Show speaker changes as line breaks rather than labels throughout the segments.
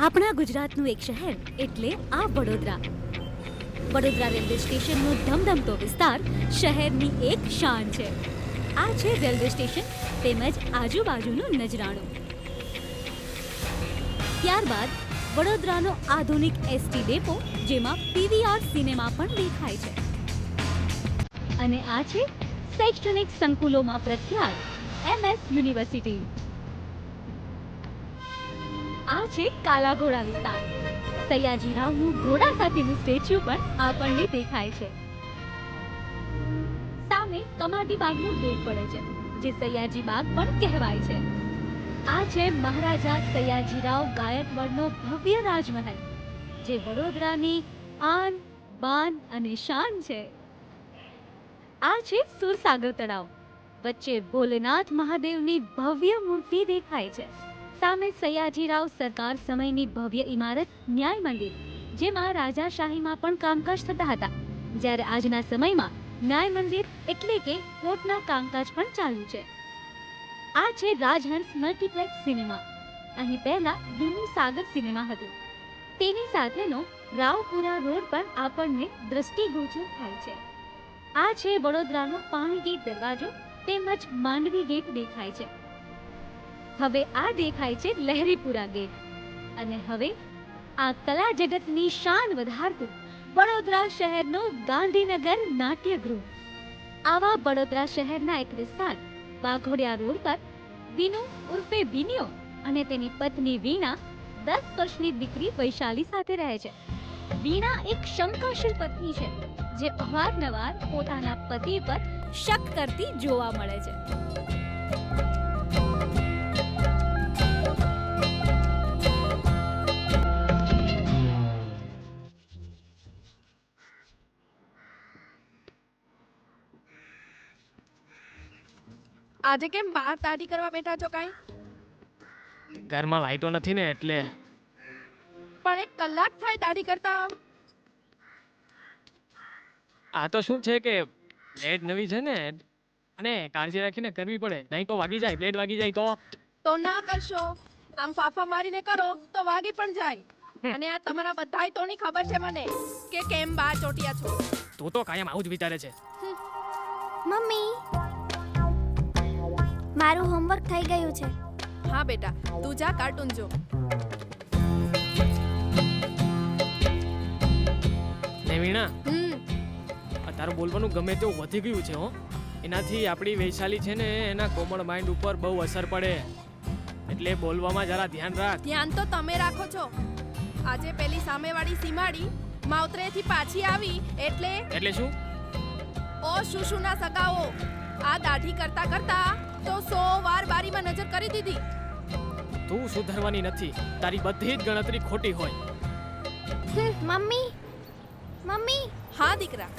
આપણા ગુજરાતનું એક શહેર એટલે આ વડોદરા. વડોદરા રેલવે સ્ટેશનનો ધમધમતો વિસ્તાર શહેરની એક શાન છે. આ છે રેલવે સ્ટેશન તેમજ આજુબાજુનું નજરાણું. ત્યારબાદ વડોદરાનો આધુનિક એસટી ડેપો, જેમાં પીવીઆર સિનેમા પણ દેખાય છે. અને આ છે શૈક્ષણિક સંકુલોમાં પ્રખ્યાત MS યુનિવર્સિટી. આ છે કાલા ઘોડા વિસ્તાર. સયાજીરાવનું ઘોડા સાથેનું સ્ટેચ્યુ પણ આપણને દેખાય છે. સામે કમાટી બાગનું ગેટ પડે છે, જે સયાજી બાગ પણ કહેવાય છે. આ છે મહારાજા સયાજીરાવ ગાયકવાડનો ભવ્ય રાજમહેલ, જે વડોદરાની આન બાન અને શાન છે. આ છે સુરસાગર તળાવ. વચ્ચે ભોલેનાથ મહાદેવની ભવ્ય મૂર્તિ દેખાય છે. સામે સયાજીરાવ સરકાર સમયની ભવ્ય ઇમારત ન્યાય મંદિર, જેમાં રાજાશાહીમાં પણ કામકાજ થતા હતા, જ્યારે આજના સમયમાં ન્યાય મંદિર એટલે કે કોર્ટના કામકાજ પણ ચાલુ છે. આ છે રાજહંસ મલ્ટીપ્લેક્સ સિનેમા. અહીં પહેલા જૂનું સાગર સિનેમા હતું. તેની સાથેનો રાવપુરા રોડ પર આપણને દ્રષ્ટિગોચર થાય છે. આ છે વડોદરાનો પાણી ગેટ દરવાજો તેમજ માંડવી ગેટ દેખાય છે. હવે આ દેખાય છે લહેરીપુરા ગેટ. અને હવે આ કલા જગતની શાન વધારતું વડોદરા શહેરનું ગાંધીનગર નાટ્યગૃહ. આવા વડોદરા શહેરના એક વિસ્તાર વાઘોડિયા રોડ પર વિનુ ઉર્ફે વિનિયો અને તેની પત્ની વીણા 10 વર્ષની દીકરી વૈશાલી સાથે રહે છે. વીણા એક શંકાશીલ પત્ની છે, જે અવારનવાર પોતાના પતિ પર શક કરતી જોવા મળે છે.
આજે કેમ બહાર દાઢી કરવા બેઠા છો? કાંઈ
ઘરમાં લાઈટો નથી ને એટલે.
પણ 1 કલાક થાય દાઢી કરતા.
આ તો શું છે કે પ્લેટ નવી છે ને, અને કાળજી રાખીને કરવી પડે, નહીં તો વાગી જાય, પ્લેટ વાગી જાય
તો ના કરશો. આમ ફાફા મારીને કરો તો વાગી પણ જાય. અને આ તમારા બધાય તોની ખબર છે મને કે કેમ બહાર ચોટ્યા છો.
તું તો કાયમ આવું જ વિચારે છે.
મમ્મી, મારું હોમવર્ક થઈ ગયું છે.
હા બેટા, તું જા કાર્ટૂન જો.
ને વીણા, આ તારું બોલવાનું ગમે તેવું વધી ગયું છે હો. એનાથી આપણી વૈશાલી છે ને, એના કોમળ માઇન્ડ ઉપર બહુ અસર પડે, એટલે બોલવામાં જરા ધ્યાન રાખ.
ધ્યાન તો તમે રાખો છો. આજે પેલી સામેવાળી સીમાડી માવતરેથી પાછી આવી એટલે
શું?
ઓ શુશુના સગાઓ, આ દાઢી કરતા કરતા તો 100 વાર બારીમાં નજર કરી દીધી.
તું સુધરવાની નથી, તારી બધી જ ગણતરી ખોટી હોય.
Mummy, mummy.
હા દીકરા,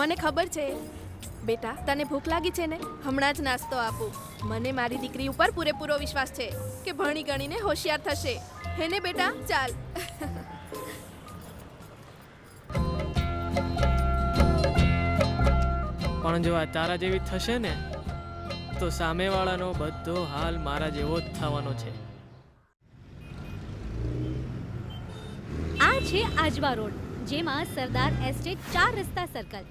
મને ખબર છે બેટા, તને ભૂખ લાગી છે ને. હમણાં જ નાસ્તો આપું. મને મારી દીકરી ઉપર પૂરેપૂરો વિશ્વાસ છે કે ભણી ગણીને હોશિયાર થશે. હે ને બેટા? ચાલ.
પણ જો આ તારા જેવી થશે ને, તો સામેવાળાનો બધો હાલ મારા જેવો જ થવાનો છે.
આ છે આજવા રોડ, જેમાં સરદાર એસ્ટેટ 4 રસ્તા સર્કલ.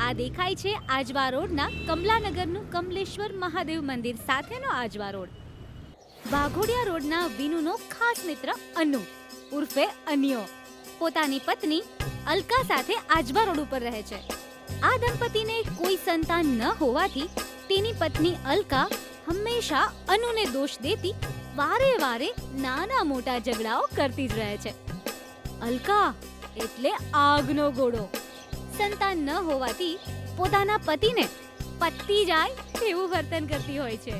આ દેખાય છે આજવા રોડના કમલાનગરનું કમલેશ્વર મહાદેવ મંદિર સાથેનો આજવા રોડ. વાઘોડિયા રોડના વિનુનો ખાસ મિત્ર અનુ ઉર્ફે અનિયો પોતાની પત્ની અલકા સાથે આજવા રોડ ઉપર રહે છે. આ દંપતીને કોઈ સંતાન ન હોવાથી તેની પત્ની અલકા હંમેશા અનુને દોષ દેતી વારે વારે નાના મોટા ઝઘડાઓ કરતી જ રહે છે. અલકા એટલે આગનો ઘોડો. સંતાન ન હોવાથી પોતાના પતિને પતી જાય તેવું વર્તન કરતી હોય છે.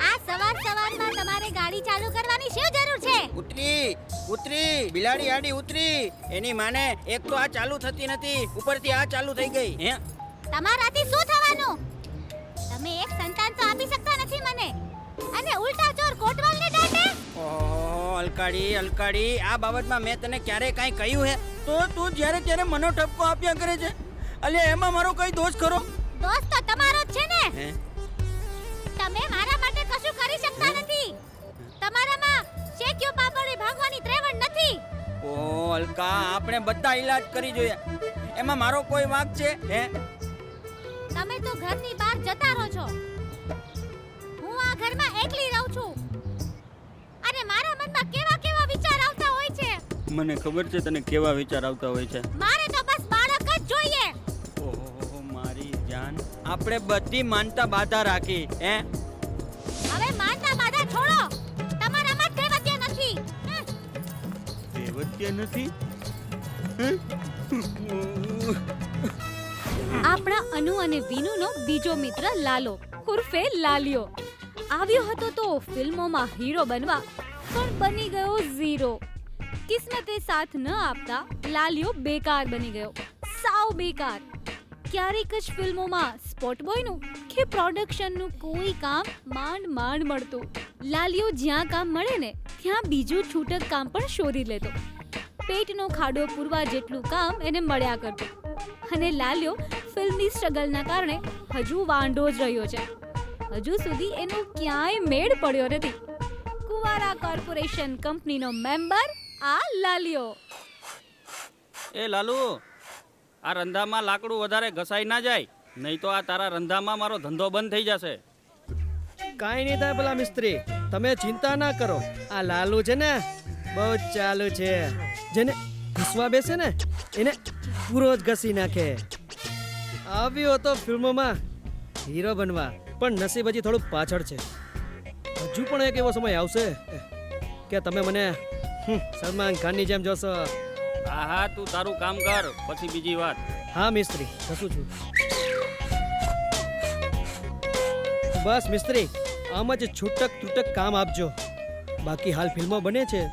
આ સવારમાં તમારે ગાડી ચાલુ કરવાની શું જરૂર છે?
ઉતરી બિલાડી આડી ઉતરી. એની માને એક તો આ ચાલુ થતી નથી, ઉપરથી આ ચાલુ થઈ ગઈ. હે,
તમારાથી શું થવાનું? તમે એક સંતાન તો આપી શકતા નથી મને, અને ઉલટા ચોર કોટવાલને દાટે.
ઓહો અલકાડી આ બાબતમાં મેં તને ક્યારેય કાંઈ કહ્યું હે? તો તું જ્યારે ત્યારે મનો ઠપકો આપ્યા કરે છે. અલ્યા એમાં મારો કઈ દોષ ખરો?
દોસ્ત તો તમારો જ છે ને.
હે?
તમે મારા માટે કશું કરી શકતા નથી. તમારામાં શેક્યો પાપડી ભાગવાની ત્રેવડ નથી.
ઓ અલકા, આપણે બધા ઈલાજ કરી જોઈએ. એમાં મારો કોઈ વાંક છે? હે?
તમે તો ઘરની બહાર જતા રહો છો. હું આ ઘરમાં એકલી રહું છું. અને મારા મનમાં કેવા કેવા વિચાર આવતા હોય છે.
મને ખબર છે તને કેવા વિચાર આવતા હોય છે.
મારે તો બસ બાળક જ જોઈએ.
ઓહો મારી જાન, આપણે બધી માનતા બાધા રાખી. હે?
હવે માનતા બાધા છોડો. તમારામાં દેવત્ય નથી.
દેવત્ય નથી?
આપણા અનુ અને વિનુનો બીજો મિત્ર લાલો ઉર્ફે લાલિયો આવ્યો હતો તો ફિલ્મોમાં હીરો બનવા, પણ બની ગયો ઝીરો. કિસ્મતે સાથ ન આપતા લાલિયો બેકાર બની ગયો, સાવ બેકાર. ક્યારેક જ ફિલ્મોમાં સ્પોટ બોયનું કે પ્રોડક્શનનું કોઈ કામ માંડ મળતું. લાલિયો જ્યાં કામ મળે ને ત્યાં બીજું છૂટક કામ પણ શોધી લેતો. પેટનો ખાડો પૂરવા જેટલું કામ એને મળ્યા કરતું. અને લાલિયો ફિલ્મની સ્ટ્રગલના કારણે હજુ વાંઢો જ રહ્યો છે. હજુ સુધી એનો ક્યાંય મેળ પડ્યો નથી. કુવારા કોર્પોરેશન કંપનીનો મેમ્બર આ લાલિયો.
એ લાલુ, આ રંધામાં લાકડું વધારે ઘસાઈ ના જાય, નહીં તો આ તારા રંધામાં મારો ધંધો બંધ થઈ જશે.
કાંઈ નહીં થાય પેલા મિસ્ત્રી, તમે ચિંતા ના કરો. આ લાલુ છે ને બહુ જ ચાલુ છે. જેને ઘસવા બેસે ને એને પૂરો જ ઘસી નાખે. આવ્યો હતો ફિલ્મોમાં હીરો બનવા, પણ નસીબ હજી થોડું પાછળ છે. હજુ પણ એક એવો સમય આવશે કે તમે મને સલમાન ખાનની જેમ જોશો.
હા હા, તું તારું કામ કર, પછી બીજી વાત.
હા મિસ્ત્રી, ઘસું છું. બસ મિસ્ત્રી, આમ જ છૂટક તૂટક કામ આપજો. બાકી હાલ ફિલ્મો બને છે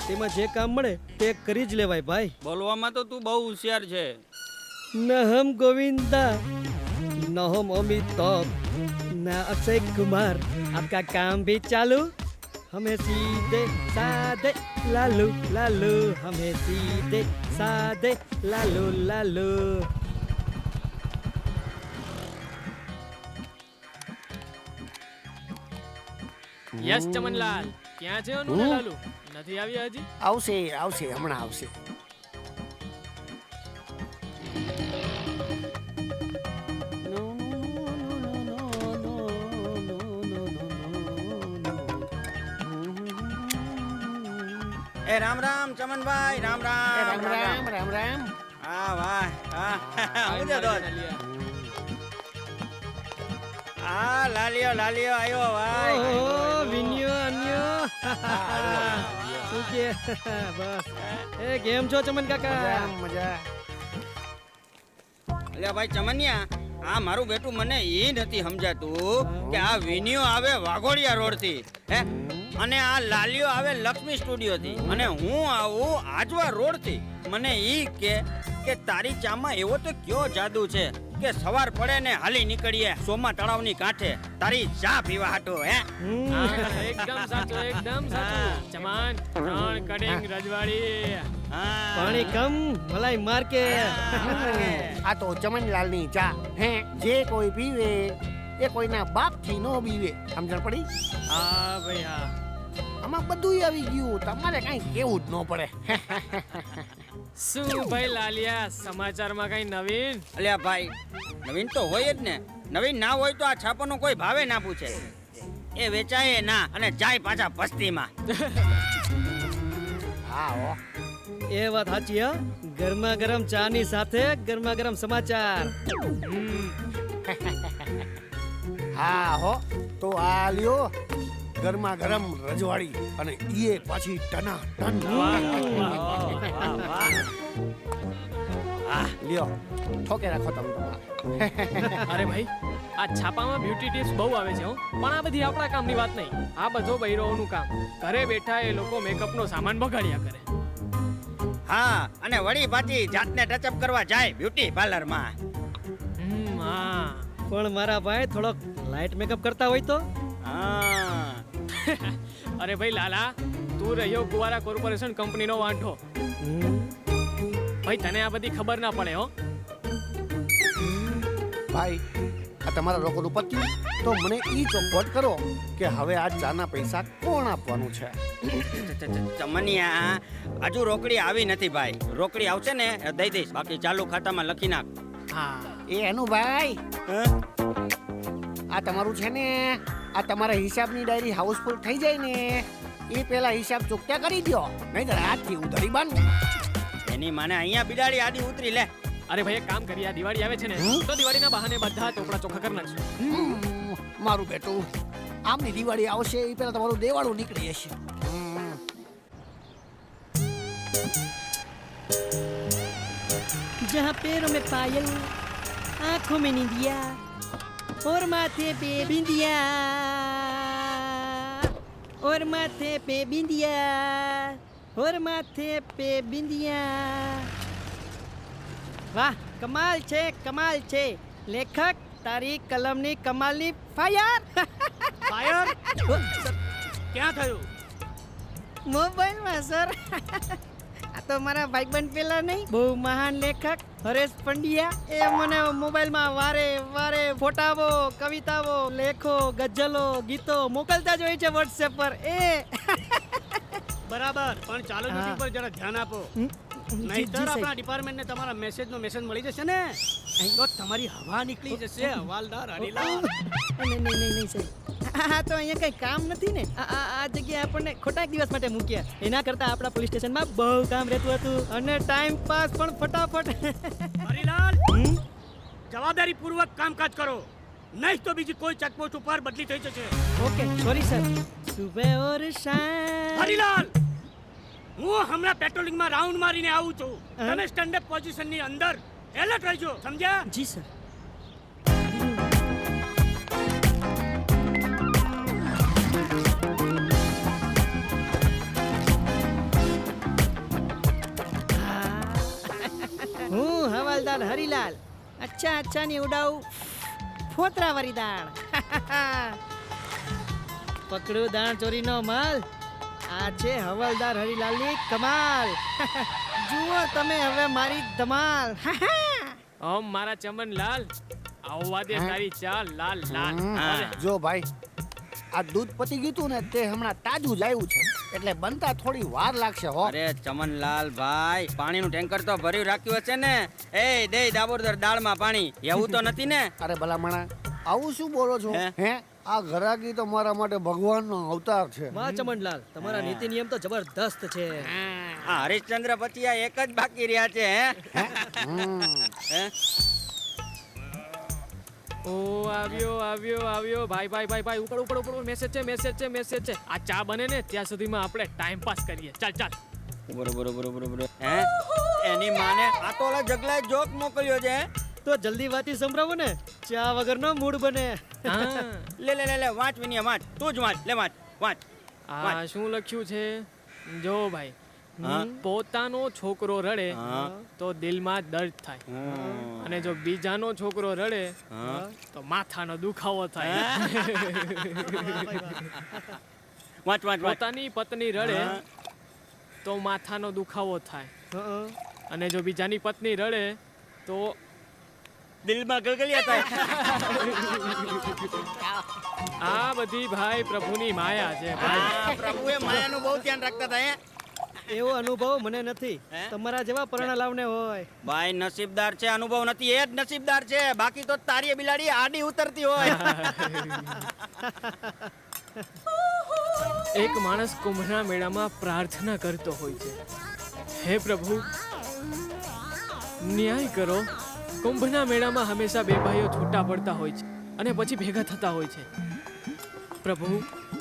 તેમાં જે કામ મળે તે કરી જ લેવાય ભાઈ.
બોલવામાં તો તું બહુ હોશિયાર છે.
ન હમ ગોવિંદા, ન હમ અમિતાભ, ના અક્ષય કુમાર, આપકા કામ भी चालू, हमें सीधे साधे लालू लालू, हमें सीधे साधे लालू लालू.
યસ ચમનલાલ, ક્યાં છે અનુ ને લાલુ? નથી આવ્યા હજી?
આવશે હમણાં આવશે.
એ રામ રામ ચમનભાઈ, રામ રામ.
રામ રામ રામ રામ.
હા વાહ, હા હું છે દોસ્ત. હા લાલિયો આવ્યો ભાઈ.
ઓહો, વિન્યો અન્યો. શું કે? બસ. એ કેમ છો ચમન કાકા?
મજા.
અલ્યા ભાઈ ચમનિયા, આ મારું બેટું મને એ નથી સમજાતું કે આ વિનિયો આવે વાઘોડિયા રોડ થી, હે, અને આ લાલિયો આવે લક્ષ્મી સ્ટુડિયો થી, અને હું આવું આજવા રોડ થી. મને ઈ કે તારી ચામાં એવો તો કયો જાદુ છે કે સવાર પડે ને હાલી નીકળીએ સોમા તળાવની કાંઠે તારી ચા પીવા હાટો. હે,
એકદમ સાચું, એકદમ સાચું. ચમન, ત્રણ કડિંગ રજવાડી.
પાણી કમ મલાઈ માર કે.
આ તો ચમનલાલની ચા. હે, જે કોઈ પીવે એ કોઈના બાપથી નો પીવે. સમજણ પડી?
હા ભાઈ હા.
આમાં બધું આવી ગયું, તમારે કઈ કેવું જ ન પડે.
શું ભાઈ લાલિયા, સમાચારમાં કઈ નવીન?
અલ્યા ભાઈ, નવીન તો હોય જ ને. નવીન ના હોય તો આ છાપાનો કોઈ ભાવે ના પૂછે. એ વેચાય ના અને જાય પાછા પસ્તીમાં.
હા હો.
એ વાત સાચી હા. ગરમા ગરમ ચાની સાથે ગરમા ગરમ સમાચાર.
હા હો. તો આ લ્યો ગરમા ગરમ રજવાડી, અને ઈએ પાછી ટના ટન. લ્યો ઠોકે રાખો તમે.
અરે ભાઈ, આ છાપામાં બ્યુટી ટિપ્સ બહુ આવે છે હો, પણ આ બધી આપણા કામની વાત નહીં. આ બધો બૈરોઓનું કામ. ઘરે બેઠા એ લોકો મેકઅપનો સામાન બગાડ્યા કરે.
હા, અને વળી પાછી જાતને ટચઅપ કરવા જાય બ્યુટી પાર્લરમાં.
હા.
પણ મારા ભાઈ થોડોક લાઇટ મેકઅપ કરતા હોય તો.
હા
અરે ભાઈ લાલા, તું રહ્યો કુવારા કોર્પોરેશન કંપનીનો વાંઢો. ભાઈ તને આ બધી ખબર ના પડે હો.
ભાઈ આ તમારા રોકડું પત્યું તો મને ઈ ચોખવટ કરો કે હવે આ ચાના પૈસા કોણ આપવાનું છે?
ચમનિયા, હજુ રોકડી આવી નથી ભાઈ. રોકડી આવશે ને દઈ દઈશ, બાકી ચાલુ ખાતામાં લખી નાખ.
હા,
એ એનું ભાઈ
હે?
આ તમારું છે ને, આ તમારા હિસાબની ડાયરી હાઉસફુલ થઈ જાય ને એ પેલા હિસાબ ચૂકતા કરી દો, નહીંતર આજથી ઉધારી બંધ.
એની માને અહીંયા બિલાડી આડી ઉતરી લે.
અરે ભાઈ એક કામ કરીએ, આ દિવાળી આવે છે ને તો દિવાળીના બહાને બધા ચોપડા ચોખ્ખા કરી નાખશું.
મારું બેટું આમની દિવાળી આવશે એ પેલા તમારું દેવાળું નીકળી જશે.
जहाँ पैरों में पायल, आंखों में निंदिया और माथे पे बिंदिया, और माथे पे बिंदिया, और माथे पे बिंदिया. વાહ, કમાલ છે, કમાલ છે. લેખક, તારી કલમની કમાલની ફાયર.
ફાયર ક્યાં થયું?
મોબાઈલમાં સર. આ તો મારા ભાઈબંધ પેલા નહીં, બહુ મહાન લેખક હરેશ પંડ્યા, એ મને મોબાઈલમાં વારે વારે ફોટાઓ, કવિતાઓ, લેખો, ગઝલો, ગીતો મોકલતા જ હોય છે વોટ્સએપ પર. એ
બરાબર, પણ ચાલો મીટિંગ પર જરા ધ્યાન આપો. નહીંતર આપણા ડિપાર્ટમેન્ટને તમારા મેસેજનો મેસેજ મળી જશે ને તો તમારી હવા નીકળી જશે. હવાલદાર હરીલાલ.
નહીં સાહેબ, આ તો અહીંયા કઈ કામ નથી ને. આ જગ્યાએ આપણને ખોટા એક દિવસ માટે મૂક્યા, એના કરતા આપણા પોલીસ સ્ટેશનમાં બહુ કામ રહેતું હતું અને ટાઈમ પાસ પણ ફટાફટ.
હરીલાલ, જવાબદારી પૂર્વક કામકાજ કરો, નહીં તો બીજી કોઈ ચેકપોસ્ટ ઉપર બદલી થઈ જશે.
Okay, sorry sir. સુબહ ઓર શામ.
હરીલાલ, હું હમણાં પેટ્રોલિંગમાં રાઉન્ડ મારીને આવું છું. તમે સ્ટેન્ડ અપ પોઝિશનની અંદર એલર્ટ રહેજો, સમજ્યા?
જી સર. હું હવાલદાર હરીલાલ. અચ્છા ની ઉડાવું ફોતરા વાળી દાણ. પકડું દાણ ચોરીનો માલ. આ છે હવાલદાર હરીલાલની કમાલ. જુઓ તમે હવે મારી ધમાલ.
ઓમ મારા ચમનલાલ, આવવા દે તારી ચાલ લાલ લાલ.
જો ભાઈ, આ દૂધ પતી ગયું તું ને તે હમણાં તાજું જ આવ્યું છે, એટલે બનતા થોડી વાર લાગશે હો.
અરે ચમનલાલ ભાઈ, પાણીનું ટેન્કર તો ભર્યું રાખ્યું હશે ને? એ દે દાબોદર દાળમાં પાણી, એવું તો નથી ને?
અરે ભલામણા, આવું શું બોલો છો? હે, આ ઘરાકી તો મારા માટે ભગવાનનો અવતાર છે.
વાહ ચમનલાલ, તમારા નીતિ નિયમ તો જબરદસ્ત છે.
આ હરિશ્ચંદ્ર પછી આ એક જ બાકી રહ્યા છે. હે?
ઓ આવ્યો ભાઈ ઉપર મેસેજ છે. આ ચા બને ને ત્યાં સુધીમાં આપણે ટાઈમ પાસ કરીએ. ચાલ.
બરોબર. હે, એની માને આ તો ઓલા જગલાએ જોક મોકલ્યો છે.
તો જલ્દી વાતી સંભળાવો ને, ચા વગરનો મૂડ બને.
હા,
લે વાંચ વિનિયા, વાંચ. તું જ વાંચ, લે વાંચ.
આ શું લખ્યું છે જો ભાઈ.
હા?
પોતાનો છોકરો રડે
હા.
તો દિલમાં દર્દ થાય, અને જો બીજાનો છોકરો રડે
હા.
તો માથાનો દુખાવો થાય.
વાંચ.
પોતાની પત્ની રડે
હા.
તો માથાનો દુખાવો થાય,
હં.
અને જો બીજાની પત્ની રડે તો
દિલમાં ગલગલિયા થાય.
આ બધી ભાઈ પ્રભુની માયા છે ભાઈ.
આ પ્રભુએ માયાનું બહુ ધ્યાન રાખતા હતા. હે?
એવો અનુભવ મને નથી,
હે?
તમારા જેવા પરણાલાવને હોય.
ભાઈ નસીબદાર છે, અનુભવ નથી, એ જ નસીબદાર છે. બાકી તો તારી બિલાડી આડી ઉતરતી હોય.
એક માણસ કુંભના મેળામાં પ્રાર્થના કરતો હોય છે, હે પ્રભુ ન્યાય કરો. કુંભના મેળામાં હંમેશા બે ભાઈઓ છૂટા પડતા હોય છે અને પછી ભેગા થતા હોય છે. પ્રભુ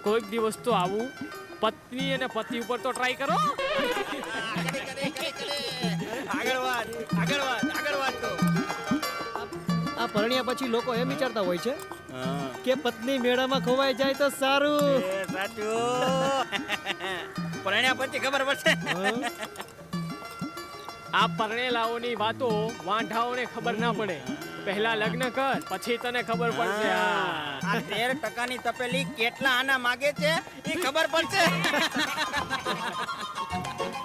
કોઈક દિવસ તો આવું પત્ની અને પતિ ઉપર તો ટ્રાય કરો.
આગળ વાત તો.
આ પરણ્યા પછી લોકો એમ વિચારતા હોય છે
હા.
કે પત્ની મેળામાં ખોવાઈ જાય તો સારું.
એ સાચું. પરણ્યા પછી ખબર પડશે.
આ પરણેલાઓની વાતો વાંઢાઓને ખબર ના પડે. પહેલા લગ્ન કર પછી તને ખબર પડશે હા.
આ 13% ની તપેલી કેટલા આના માગે છે એ ખબર પડશે.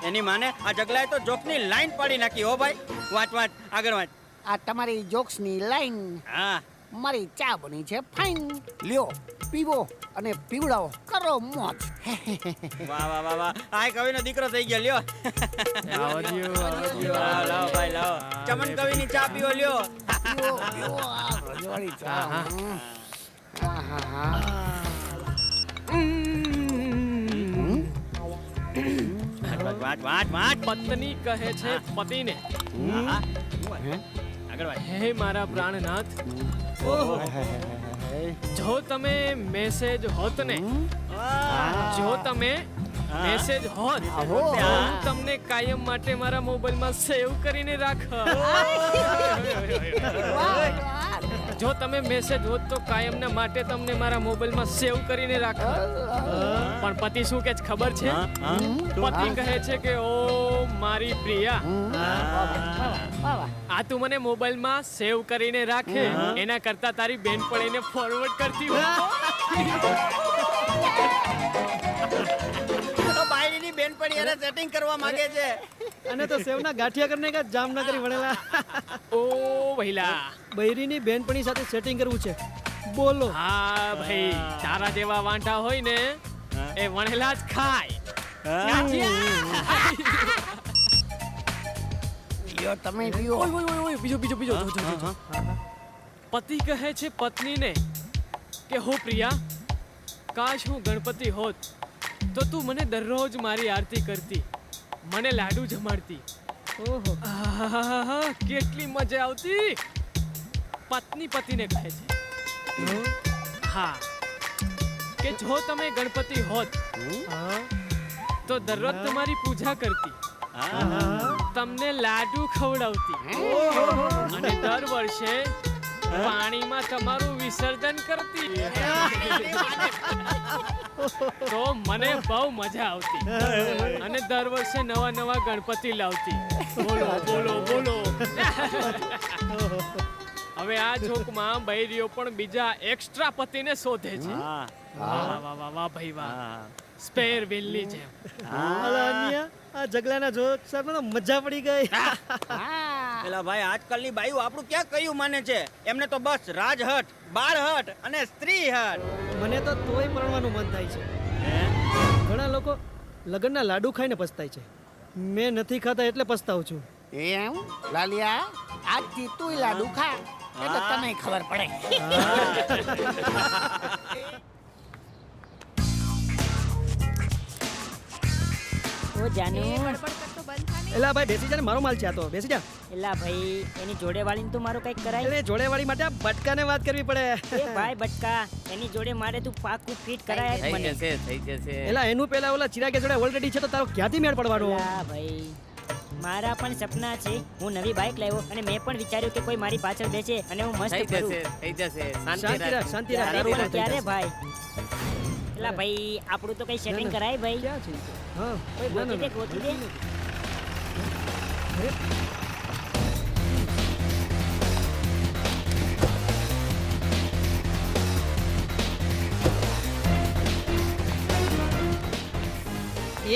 એની માને આ જગલાએ તો જોકની લાઈન પાડી નાખી હો ભાઈ. વાંચ વાંચ આગળ વાંચ.
આ તમારી જોક્સની લાઈન.
હા
મારી ચા બની છે ફાઇન. લ્યો પીવો અને પીવડાવો, કરો મોજ.
વાહ વાહ વાહ વાહ. આ કવિનો દીકરો થઈ ગયો લ્યો.
આવજો, આવજો.
લાવો લાવો ભાઈ લાવો. ચમન કવિની ચા પીવો લ્યો.
પીવો પીવો આ રજવાડી ચા. આહાહા.
વાંચ વાંચ વાંચ.
પત્ની કહે છે પતિને,
હા, હા. આગળ વાંચ.
હે મારા પ્રાણનાથ, જો તમે મેસેજ હોત ને, જો તમે મેસેજ હોત તો હું તમને કાયમ માટે મારા મોબાઈલમાં સેવ કરીને રાખ. જો તમે મેસેજ હોત તો કાયમના માટે તમને મારા મોબાઈલમાં સેવ કરીને રાખ. પણ પતિ શું કે છે ખબર છે? પતિ કહે છે કે ઓ મારી પ્રિયા, આ તું મને મોબાઈલમાં સેવ કરીને રાખે એના કરતા તારી બેનપણીને ફોરવર્ડ કરતી હોય.
તો બાયડીની બેનપણી એને સેટિંગ કરવા માંગે છે.
અને તો સેવના ગાંઠિયા કરને કા જામનગરી વણેલા.
ઓ ભઈલા,
બૈરીની બેનપણી સાથે સેટિંગ કરવું છે, બોલો.
હા ભાઈ, તારા જેવા વાંઢા હોય ને એ વણેલા જ ખાય.
લ્યો તમે પીવો.
ઓય ઓય ઓય, બીજો બીજો બીજો. જો, જો, જો. પતિ કહે છે પત્નીને કે હો પ્રિયા, કાશ હું ગણપતિ હોત તો તું મને દરરોજ મારી આરતી કરતી, મને લાડુ જમાડતી.
ઓહો.
આહાહાહા, કેટલી મજા આવતી. પત્ની પતિને કહે છે હા કે જો તમે ગણપતિ હોત તો દરરોજ તમારી પૂજા કરતી, તમને લાડુ ખવડાવતી અને દર વર્ષે પાણીમાં તમારું વિસર્જન કરતી. તો મને બહુ મજા આવતી અને દર વર્ષે નવા નવા ગણપતિ લાવતી. બોલો બોલો બોલો. હવે આ જોકમાં બૈરીઓ પણ બીજા એક્સ્ટ્રા પતિને શોધે છે. વાહ વાહ વાહ વાહ ભાઈ વાહ, સ્પેર વ્હીલની જેમ.
અલા અન્યા, આ જગલાના જોક સાથે તો મજા પડી ગઈ.
પેલા ભાઈ આજકાલની બાઈઓ આપણું ક્યાં કયું માને છે? એમને તો બસ રાજહટ, બાળહટ અને સ્ત્રીહટ.
મને તો તોય પરણવાનું મન થાય છે. ઘણા લોકો લગ્નના લાડુ ખાઈને પસ્તાય છે. મેં નથી ખાતા એટલે પસ્તાવું છું.
એમ લાલિયા, આજથી તુંય લાડુ ખા એટલે તને ખબર પડે.
ઓ જાનુ,
બડબડ કરતો બંધ થા ને.
એલા ભાઈ બેસી જા ને, મારો માલ છે આ તો. બેસી જા.
એલા ભાઈ એની જોડે વાળીને તો મારું કંઈક કરાય.
એટલે જોડેવાળી માટે આ બટકાને વાત કરવી પડે.
એ ભાઈ બટકા, એની જોડે મારે તું પાકું ફિટ કરાય જ મને.
થઈ જશે.
એલા એનું પેલા ઓલા ચિરાગે જોડે ઓલરેડી છે તો તારો ક્યાંથી મેળ પડવાનો?
એલા ભાઈ, મારા પણ સપના છે. હું નવી બાઇક લાવ્યો અને મેં પણ વિચાર્યું કે કોઈ મારી પાછળ બેસે અને હું મસ્ત ફરું.
થઈ જશે.
શાંતિ રાખ, શાંતિ રાખ.
તારે
તારું
પણ
પણ થઈ
ક્યારે
જશે.
ભાઈ? એલા ભાઈ, આપણું તો કઈ સેટિંગ કરાય ભાઈ.
ક્યાં છે? હા,
કોઈ
ના, ના,
ગોતી દે,
ના.
ગોતી દે.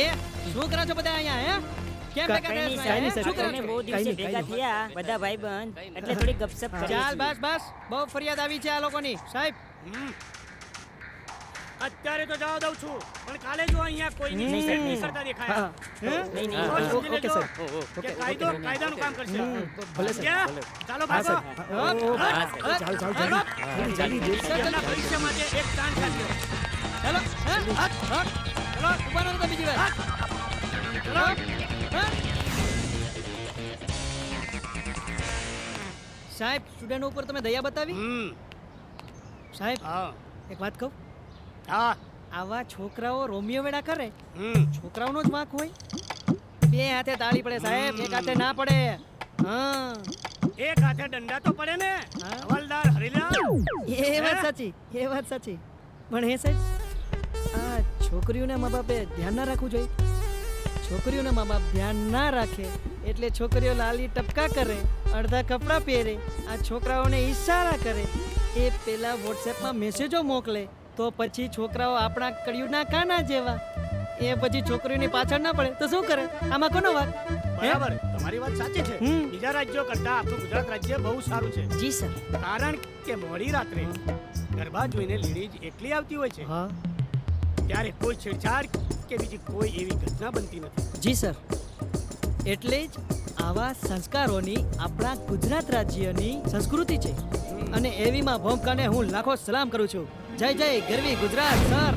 એ શું કરો છો બધા અહીંયા? હે કેમ ભેગા
કઈ નહીં
થયા છો?
સાહેબ,
શું કરો
તમે
છો?
બહુ
કાંઈ
દિવસે
નહીં,
ભેગા
કાંઈ નહીં.
થયા બધા ભાઈબંધ, એટલે થોડી ગપસપ કરી.
ચાલ બસ બસ, બહુ ફરિયાદ આવી છે આ લોકોની. સાહેબ,
અત્યારે તો જવા દઉં છું, પણ કાલે જો અહીંયા કોઈની નિસરતા દેખાયા
હા. હે?
નહીં, નહીં.
તો સમજી
ઓકે,
લેજો
સર.
કે કાયદો કાયદાનું કામ કરશે.
ભલે સર.
ક્યાં? ચાલો
હા,
ભાગો.
સર. હા, ચાલ, ચાલ, ચાલ.
તેમના ભવિષ્ય માટે એક ચાન્સ આપ્યો.
ચાલો, હા, હાથ, હાથ. ચાલો, ઊભા રહો તો બીજી વાર.
ચલો.
હા. સાહેબ, સ્ટુડન્ટ ઉપર તમે દયા બતાવી? સાહેબ,
હા
એક વાત કહું?
હા
આવા છોકરાઓ રોમિયો વેડા કરે,
હમ
છોકરાઓનો જ વાંક હોય? બે હાથે તાળી પડે સાહેબ, એક હાથે ના પડે. હા,
એક હાથે દંડા તો પડે ને.
હા.
હવાલદાર હરીલાલ.
એ વાત સાચી, એ વાત સાચી. પણ હે સાહેબ, આ છોકરીઓના મા બાપે ધ્યાન ના રાખવું જોઈએ. છોકરીઓના મા બાપ ધ્યાન ના રાખે એટલે છોકરીઓ લાલી ટપકા કરે, અડધા કપડાં પહેરે, આ છોકરાઓને ઈશારા કરે, એ પેલા વોટ્સએપમાં મેસેજો મોકલે, તો પછી છોકરાઓ આપણા કડિયુંના કાના જેવા, એ પછી છોકરીઓની પાછળ ના પડે તો શું કરે? આમાં કોનો વાંક?
બરાબર, તમારી વાત સાચી છે. બીજા રાજ્યો કરતા આપણું ગુજરાત રાજ્ય બહુ સારું છે.
જી સર.
કારણ કે મોડી રાત્રે ગરબા જોઈને લેડીઝ એકલી આવતી હોય છે.
હા
ત્યારે કોઈ છેડછાડ કે બીજી કોઈ એવી ઘટના બનતી નથી.
જી સર. એટલે જ આવા સંસ્કારોની આપણા ગુજરાત રાજ્યની સંસ્કૃતિ છે, અને એવીમાં ભોંકાને હું લાખો સલામ કરું છું. જય જય ગરવી ગુજરાત સર.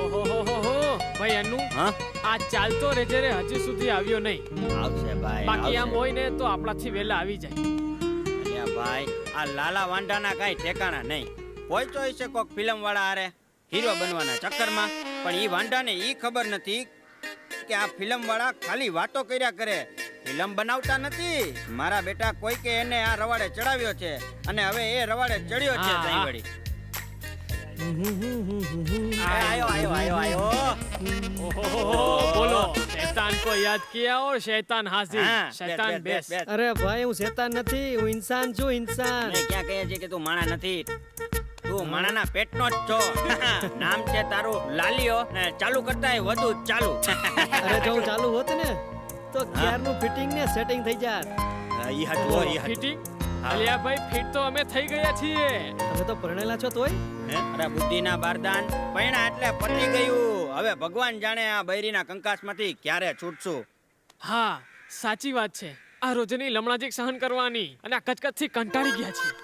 ઓહોહોહોહો, ભાઈ અનુ,
હા
આ ચાલતો રેજે રે હજી સુધી આવ્યો નહીં.
આવશે ભાઈ,
બાકી આમ
આવશે.
હોય ને તો આપણાથી વહેલા આવી જાય.
અલ્યા ભાઈ, આ લાલા વાંઢાના કાંઈ ઠેકાણા નહીં. પહોંચ્યો હશે કોક ફિલ્મ વાળા હારે હીરો બનવાના ચક્કરમાં, પણ ઈ વાંઢાને ઈ ખબર નથી કે આ ફિલ્મ વાળા ખાલી વાતો કર્યા કરે, ફિલ્મ બનાવતા નથી. મારા બેટા કોઈ કે એને આ રવાડે ચડાવ્યો છે અને હવે એ રવાડે ચડ્યો છે.
હા,
તઈ
હા.
વળી આયો આયો આયો આયો.
ઓહોહોહો, બોલો, શૈતાન કો યાદ કિયા ઓર શૈતાન હાજિર.
હા,
શૈતાન બેસ.
અરે ભાઈ, હું શેતાન નથી, હું ઇન્સાન છું, ઇન્સાન.
અમે ક્યાં કહીએ છીએ કે તું માણા નથી? તું માણાના પેટનો જ છો. નામ છે તારું લાલિયો ને ચાલુ કરતાંય વધુ ચાલુ.
અરે જો હું ચાલુ હોત ને તો ક્યારનું ફિટિંગ ને સેટિંગ થઈ જાત.
ઈ હતું હો, ઈ હતું.
ફિટિંગ? અલ્યા ભાઈ, ફિટ તો અમે થઈ ગયા છીએ.
તમે તો પરણેલા છો તોય.
હે? અરે બુદ્ધિના બારદાન, પૈણા એટલે પતી ગયું. હવે ભગવાન જાણે આ બૈરીના કંકાસમાંથી ક્યારે છૂટશું.
હા, સાચી વાત છે. આ રોજની લમણાજીક સહન કરવાની અને આ કચકચથી કંટાળી ગયા છીએ.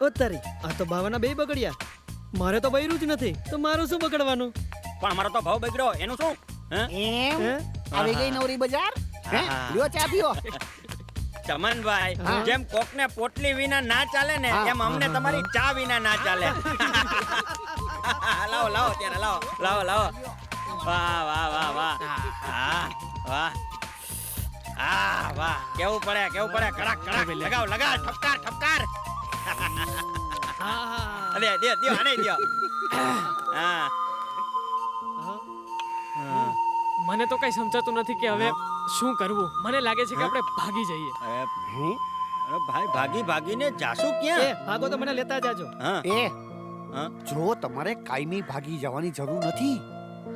ઓ તારી, આ તો બાવાના બે બગડ્યા. મારે તો બૈરું જ નથી, તો મારું શું બગડવાનું?
પણ અમારો તો ભાવ બગડ્યો, એનું શું? હે?
એમ
હે?
આવી ગઈ નવરી બજાર. હે
હા.
લ્યો ચા પીઓ.
ચમનભાઈ,
હા.
જેમ કોકને પોટલી વિના ના ચાલે ને,
હા.
એમ અમને તમારી ચા વિના ના ચાલે. લાવો લાવો ત્યારે લાવો લાવો લાવો. વાહ વાહ વાહ વાહ. હા વાહ. હા વાહ, કેવું પડે કેવું પડે. કડક કડક લગાવ લગાવ, ઠપકાર ઠપકાર. અરે દે દે આને દે. હા
મને તો કઈ સમજાતું નથી કે હવે શું કરવું. મને લાગે છે કે આપણે ભાગી જઈએ.
અરે ભાઈ, ભાગી ભાગીને જાશું
એ
ક્યાં?
ભાગો તો મને લેતા જાજો.
હા
એ
હા.
જો તમારે કાયમી ભાગી જવાની જરૂર નથી.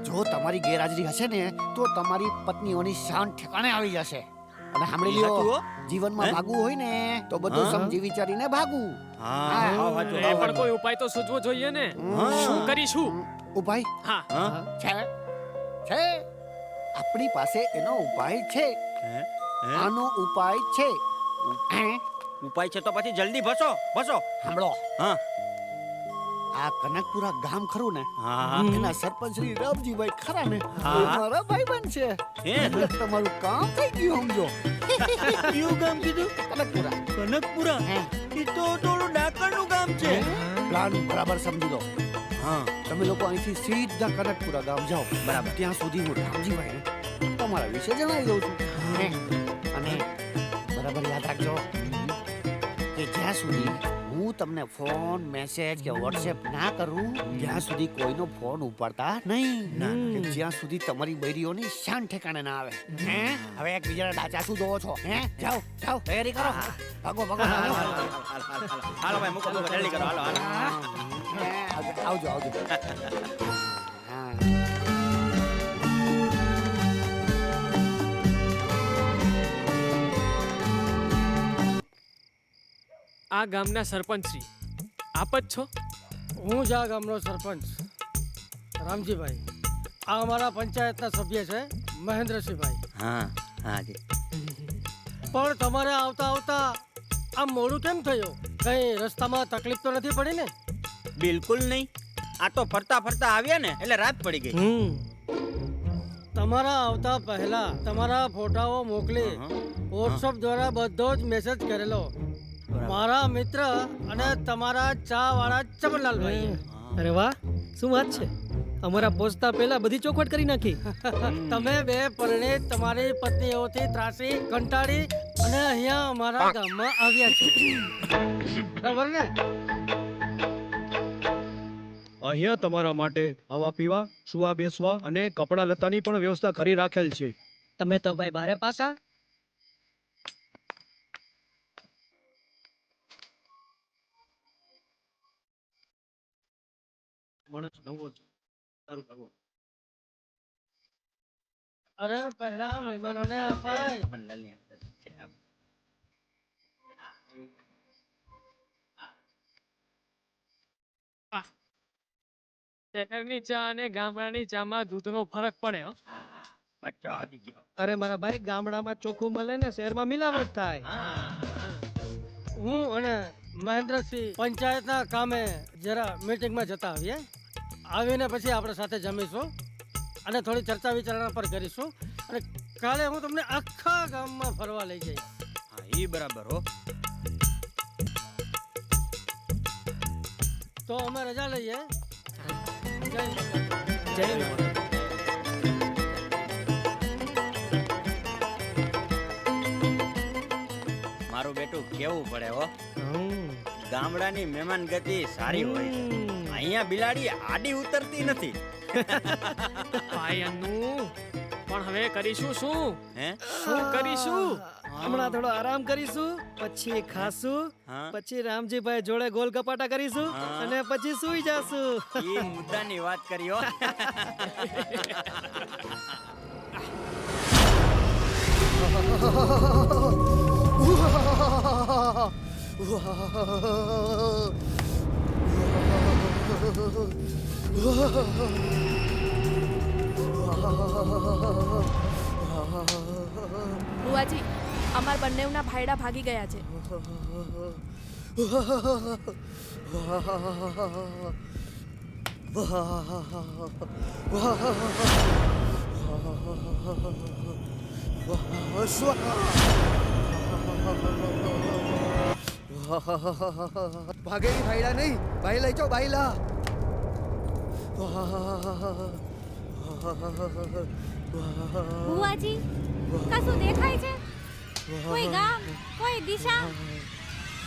જો તમારી ગેરહાજરી હશે ને તો તમારી પત્નીઓની શાન ઠેકાણે આવી જશે. અને સાંભળી
ઈ હતું હો.
લ્યો, જીવનમાં
હે?
ભાગવું હોય ને તો બધું
હા.
સમજી વિચારીને ભાગવું.
હા
હા.
હા, વાંચો,
એ પણ
વાંચો.
કોઈ ઉપાય તો સૂચવો જોઈએ ને.
હા.
શું કરીશું?
ઉપાય
હા,
હા?
છે છે આપણી પાસે એનો ઉપાય છે.
હે? હે?
આનો ઉપાય છે. હે?
ઉપાય છે તો પછી જલ્દી ભસો ભસો.
સાંભળો,
હા
આ કનકપુરા ગામ ખરું ને,
હા
એના સરપંચ શ્રી રામજીભાઈ ખરા ને,
હા.
એ મારા ભાઈબંધ છે.
હે?
એટલે તમારું કામ થઈ ગયું સમજો.
કયું ગામ કીધું?
કનકપુરા.
કનકપુરા.
હે?
એ તો થોડું ડાકણનું ગામ છે.
પ્લાન બરાબર સમજી લો.
હા
તમે લોકો અહીંથી સીધા કનકપુરા ગામ જાઓ.
બરાબર.
ત્યાં સુધી હું રામજીભાઈને તમારા વિશે જણાવી દઉં છું. હે? અને બરાબર યાદ રાખજો કે જ્યાં સુધી હું તમને ફોન મેસેજ કે વોટ્સએપ ના કરું ત્યાં સુધી કોઈનો ફોન ઉપાડતા નહીં. કે જ્યાં સુધી તમારી બૈરીઓની શાન ઠેકાણે ના આવે. હે? હવે એકબીજાના ડાચા શું જોવો છો? હે? જાઓ જાઓ, તૈયારી કરો. ભાગો ભાગો
હાલો
ભાગો.
હાલો ભાઈ, મૂકો મૂકો, જલ્દી કરો. હાલો હાલો.
હે, આવજો આવજો. હા.
આ ગામના સરપંચ શ્રી આપ જ છો?
હું જ આ ગામનો સરપંચ રામજીભાઈ. આ અમારા પંચાયતના સભ્ય છે મહેન્દ્રસિંહભાઈ.
હા હા જી.
પણ તમારે આવતા આવતા આમ મોડું કેમ થયું? કઈ રસ્તામાં તકલીફ તો નથી પડી ને?
બિલકુલ નહીં. આ તો ફરતા ફરતા આવ્યા ને એટલે રાત પડી ગઈ.
તમારા આવતા પહેલા તમારા ફોટાઓ મોકલી વોટ્સઅપ દ્વારા બધો જ મેસેજ કરેલો મારા મિત્ર અને તમારા ચા વાળા ચમનલાલભાઈ.
અરે વાહ, શું વાત છે! અમારા પહોંચતા પહેલા બધી ચોખવટ કરી નાખી.
તમે બે પરણિત તમારી પત્નીઓથી ત્રાસી કંટાળી અને અહીંયા અમારા ગામમાં આવ્યા છે. બરાબર ને?
અહીંયા તમારા માટે ખાવા પીવા સુવા બેસવા અને કપડા લતાની પણ વ્યવસ્થા કરી રાખેલ છે.
તમે તો ભાઈ બારે પાસા.
માણસ નવો છે. સારું કરવો.
અરે પહેલા મહેમાનોને અપાય.
શહેરની ચા અને ગામડાની ચામાં દૂધનો ફરક પડે હો.
અરે મારા ભાઈ ગામડામાં ચોખ્ખું મળે ને શહેરમાં મિલાવટ થાય.
હું અને મહેન્દ્રસિંહ પંચાયતના કામે જરા મીટિંગમાં જતા આવીએ. આવીને પછી આપણે સાથે જમીશું અને થોડી ચર્ચા વિચારણા પર કરીશું અને કાલે હું તમને આખા ગામમાં ફરવા લઈ જઈશ.
હા ઈ બરાબર હો.
તો અમે રજા લઈએ. જય
જય માતા.
મારું બેટું કેવું પડે હો. ગામડાની મહેમાન ગતિ સારી હોય છે. અહીંયા બિલાડી આડી ઉતરતી નથી.
ભાઈ અન્નુ પણ હવે કરીશું શું?
હે
શું કરીશું?
હમણાં થોડો આરામ કરીશું, પછી ખાશું,
હા.
પછી રામજીભાઈ જોડે ગોલ ગપાટા કરીશું
હા.
અને પછી સુઈ જાશું.
ઈ મુદ્દાની વાત કરી હો.
બુઆજી અમાર બંનેવના ભાયડા ભાગી ગયા છે.
ભાગેલી ભાઈલા નહીં, ભાઈ લઈ જાઓ ભાઈલા.
બુઆજી કશું દેખાય છે? કોઈ ગામ, કોઈ દિશા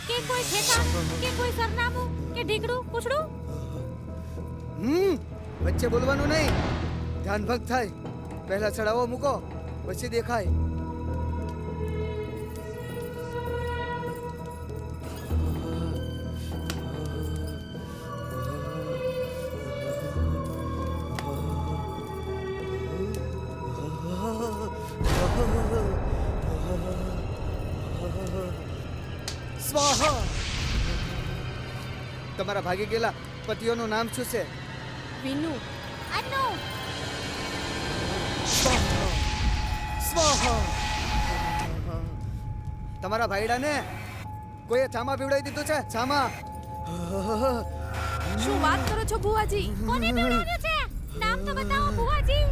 કે કોઈ ઠેકાણું કે કોઈ સરનામું કે ઢીકડું પૂછડું?
વચ્ચે બોલવાનું નહીં, ધ્યાન ભંગ થાય. પહેલા ચડાવો મૂકો, પછી દેખાય. સ્વાહા. તમારા ભાગી ગયેલા પતિઓનું નામ શું છે?
વિનુ,
અન્નુ,
સ્વાહા. તમારા ભાઈડાને કોઈએ ચામા પીવડાવી દીધું છે? ચામા.
શું વાત કરો છો બુઆજી?
કોને પીવડાવ્યું છે? નામ તો બતાવો બુઆજી.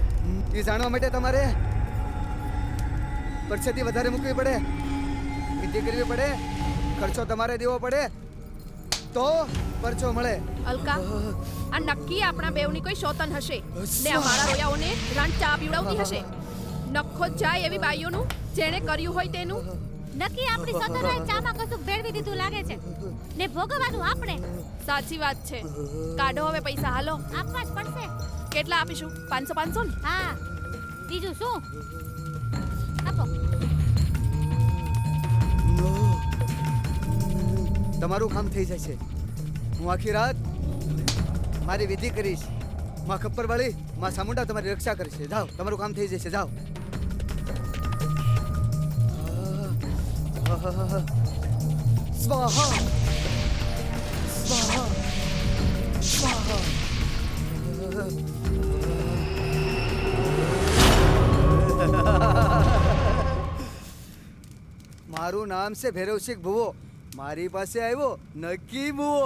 એ જાણવા માટે તમારે પરસેથી વધારે મૂકવી પડે, વિધિ કરવી પડે, ખર્ચો તમારે દેવો પડે તો પરચો મળે.
અલકા, આ નક્કી આપણા બેવની કોઈ શોતન હશે ને અમારા રોયાઓને રાણ ચા પીવડાવતી હશે. નખો જ જાય એવી બાઈઓનું જેણે કર્યું હોય તેનું.
નક્કી આપણી સતરાએ ચામાં કશું ભેળવી દીધું લાગે છે ને ભોગવવાનું આપણે.
સાચી વાત છે. કાઢો હવે પૈસા, હાલો.
આપવા જ પડશે.
કેટલા આપીશું? 500 ને?
હા, બીજું શું? આપો.
તમારું કામ થઈ જશે. હું આખી રાત મારી વિધિ કરીશ. માં ખપ્પર વાળી માં સામુંડા તમારી રક્ષા કરશે. જાઓ, તમારું કામ થઈ જશે. જાઓ. સ્વાહા સ્વાહા સ્વાહા. મારું નામ છે ભૈરવસિંહ ભુવો. મારી પાસે આવ્યો નક્કી ભુવો.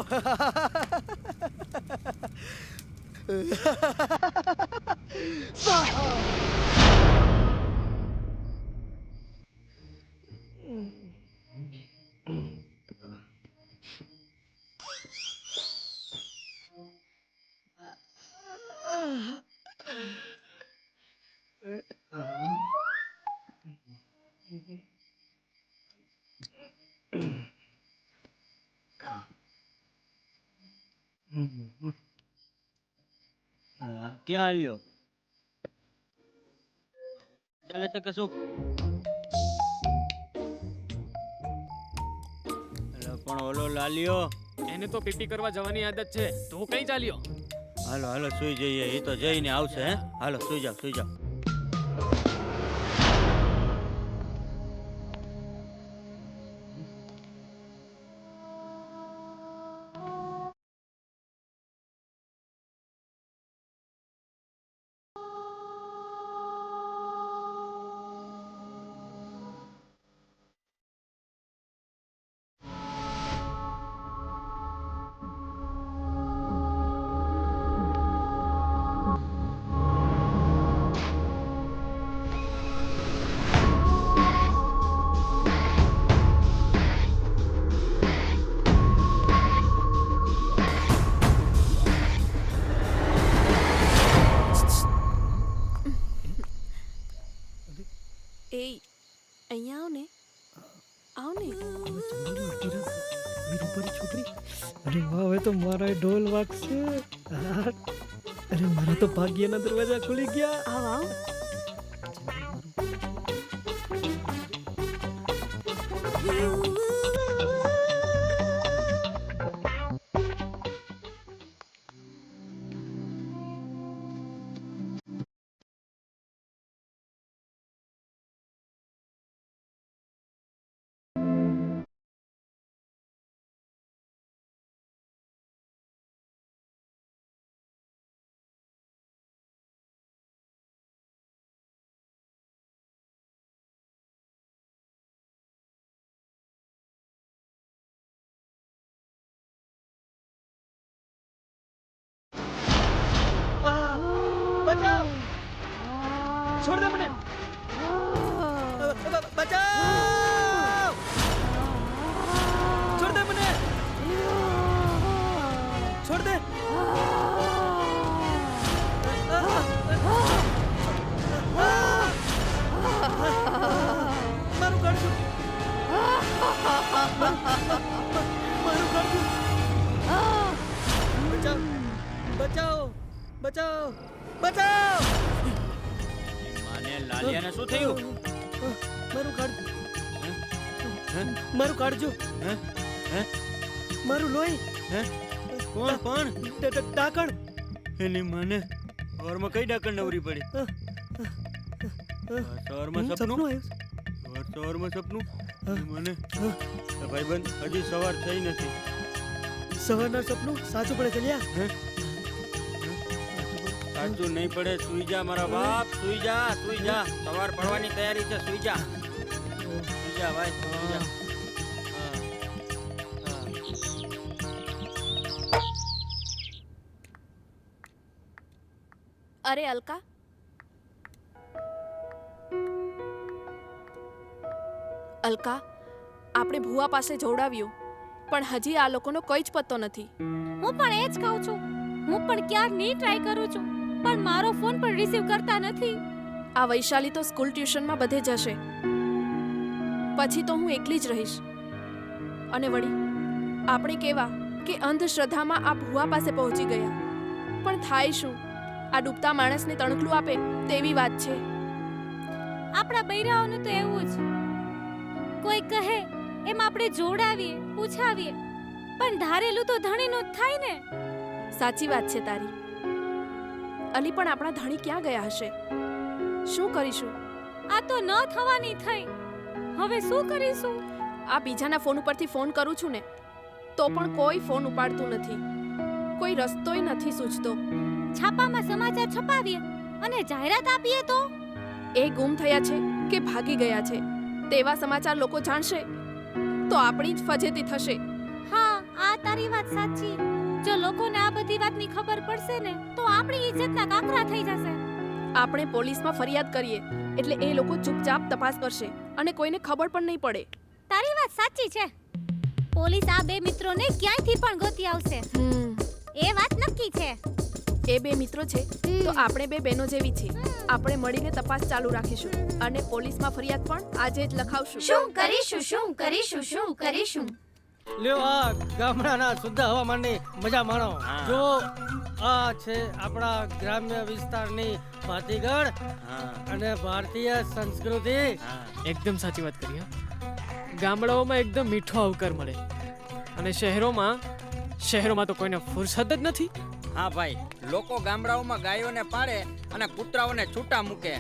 ક્યાં આવ્યો ચાલે છે કશું પણ ઓલો લાલ્યો
એને તો પીપી કરવા જવાની આદત છે તો કઈ ચાલ્યો
હાલો હાલો સુઈ જઈએ એ તો જઈને આવશે હે હાલો સુઈ જાઓ સુઈ જાઓ
એ અહીંયા આવ ને
છોકરી અરે વાહ હવે તો મારા ઢોલ વાગશે અરે મારા તો ભાગ્યના દરવાજા ખુલી ગયા
આવ આવ
બચાવ છોડ દે મને બચાવ છોડ દે મને છોડ દે મારું કાઢજો મારું કાઢજો બચાવ બચાવ બચાવ બચાવ
માને લાલિયાને શું થયું
મારું કાઢજો મારું લોહી
કોણ કોણ
ડાકણ
એની માને સવારમાં કઈ ડાકણ નવરી પડી સવારમાં સપનું સવારમાં સપનું મને ભાઈબંધ હજી સવાર થઈ નથી
સવારના સપનું સાચું પડે ચલ્યા
સાચું નહીં પડે સુઈ જા મારા બાપ સુઈ જા સવાર પડવાની તૈયારી છે સુઈ જા ભાઈ સુઈ જા
અરે અલકા અલકા આપણે ભુવા પાસે જોડાવ્યું પણ હજી આ લોકોનો કોઈ જ પત્તો નથી
હું પણ એ જ કહું છું હું પણ ક્યારની ટ્રાય કરું છું પણ મારો ફોન પણ રિસીવ કરતા નથી
આ વૈશાલી તો સ્કૂલ ટ્યુશનમાં બધે જશે પછી તો હું એકલી જ રહીશ અને વળી આપણે કેવા કે અંધશ્રદ્ધામાં આ ભુવા પાસે પહોંચી ગયા પણ થાય શું આ ડૂબતા માણસને તણખલું આપે તેવી વાત છે
આપણા બૈરાઓનું તો એવું જ કોઈ કહે એમ આપણે જોડાવીએ પૂછાવીએ પણ ધારેલું તો ધણીનું જ થાય ને
સાચી વાત છે તારી અલી પણ આપણા ધણી ક્યાં ગયા હશે શું કરીશું
આ તો ન થવાની થઈ હવે શું કરીશું
આ બીજાના ફોન ઉપરથી ફોન કરું છું ને તો પણ કોઈ ફોન ઉપાડતું નથી કોઈ રસ્તોય નથી સૂચતો
છાપામાં સમાચાર છપાવીએ અને જાહેરાત આપીએ તો
એ ગુમ થયા છે કે ભાગી ગયા છે તેવા સમાચાર લોકો જાણશે તો આપણી જ ફજેતી થશે
હા આ તારી વાત સાચી જો લોકોને આ બધી વાતની ખબર પડશે ને તો આપણી ઇજ્જતના કાકરા થઈ જશે
આપણે પોલીસમાં ફરિયાદ કરીએ એટલે એ લોકો ચૂપચાપ તપાસ કરશે અને કોઈને ખબર પણ નહીં પડે
તારી વાત સાચી છે પોલીસ આ બે મિત્રોને ક્યાંયથી પણ ગોતી આવશે એ વાત નક્કી છે
એ બે મિત્રો છે તો આપણે બે બહેનો જેવી છે આપણે મળીને તપાસ ચાલુ રાખીશું અને પોલીસમાં ફરિયાદ પણ આજે જ લખાવશું
શું કરીશું
લ્યો આ ગામડાના શુદ્ધ હવામાનની મજા માણો.
હા.
જો આ છે આપણા ગ્રામ્ય વિસ્તારની ભાતીગળ
હા
અને ભારતીય સંસ્કૃતિ.
હા
એકદમ સાચી વાત કરી હા. ગામડાઓમાં એકદમ મીઠો આવકાર મળે અને શહેરોમાં તો કોઈને ફુરસદ જ નથી.
હા ભાઈ, લોકો ગામડાઓમાં ગાયોને પાડે અને કૂતરાઓને છૂટા મૂકે,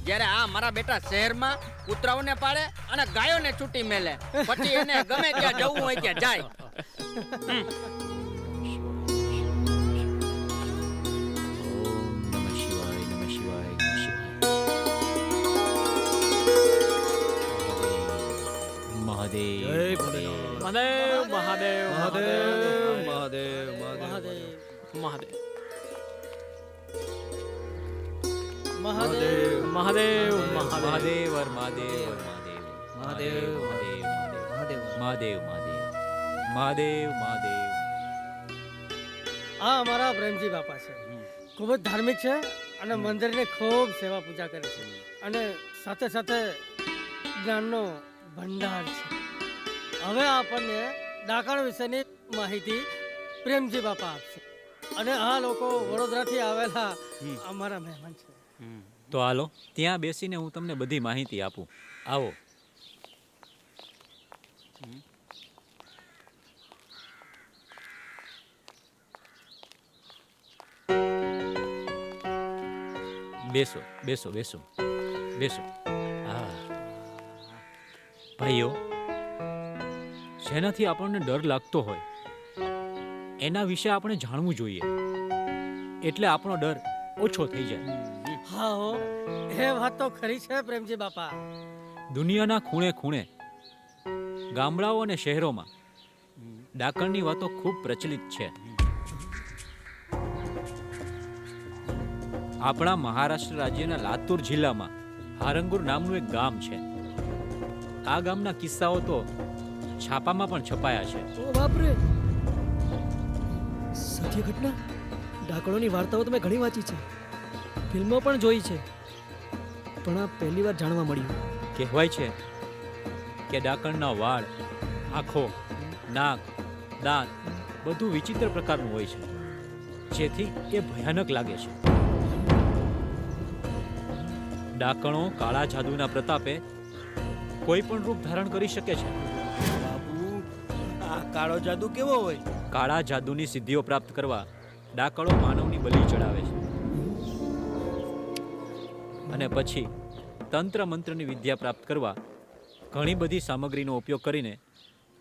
જ્યારે આ મારા બેટા શહેરમાં કૂતરાઓને પાડે અને ગાયોને છૂટી મેલે, પછી એને ગમે ત્યાં જવું હોય ત્યાં જાય.
મહાદેવ મહાદેવ મહાદેવ
મહાદેવ
મહાદેવ
મહાદેવ
મહાદેવ
મહાદેવ
આ અમારા પ્રેમજી બાપા છે. ખૂબ જ ધાર્મિક છે અને મંદિરની ખૂબ સેવા પૂજા કરે છે અને સાથે સાથે જ્ઞાનનો ભંડાર છે. હવે આપણને ડાકણ વિશેની માહિતી પ્રેમજી બાપા આપશે અને આ લોકો વડોદરાથી આવેલા અમારા મહેમાન છે.
તો હાલો ત્યાં બેસીને હું તમને બધી માહિતી આપું. આવો. બેસો બેસો બેસો બેસો. હા ભાઈઓ, જેનાથી આપણને ડર લાગતો હોય એના વિશે આપણે જાણવું જોઈએ, એટલે આપણો ડર ઓછો થઈ જાય.
હા હો, એ વાત તો ખરી છે પ્રેમજી બાપા.
દુનિયાના ખૂણે ખૂણે, ગામડાઓ અને શહેરોમાં ડાકણની વાતો ખૂબ પ્રચલિત છે. આપણા મહારાષ્ટ્ર રાજ્યના લાતુર જિલ્લામાં હારંગુર નામનું એક ગામ છે. આ ગામના કિસ્સાઓ તો છાપામાં પણ છપાયા છે.
ઓ બાપરે, સત્ય ઘટના. ડાકણોની વાર્તાઓ તો મેં ઘણી વાંચી છે, ફિલ્મો પણ જોઈ છે, પણ આ પહેલી વાર જાણવા મળ્યું.
કહેવાય છે કે ડાકણના વાળ, આંખો, નાક, દાંત બધું વિચિત્ર પ્રકારનું હોય છે, જેથી એ ભયાનક લાગે છે. ડાકણો કાળા જાદુના પ્રતાપે કોઈ પણ રૂપ ધારણ કરી શકે છે.
બાપુ, આ કાળો જાદુ કેવો હોય?
કાળા જાદુની સિદ્ધિઓ પ્રાપ્ત કરવા ડાકણો માનવની બલિ ચડાવે છે અને પછી તંત્ર મંત્રની વિદ્યા પ્રાપ્ત કરવા ઘણી બધી સામગ્રીનો ઉપયોગ કરીને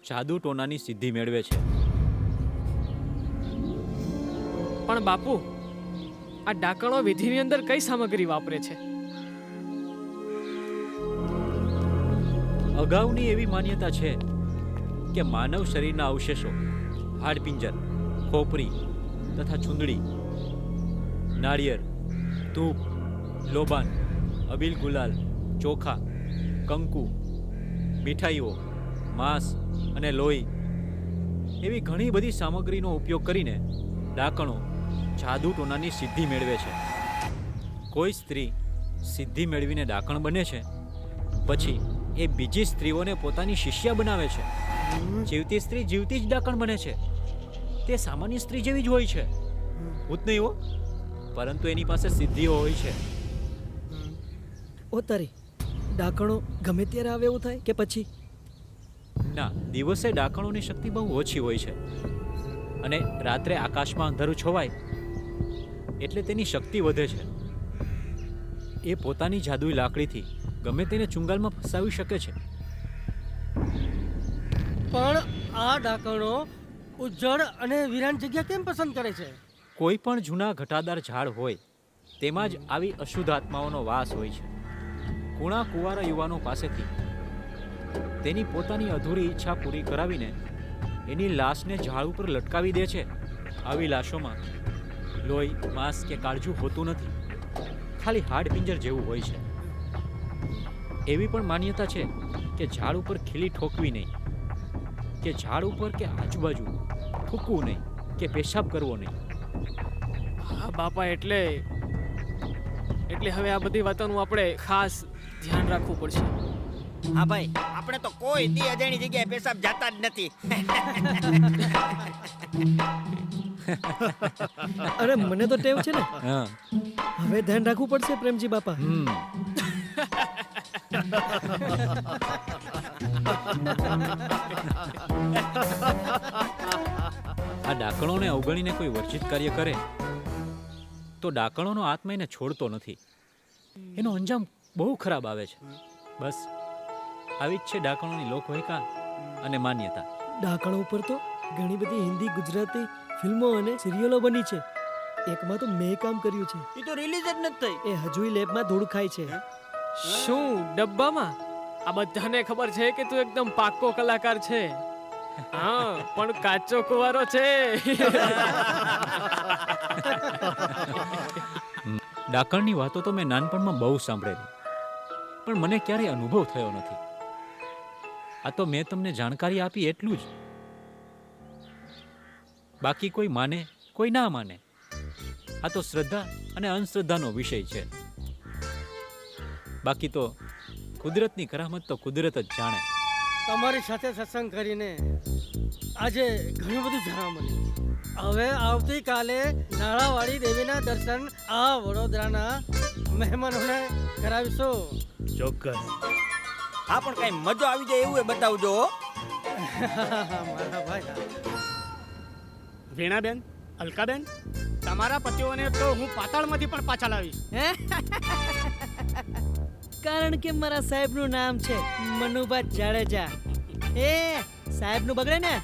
જાદુ ટોનાની સિદ્ધિ મેળવે છે.
પણ બાપુ, આ ડાકણો વિધિની અંદર કઈ સામગ્રી વાપરે છે?
અગાઉની એવી માન્યતા છે કે માનવ શરીરના અવશેષો, હાડપિંજર, ખોપરી તથા ચૂંદડી, નાળિયેર, ધૂપ, લોબાન, અબીલ ગુલાલ, ચોખા, કંકુ, મીઠાઈઓ, માંસ અને લોહી એવી ઘણી બધી સામગ્રીનો ઉપયોગ કરીને ડાકણો જાદુ ટોનાની સિદ્ધિ મેળવે છે. કોઈ સ્ત્રી સિદ્ધિ મેળવીને ડાકણ બને છે, પછી એ બીજી સ્ત્રીઓને પોતાની શિષ્યા બનાવે છે. જીવતી સ્ત્રી જીવતી જ ડાકણ બને છે. તે સામાન્ય સ્ત્રી જેવી જ હોય છે, ભૂત નહીં હો, પરંતુ એની પાસે સિદ્ધિઓ હોય છે.
ઓ તારી, ડાકણો ગમે ત્યારે આવે એવું થાય કે પછી?
ના, દિવસે ડાકણોની શક્તિ બહુ ઓછી હોય છે અને રાત્રે આકાશમાં અંધારું છવાય એટલે તેની શક્તિ વધે છે. એ પોતાની જાદુઈ લાકડીથી ગમે તેને ચુંગાલમાં ફસાવી શકે છે.
પણ આ ડાકણો ઉજ્જડ અને વિરાન જગ્યા કેમ પસંદ કરે છે?
કોઈ પણ જૂના ઘટાદાર ઝાડ હોય તેમાં જ આવી અશુદ્ધ આત્માઓનો વાસ હોય છે. કુણા કુંવારા યુવાનો પાસેથી તેની પોતાની અધૂરી ઈચ્છા પૂરી કરાવીને એની લાશને ઝાડ ઉપર લટકાવી દે છે. આવી લાશોમાં લોહી, માંસ કે કાળજું હોતું નથી, ખાલી હાડપિંજર જેવું હોય છે. એવી પણ માન્યતા છે કે ઝાડ ઉપર ખીલી ઠોકવી નહીં, કે ઝાડ ઉપર કે આજુબાજુ થૂકવું નહીં કે પેશાબ કરવો નહીં.
હા બાપા, એટલે હવે આ બધી વાતોનું આપણે ખાસ ધ્યાન રાખવું પડશે.
હા ભાઈ, આપણે તો કોઈ દી અજાણી જગ્યાએ પેશાબ જાતા જ નથી.
અરે મને તો ટેવ છે ને,
હા
હવે ધ્યાન રાખવું પડશે પ્રેમજી બાપા.
આ ડાકણોને અવગણીને કોઈ વર્જિત કાર્ય કરે તો ડાકણોનો આત્મા એને છોડતો નથી. એનો અંજામ બહુ ખરાબ આવે છે. બસ આવી જ છે ડાકણોની લોકવાયકા અને માન્યતા.
ડાકણો ઉપર તો ઘણી બધી હિન્દી, ગુજરાતી ફિલ્મો અને સિરિયલો બની છે. એકમાં તો મેં કામ કર્યું છે.
એ તો રિલીઝ જ નથી થઈ.
એ હજુય લેબમાં ધૂળ ખાય છે.
શું ડબ્બામાં? આ બધાને ખબર છે કે તું એકદમ પાક્કો કલાકાર છે. હા, પણ કાચો કુંવારો છે.
ડાકણની વાતો તો મેં નાનપણમાં બહુ સાંભળેલી, પણ મને ક્યારેય અનુભવ થયો નથી. આ તો મેં તમને જાણકારી આપી એટલું જ. બાકી કોઈ માને કોઈ ના માને, આ તો શ્રદ્ધા અને અંધશ્રદ્ધાનો વિષય છે. બાકી તો કુદરતની કરામત તો કુદરત જ જાણે.
તમારી સાથે સત્સંગ કરીને આજે ઘણું બધું જાણવા મળ્યું. હવે આવતીકાલે નાળાવાળી દેવીના દર્શન આ વડોદરાના મહેમાનોને કરાવીશું.
ચોક્કસ.
હા, પણ કઈ મજો આવી જાય એવું એ બતાવજો.
મારા ભાઈ,
વીણાબેન, અલકાબેન, તમારા પતિઓને તો હું પાતાળમાંથી પણ પાછા લાવીશ.
કારણ કે મારા સાહેબનું નામ છે મનુભા જાડેજા. એ સાહેબનું બગડે ને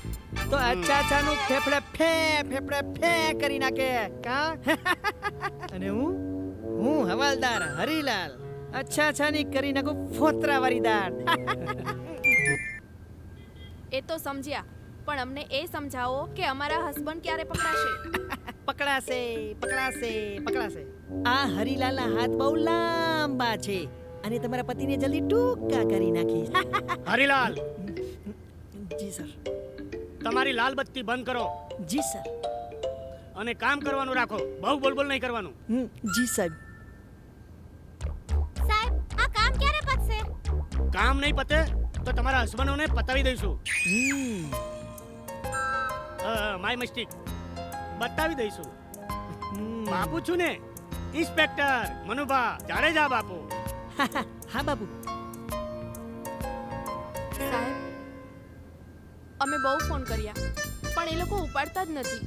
તો અચ્છાનું ફેફડે ફે કરી નાખે. કા અને હું હવાલદાર હરીલાલ અચ્છાની કરી નાખું ફોતરાવાળી દાળ.
એ તો સમજ્યા, પણ અમને એ સમજાવો કે અમારા હસબન્ડ ક્યારે પકડાશે?
પકડાશે. આ હરીલાલના હાથ બહુ લાંબા છે અને તમારા પતિને જલ્દી ટૂંકા કરી નાખીશ.
હરિલાલ,
જી સર.
તમારી લાલ બત્તી બંધ કરો
જી સર.
અને કામ કરવાનું રાખો. બહુ બોલ નહીં કરવાનું.
જી સાહેબ.
સાહેબ, આ કામ ક્યારે પતશે?
કામ નહીં પતે તો તમારા હસબન્ડોને પતાવી દઈશું. માય મિસ્ટેક, બતાવી દઈશું. બાપુ છું ને, ઇન્સ્પેક્ટર મનુભા જાડેજા બાપુ.
હા બાપુ.
સાહેબ, અમે બહુ ફોન કર્યા પણ એ લોકો ઉપાડતા જ નથી.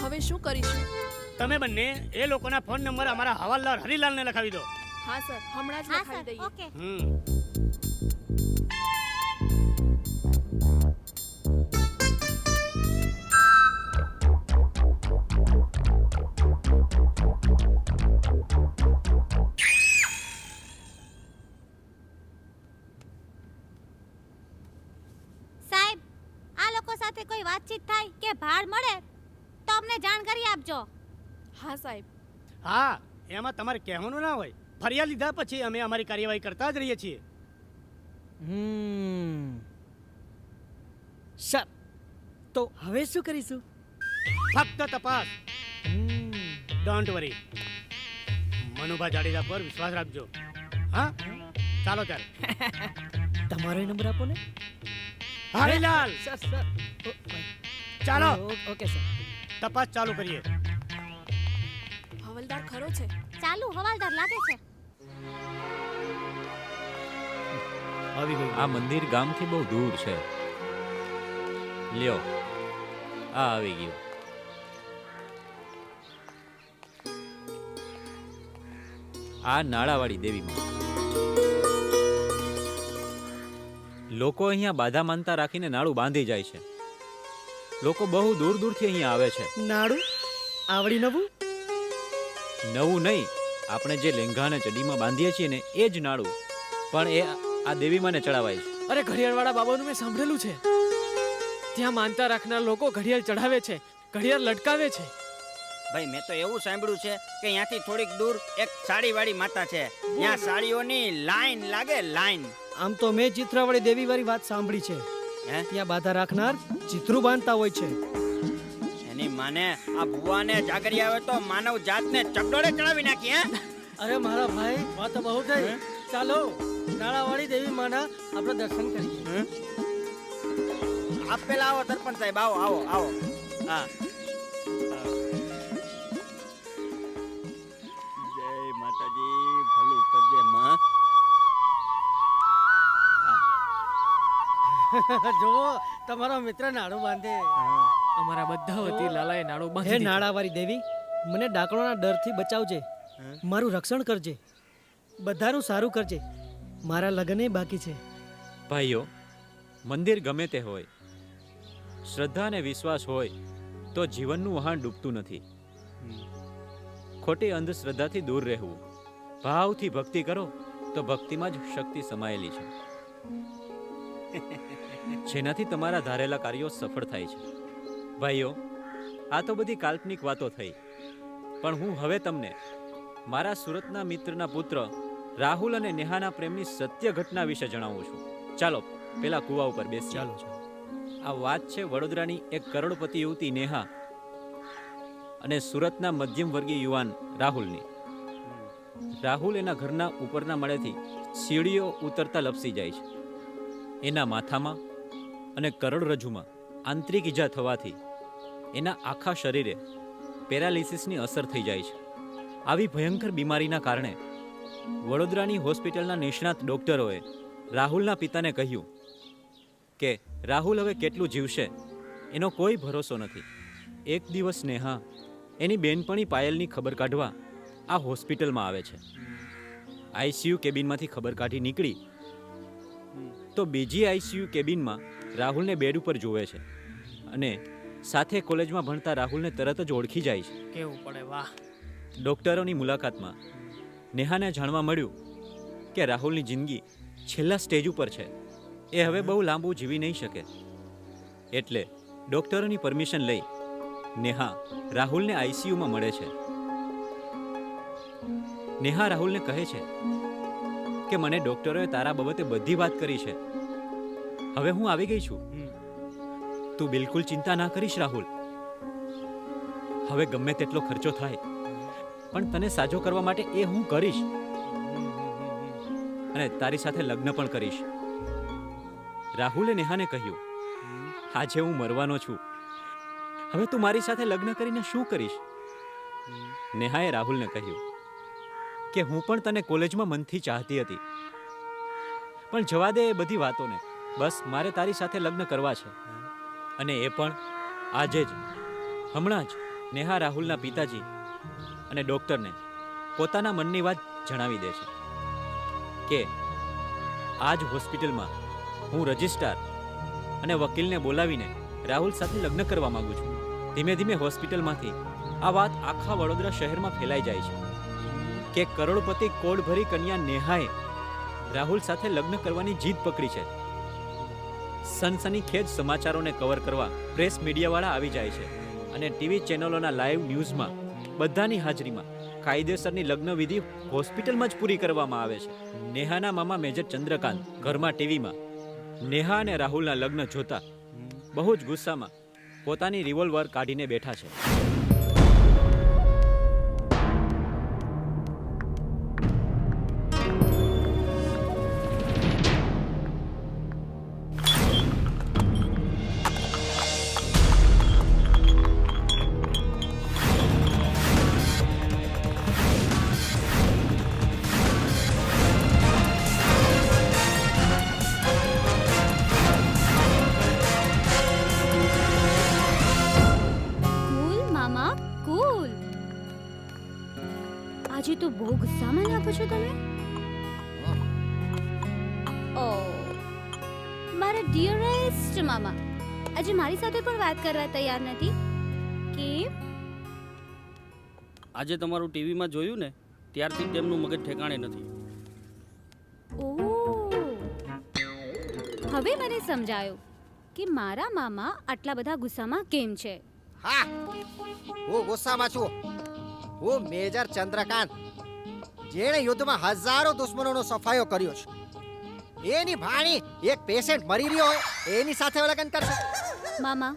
હવે શું કરીશું?
તમે બંને એ લોકોના ફોન નંબર અમારા હવાલદાર હરિલાલને લખાવી દો.
હા સર, હમણાં જ
હા
લખાવી
સર,
દઈએ.
ઓકે. સાહેબ, આ લોકો સાથે કોઈ વાતચીત થાય કે ભાડ મળે તો અમને જાણ કરી આપજો.
હા સાહેબ.
હા, એમાં તમારે કહેવાનું ના હોય. ફરિયાદ લીધા પછી અમે અમારી કાર્યવાહી કરતા જ રહીએ છીએ.
સર, તો હવે શું કરીશું?
ફક્ત તપાસ. Don't worry. મનુભા જાડેજા પર વિશ્વાસ રાખજો. હા, ચાલો ત્યારે.
તમારો નંબર આપો ને.
હરિલાલ,
સર.
ચાલો
ઓકે સર.
તપાસ ચાલુ કરીએ.
હવલદાર ખરો છે?
ચાલુ હવાલદાર લાગે છે.
આવી ગયું.
આ મંદિર ગામથી બહુ દૂર છે. લ્યો, આ આવી ગયું. આ નાળાવાળી દેવીમાં લોકો અહીંયા બાધા માનતા રાખીને નાળું બાંધી જાય છે. લોકો બહુ દૂર દૂરથી અહીંયા આવે છે.
નાડું આવડી નવું
નહીં, આપણે જે લેંઘા અને ચડીમાં બાંધીએ છીએ ને એ જ નાળું, પણ એ આ દેવીમાને ચડાવાય છે.
અરે ઘડિયાળવાળા બાબાનું મેં સાંભળેલું છે. ત્યાં માનતા રાખનાર લોકો ઘડિયાળ ચઢાવે છે, ઘડિયાળ લટકાવે છે.
ભાઈ, મેં તો એવું સાંભળ્યું છે કે અહીંયાથી થોડીક દૂર એક સાડીવાળી માતા છે. ત્યાં સાડીઓની લાઈન લાગે, લાઈન.
આમ તો મેં ચિત્રાવાળી દેવી વાળી વાત સાંભળી છે. ત્યાં બાધા રાખનાર ચિત્રું બાંધતા હોય છે.
એની માને આ ભુવાને જાગરી આવે તો માનવ જાતને ચકડોળે ચડાવી નાખી.
અરે મારા ભાઈ, વાત બહુ થઈ. ચાલો નાળાવાળી દેવી માના આપણે દર્શન કરીએ.
આપ પેલા આવો સરપંચ સાહેબ, આવો આવો આવો. હા, જય માતાજી, ભલું કરજે માં.
જુઓ તમારો મિત્ર નાડું બાંધે.
અમારા બધા વતી લાલાએ નાડું
હે
બાંધી દીધું.
નાળાવાળી દેવી, મને ડાકણોના ડરથી બચાવજે, મારું રક્ષણ કરજે, બધાનું સારું કરજે. મારા લગ્ન બાકી છે.
ભાઈઓ, મંદિર ગમે તે હોય, શ્રદ્ધા અને વિશ્વાસ હોય તો જીવનનું વહાણ ડૂબતું નથી. ખોટી અંધશ્રદ્ધાથી દૂર રહેવું, ભાવથી ભક્તિ કરો તો ભક્તિમાં જ શક્તિ સમાયેલી છે, જેનાથી તમારા ધારેલા કાર્યો સફળ થાય છે. ભાઈઓ, આ તો બધી કાલ્પનિક વાતો થઈ, પણ હું હવે તમને મારા સુરતના મિત્રના પુત્ર રાહુલ અને નેહાના પ્રેમની સત્ય ઘટના વિશે જણાવું છું. ચાલો પેલા કુવા ઉપર બેસીએ.
ચાલો.
આ વાત છે વડોદરાની એક કરોડપતિ યુવતી નેહા અને સુરતના મધ્યમ વર્ગીય યુવાન રાહુલની. રાહુલ એના ઘરના ઉપરના માળેથી સીડીઓ ઉતરતા લપસી જાય છે. એના માથામાં અને કરોડરજ્જુમાં આંતરિક ઈજા થવાથી એના આખા શરીરે પેરાલિસિસની અસર થઈ જાય છે. આવી ભયંકર બીમારીના કારણે વડોદરાની હોસ્પિટલના નિષ્ણાત ડોક્ટરોએ રાહુલના પિતાને કહ્યું કે રાહુલ હવે કેટલું જીવશે એનો કોઈ ભરોસો નથી. એક દિવસ નેહા એની બેનપણી પાયલની ખબર કાઢવા આ હોસ્પિટલમાં આવે છે. આઈસીયુ કેબિનમાંથી ખબર કાઢી નીકળી તો બીજી આઈસીયુ કેબિનમાં રાહુલને બેડ ઉપર જોવે છે અને સાથે કોલેજમાં ભણતા રાહુલને તરત જ ઓળખી જાય છે.
કેવું પડે, વાહ.
ડોક્ટરોની મુલાકાતમાં નેહાને જાણવા મળ્યું કે રાહુલની જિંદગી છેલ્લા સ્ટેજ ઉપર છે. એ હવે બહુ લાંબુ જીવી નહીં શકે. એટલે ડોક્ટરોની પરમિશન લઈ નેહા રાહુલને આઈસીયુમાં મળે છે. નેહા રાહુલને કહે છે કે મને ડોક્ટરોએ તારા બાબતે બધી વાત કરી છે. હવે હું આવી ગઈ છું. તું બિલકુલ ચિંતા ના કરીશ રાહુલ. હવે ગમે તેટલો ખર્ચો થાય પણ તને સાજો કરવા માટે એ હું કરીશ અને તારી સાથે લગ્ન પણ કરીશ. રાહુલે નેહાને કહ્યું, આજે હું મરવાનો છું, હવે તું મારી સાથે લગ્ન કરીને શું કરીશ? નેહાએ રાહુલને કહ્યું કે હું પણ તને કોલેજમાં મનથી ચાહતી હતી, પણ જવા દે એ બધી વાતોને. બસ મારે તારી સાથે લગ્ન કરવા છે. અને એ પણ આજે જ, હમણાં જ નેહા રાહુલના પિતાજી અને ડોક્ટરને પોતાના મનની વાત જણાવી દે છે કે આ જ હોસ્પિટલમાં હું રજિસ્ટ્રાર અને વકીલને બોલાવીને રાહુલ સાથે લગ્ન કરવા માંગુ છું. ધીમે ધીમે હોસ્પિટલમાંથી આ વાત આખા વડોદરા શહેરમાં ફેલાઈ જાય છે કે કરોડપતિ કોડભરી કન્યા નેહાએ રાહુલ સાથે લગ્ન કરવાની જીદ પકડી છે. સનસનીખેજ સમાચારોને કવર કરવા પ્રેસ મીડિયાવાળા આવી જાય છે અને ટીવી ચેનલોના લાઈવ ન્યૂઝમાં બધાની હાજરીમાં કાયદેસરની લગ્ન વિધિ હોસ્પિટલમાં જ પૂરી કરવામાં આવે છે. નેહાના મામા મેજર ચંદ્રકાંત ઘરમાં ટીવીમાં નેહા અને રાહુલના લગ્ન જોતા બહુ જ ગુસ્સામાં પોતાની રિવોલ્વર કાઢીને બેઠા છે.
આજે તો બહુ ગુસ્સામાં લાગો છો તમે. ઓ મારા ડિયરેસ્ટ મામા આજે મારી સાથે પણ વાત કરવા તૈયાર નથી. કેમ?
આજે તમારું ટીવીમાં જોયું ને ત્યારથી તેમનું મગજ ઠેકાણે નથી.
ઓ હવે મને સમજાયું કે મારા મામા આટલા બધા ગુસ્સામાં કેમ છે.
હા, હું ગુસ્સામાં છું. હું મેજર ચંદ્રકાંત, જેણે યુદ્ધમાં હજારો દુશ્મનોનો સફાયો કર્યો છે. એની ભાણી એક પેશન્ટ મરી રહ્યો હોય એની સાથે લગ્ન કરશે?
મામા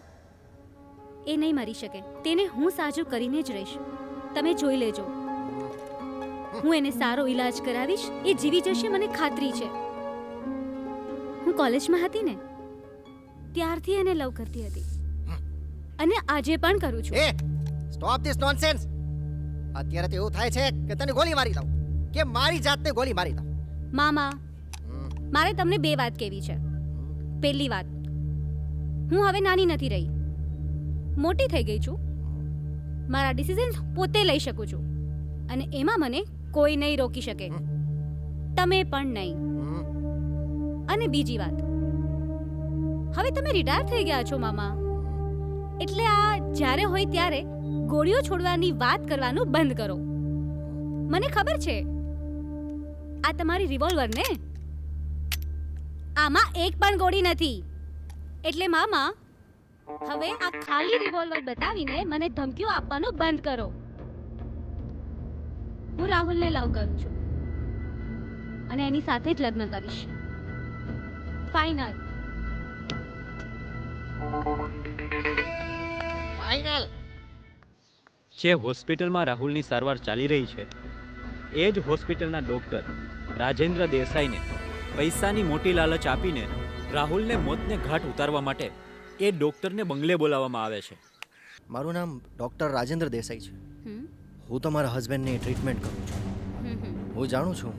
એ નહીં મરી શકે, તેને હું સાજું કરીને જ રહીશ. તમે જોઈ લેજો. હું એને સારો ઈલાજ કરાવીશ, એ જીવી જશે, મને ખાતરી છે. હું કોલેજમાં હતી ને ત્યારથી એને લવ કરતી હતી અને આજે પણ કરું છું.
એ સ્ટોપ ધીસ નોનસેન્સ. અત્યારે તો એવું થાય છે કે તને ગોળી મારી દઉં કે મારી જાતને ગોળી મારી દઉં.
મામા, મારે તમને બે વાત કહેવી છે. પહેલી વાત, હું હવે નાની નથી રહી, મોટી થઈ ગઈ છું. મારા ડિસિઝન્સ પોતે લઈ શકું છું અને એમાં મને કોઈ નહીં રોકી શકે, તમે પણ નહીં. અને બીજી વાત, હવે તમે રિટાયર થઈ ગયા છો મામા, એટલે આ જ્યારે હોય ત્યારે ગોળીઓ છોડવાની વાત કરવાનું બંધ કરો. મને ખબર છે આ તમારી રિવોલ્વર ને, આમાં એક પણ ગોળી નથી. એટલે મામા, હવે આ ખાલી રિવોલ્વર બતાવીને મને ધમકીઓ આપવાનું બંધ કરો. હું રાહુલને લવ કરું છું અને એની સાથે જ લગ્ન કરીશ. ફાઇનલ.
ફાઇનલ.
જે હોસ્પિટલમાં રાહુલની સારવાર ચાલી રહી છે એ જ હોસ્પિટલના ડૉક્ટર રાજેન્દ્ર દેસાઈને પૈસાની મોટી લાલચ આપીને રાહુલને મોતને ઘાટ ઉતારવા માટે એ ડૉક્ટરને બંગલે બોલાવવામાં આવે છે.
મારું નામ ડૉક્ટર રાજેન્દ્ર દેસાઈ છે. હું તમારા હસબન્ડની ટ્રીટમેન્ટ કરું છું. હું જાણું છું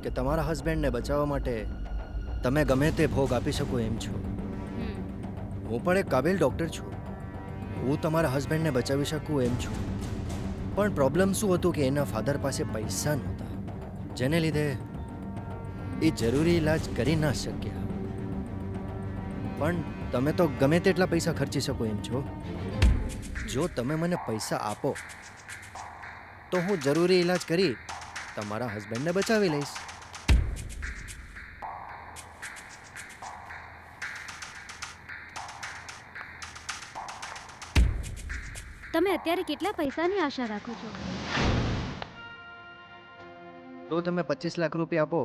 કે તમારા હસબન્ડને બચાવવા માટે તમે ગમે તે ભોગ આપી શકો એમ છો. હું પણ એક કાબિલ ડૉક્ટર છું. હું તમારા હસબન્ડને બચાવી શકું એમ છું. પણ પ્રોબ્લેમ શું હતું કે એના ફાધર પાસે પૈસા નહોતા, જેને લીધે એ જરૂરી ઈલાજ કરી ના શક્યા. પણ તમે તો ગમે તેટલા પૈસા ખર્ચી શકો એમ છો. જો તમે મને પૈસા આપો તો હું જરૂરી ઈલાજ કરી તમારા હસબન્ડને બચાવી લઈશ.
તમે અત્યારે કેટલા પૈસાની આશા રાખો છો?
તો તમે 25 લાખ રૂપિયા આપો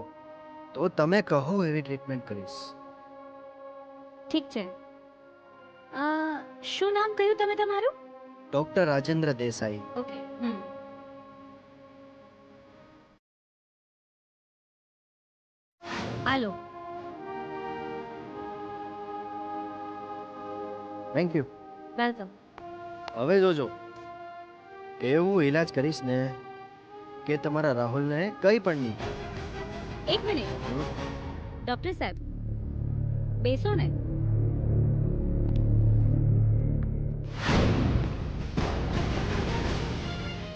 તો તમે કહો એવી ટ્રીટમેન્ટ કરીશ.
ઠીક છે. શું નામ કહ્યું તમે તમારું?
Doctor Rajendra Desai.
Okay. Hello.
Thank you.
Welcome.
હવે જોજો, એવું ઈલાજ કરીશ ને કે તમારા રાહુલને કંઈ પણ નહીં.
એક મિનિટ ડોક્ટર સાહેબ, બેસો ને.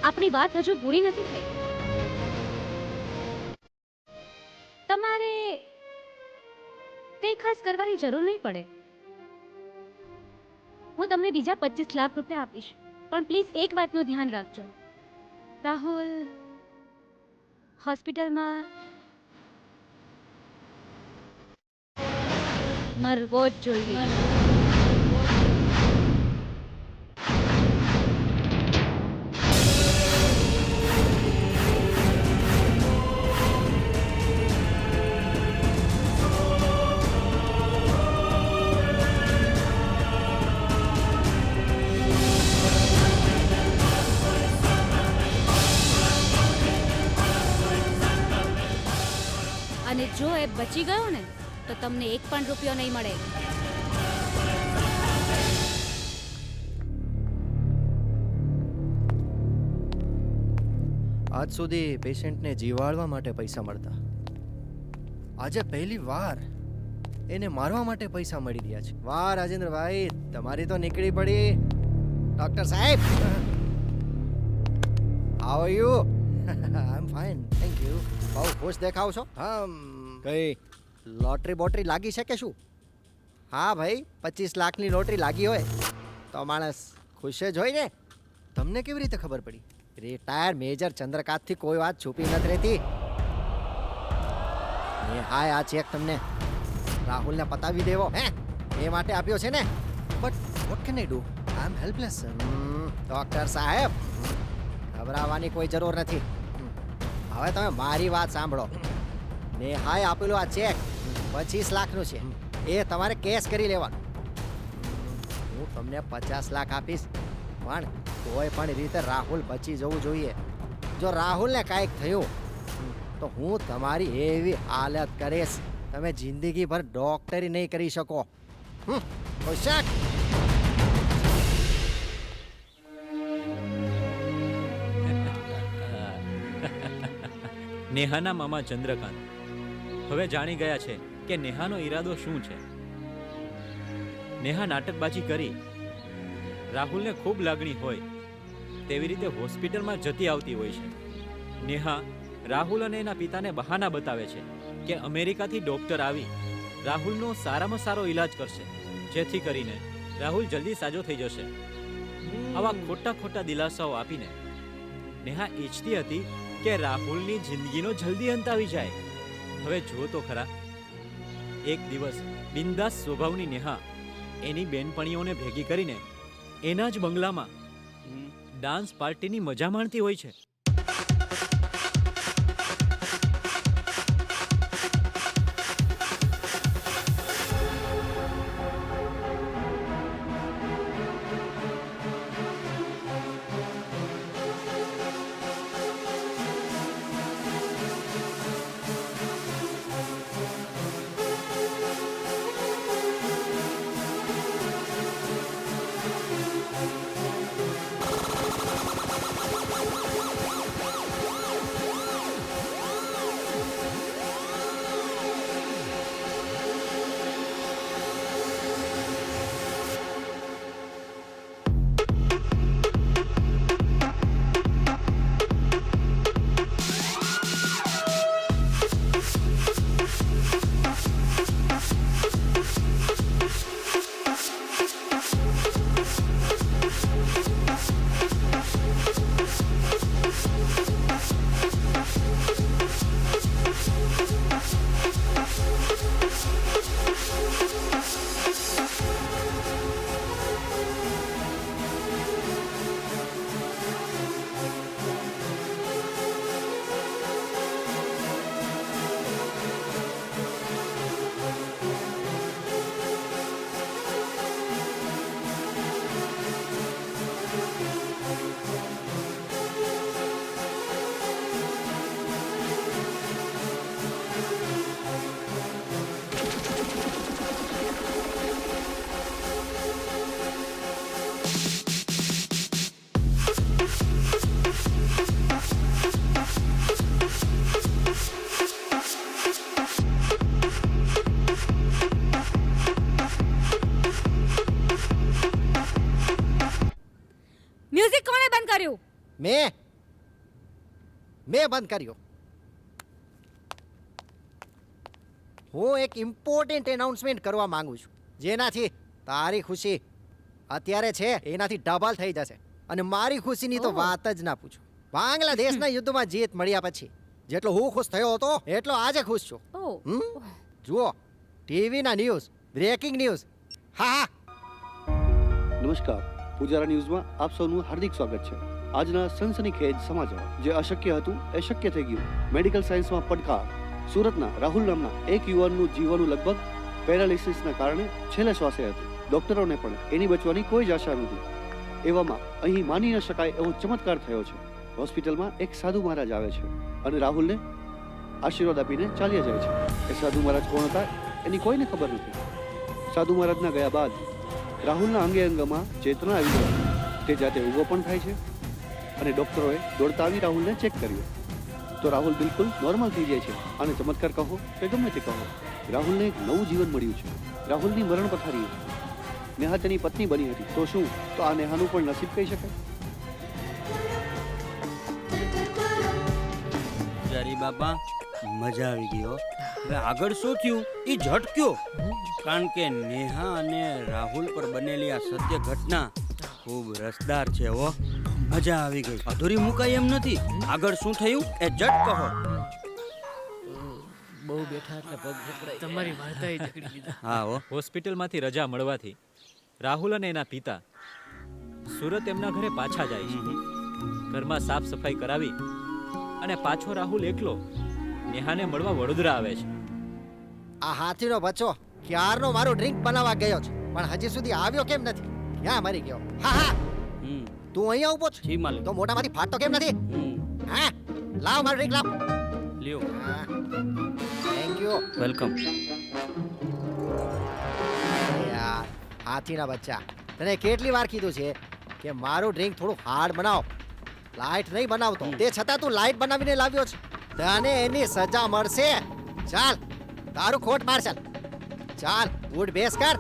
આપણી વાત હજુ પૂરી નથી થઈ. તમારે કંઈ ખાસ કરવાની જરૂર નહીં પડે. હું તમને બીજા 25 લાખ રૂપિયા આપીશ, પણ પ્લીઝ એક વાતનું ધ્યાન રાખજો. રાહુલ હોસ્પિટલમાં મરવો જ જોઈએ. અને જો એ બચી ગયો ને તો તમને એક પણ રૂપિયો નહીં મળે.
આજ સુધી પેશન્ટને જીવાડવા માટે પૈસા મળતા, આજે પહેલી વાર એને મારવા માટે પૈસા મળી રહ્યા છે. વાહ રાજેન્દ્રભાઈ, તમારી તો નીકળી પડી.
ડૉક્ટર સાહેબ, how are you? I am fine, thank you. બહુ ખુશ દેખાવ છો. કઈ લોટરી બોટરી લાગી છે કે શું? હા ભાઈ, 25 લાખની લોટરી લાગી હોય તો માણસ ખુશ જ હોય ને.
તમને કેવી રીતે ખબર પડી?
રિટાયર મેજર ચંદ્રકાંતથી કોઈ વાત છુપી નથી રહેતી. હાય, આ ચેક તમને રાહુલને પતાવી દેવો હે એ માટે આપ્યો છે ને.
But what can I do? I am helpless sir.
Doctor સાહેબ, ગભરાવાની કોઈ જરૂર નથી. હવે તમે મારી વાત સાંભળો. નેહાએ આપેલું આ ચેક 25 લાખનું છે, એ તમારે કેશ કરી લેવાનું. હું તમને 50 લાખ આપીશ, પણ કોઈ પણ રીતે રાહુલ બચી જવું જોઈએ. જો રાહુલને કાંઈક થયું તો હું તમારી એવી હાલત કરીશ તમે જિંદગીભર ડોક્ટરી નહીં કરી શકો. કોઈ શક?
નેહાના મામા ચંદ્રકાંત હવે જાણી ગયા છે કે નેહાનો ઈરાદો શું છે. નેહા નાટકબાજી કરી રાહુલને ખૂબ લાગણી હોય તેવી રીતે હોસ્પિટલમાં જતી આવતી હોય છે. નેહા રાહુલ અને એના પિતાને બહાના બતાવે છે કે અમેરિકાથી ડોક્ટર આવી રાહુલનો સારામાં સારો ઈલાજ કરશે, જેથી કરીને રાહુલ જલ્દી સાજો થઈ જશે. આવા ખોટા ખોટા દિલાસાઓ આપીને નેહા ઈચ્છતી હતી કે રાહુલની જિંદગીનો જલ્દી અંત આવી જાય. હવે જુઓ તો ખરા, એક દિવસ બિંદાસ સ્વભાવની નેહા એની બેનપણીઓને ભેગી કરીને એના જ બંગલામાં ડાન્સ પાર્ટીની મજા માણતી હોય છે.
મ્યુઝિક કોણે બંધ કર્યું?
મેં બંધ કર્યો. હું એક ઇમ્પોર્ટન્ટ એનાઉન્સમેન્ટ કરવા માંગુ છું, જેનાથી તારી ખુશી અત્યારે છે એનાથી ડબલ થઈ જશે. અને મારી ખુશીની તો વાત જ ના પૂછો. બાંગ્લાદેશના યુદ્ધમાં જીત મળ્યા પછી જેટલો હું ખુશ થયો હતો એટલો આજે ખુશ છું. જુઓ ટીવીના ન્યૂઝ, બ્રેકિંગ ન્યૂઝ. હા
નમસ્કાર, પૂજારા ન્યૂઝમાં આપ સૌનું હાર્દિક સ્વાગત છે. આજના સનસનીખેજ સમાચાર. જે અશક્ય હતું એ શક્ય થઈ ગયું. મેડિકલ સાયન્સમાં પડકાર. સુરતના રાહુલ નામના એક યુવાનનું જીવવાનું લગભગ પેરાલિસિસના કારણે છેલ્લે શ્વાસે હતું. ડોક્ટરોને પણ એની બચવાની કોઈ જ આશા નહોતી. એવામાં અહીં માની ન શકાય એવો ચમત્કાર થયો છે. હોસ્પિટલમાં એક સાધુ મહારાજ આવે છે અને રાહુલને આશીર્વાદ આપીને ચાલ્યા જાય છે. એ સાધુ મહારાજ કોણ હતા એની કોઈને ખબર નથી. સાધુ મહારાજના ગયા બાદ રાહુલના અંગે અંગમાં ચેતના આવી ગઈ. તે જાતે ઊભો પણ થાય છે અને ડોક્ટરોએ દોડતા આવી રાહુલને ચેક કર્યો તો રાહુલ બિલકુલ નોર્મલ થઈ જાય છે. અને ચમત્કાર કહો કે ગમે તે કહો, રાહુલને એક નવું જીવન મળ્યું છે. રાહુલની મરણ પથારી હતી. નેહા તેની પત્ની બની હતી. તો શું તો આ નેહાનું પણ નસીબ કહી શકાય?
જારી બાપા મજા આવી ગયો. હવે આગળ શું થયું એ ઝટક્યો, કારણ કે નેહા અને રાહુલ પર બનેલી આ સત્ય ઘટના ખૂબ રસદાર છે. હો, મજા આવી ગઈ. અધૂરી મુકાય એમ નથી. આગળ શું થયું એ ઝટ કહો.
બહુ બેઠા એટલે પગ જકડાઈ. તમારી વાર્તાએ જકડી દીધા.
હા હો.
હોસ્પિટલમાંથી રજા મળવાથી રાહુલ અને એના પિતા સુરત એમના ઘરે પાછા જાય છે. ઘરમાં સાફ સફાઈ કરાવી અને પાછો રાહુલ એકલો નેહાને મળવા વડોદરા આવે છે.
આ હાથીનો બચ્ચો ક્યારનો મારું ડ્રિંક બનાવવા ગયો છે, પણ હજી સુધી આવ્યો કેમ નથી? ક્યાં મરી ગયો? હા હા, તું અહીંયા ઊભો છે તો મોઢામાંથી ફાટતો કેમ નથી? હા લાવ મારું ડ્રિંક લાવ.
લ્યો.
હા થેન્ક યુ.
વેલકમ.
યાર હાથીના બચ્ચા, તને કેટલી વાર કીધું છે કે મારું ડ્રિંક થોડું હાર્ડ બનાવ, લાઈટ નહીં બનાવતો. તે છતાં તું લાઈટ બનાવીને લાવ્યો છે. તને એની સજા મળશે. ચાલ તારું ખોટ માર. ચાલ ચાલ ઉઠ બેસ કર.